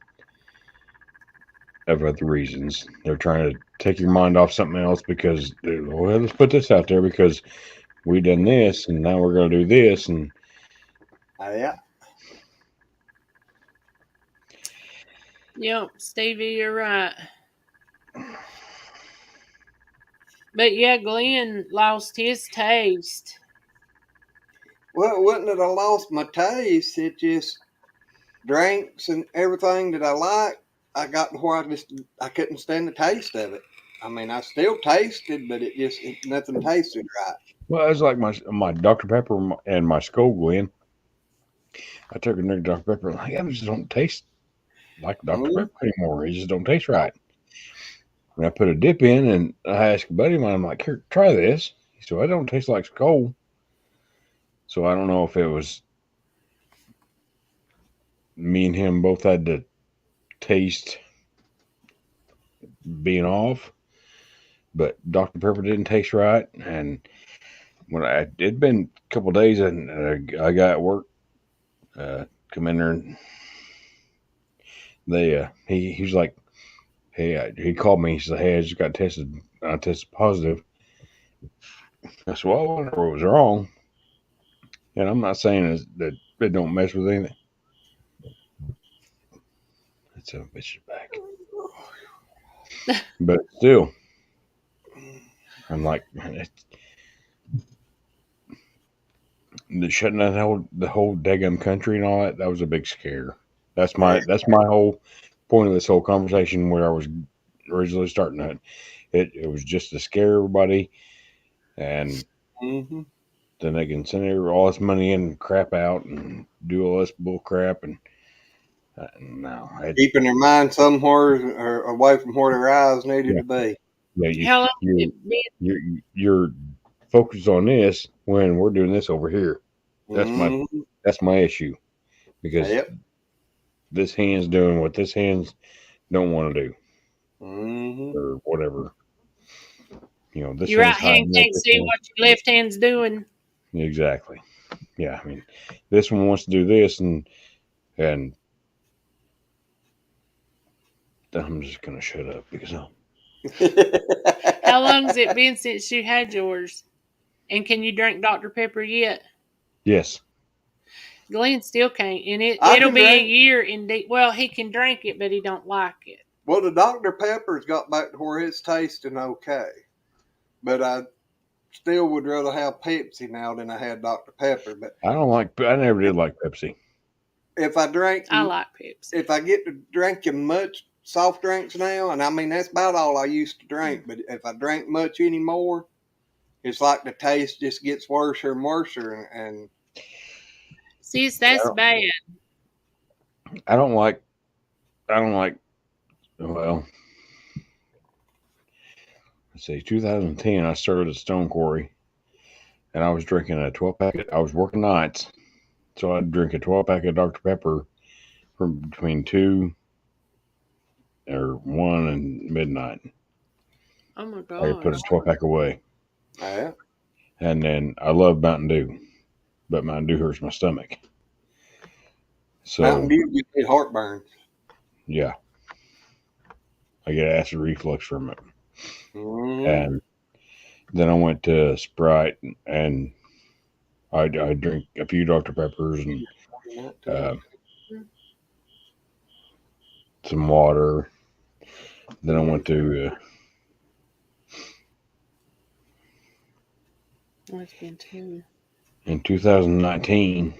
of other reasons. They're trying to take your mind off something else because, well, let's put this out there because we done this and now we're going to do this. And Yeah. Yep, Stevie, you're right. But yeah, Glenn lost his taste. Well, it wasn't that I lost my taste. It just drinks and everything that I like. I got to where I couldn't stand the taste of it. I mean, I still tasted, but nothing tasted right. well, it's like my Dr. Pepper and my Skull Glen. I took a drink of Dr. Pepper. Like, I just don't taste like Dr. Pepper anymore. It just don't taste right. And I put a dip in, and I asked a buddy of mine, I'm like, here, try this. He said, well, it don't taste like Skull. So I don't know if it was me and him both had to taste being off, but Dr. Pepper didn't taste right. And when it'd been a couple of days, and I got at work, come in there, and he was like, hey, he called me. He said, hey, I just got tested. I tested positive. I said, well, I wonder what was wrong. And I'm not saying that it don't mess with anything. That's a bitch back. But still, I'm like, shutting down the whole daggum country and all that. That was a big scare. That's my whole point of this whole conversation where I was originally starting at. It was just to scare everybody, and then they can send all this money in and crap out and do all this bull crap and no, Keeping their mind somewhere or away from where their eyes needed to be. Yeah, you're focused on this when we're doing this over here. That's my issue because this hand's doing what this hand's don't want to do or whatever. You know, this your right hand can't see what your left hand's doing. Exactly. Yeah, I mean, this one wants to do this, and I'm just gonna shut up because How long's it been since you had yours? And can you drink Dr. Pepper yet? Yes. Glenn still can't, and it'll be a year indeed. Well, he can drink it, but he don't like it. Well, the Dr. Pepper's got back to where it's tasting okay, but I still would rather have Pepsi now than I had Dr. Pepper. But I never did like Pepsi. If I drink, I like Pepsi. If I get to drinking much soft drinks now, and I mean that's about all I used to drink, but if I drink much anymore, it's like the taste just gets worse and worse. And see, that's bad. I don't like. Well, let's see. 2010, I started at Stone Quarry, and I was drinking a 12 packet. I was working nights, so I'd drink a 12 packet of Dr Pepper from between 2 or 1 and midnight. Oh my I could put a gosh. 12 pack away, Yeah. and then I love Mountain Dew, but Mountain Dew hurts my stomach. So Mountain Dew gives me heartburn. yeah, I get acid reflux from it. Mm-hmm. And then I went to Sprite, and I drink a few Dr Peppers and some water. Then I went to It's been 2. in 2019,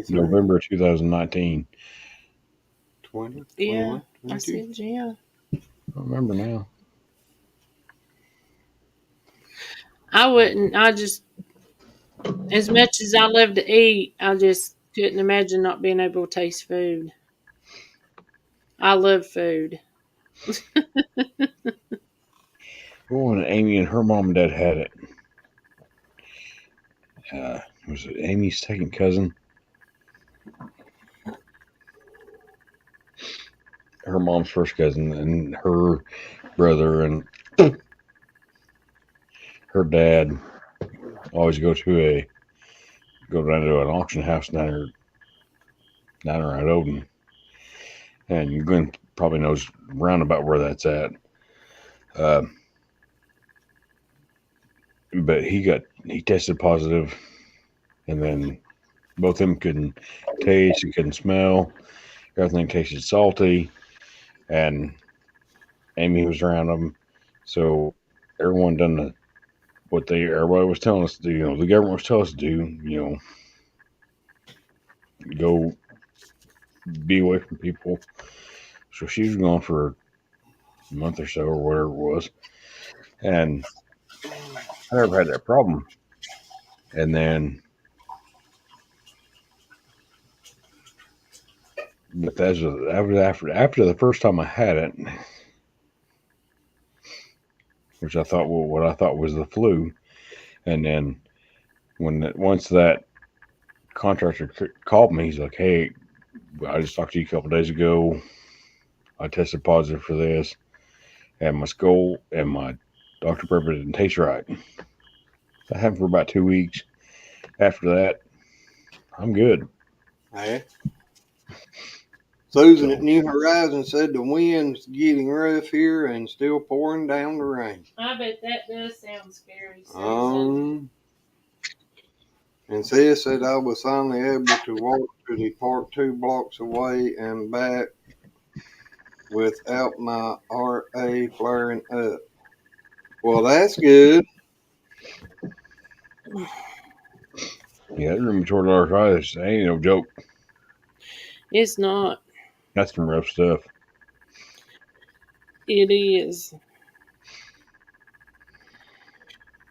November 2019. 20, Yeah, 21, I 22. said yeah. I don't remember now. I wouldn't. I just, as much as I love to eat, I just couldn't imagine not being able to taste food. I love food. Oh, and Amy and her mom and dad had it. Was it Amy's second cousin? Her mom's first cousin, and her brother and her dad always go down to an auction house down around Odin. And Glenn probably knows round about where that's at. But he tested positive, and then both of them couldn't taste, he couldn't smell. Everything tasted salty, and Amy was around them. So everyone done what everybody was telling us to do. The government was telling us to do. Go be away from people. So she was gone for a month or so, or whatever it was, and I never had that problem. And then, but after the first time I had it, which I thought, well, what I thought was the flu, and then once that contractor called me, he's like, "Hey, I just talked to you a couple days ago. I tested positive for this, and my skull and my Dr Pepper didn't taste right." That happened for about 2 weeks. After that, I'm good. Yeah. Susan at New Horizons said the wind's getting rough here and still pouring down the rain. I bet that does sound scary, Susan. And Sis said I was finally able to walk to the park 2 blocks away and back without my RA flaring up. Well, that's good. Yeah, that rheumatoid arthritis ain't no joke. It's not. That's some rough stuff. It is.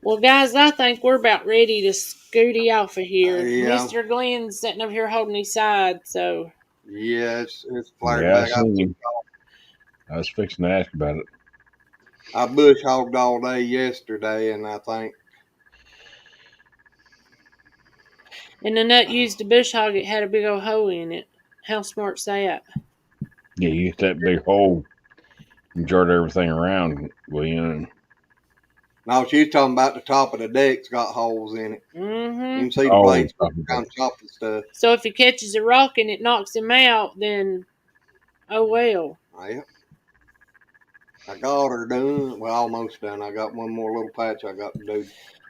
Well, guys, I think we're about ready to scooty off of here. Yeah. Mr. Glenn's sitting over here holding his side, so. Yeah, it's flared Yeah, back. I was fixing to ask about it. I bush hogged all day yesterday, and I think. And the nut used a bush hog, it had a big old hole in it. How smart's that? Yeah, you get that big hole and jart everything around, William. No, she's talking about the top of the deck's got holes in it. Mm-hmm. You can see the blades around chopping stuff. So if he catches a rock and it knocks him out, then oh well. Yeah. I got her done. Well, almost done. I got one more little patch I got to do.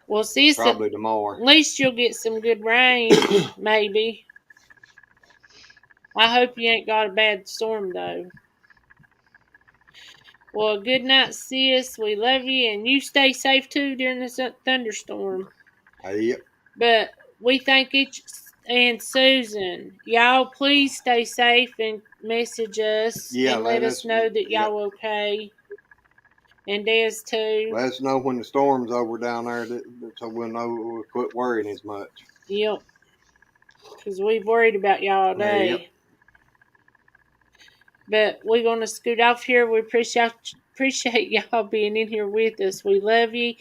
Well, see, probably tomorrow. At least you'll get some good rain, maybe. I hope you ain't got a bad storm, though. Well, good night, sis. We love you, and you stay safe, too, during this thunderstorm. Yep. But we thank each and Susan. Y'all, please stay safe and message us and let us know that y'all okay. And Des, too. Let us know when the storm's over down there so we'll know we'll quit worrying as much. Yep. Because we've worried about y'all all day. Yep. But we're going to scoot off here. We appreciate y'all being in here with us. We love you.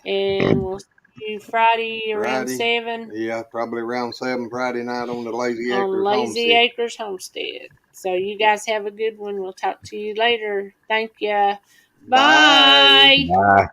And we'll you Friday around Friday. 7 Yeah, probably around 7 Friday night on the Lazy on Acres Lazy Homestead. Acres Homestead. So you guys have a good one. We'll talk to you later. Thank you. Bye. Bye. Bye.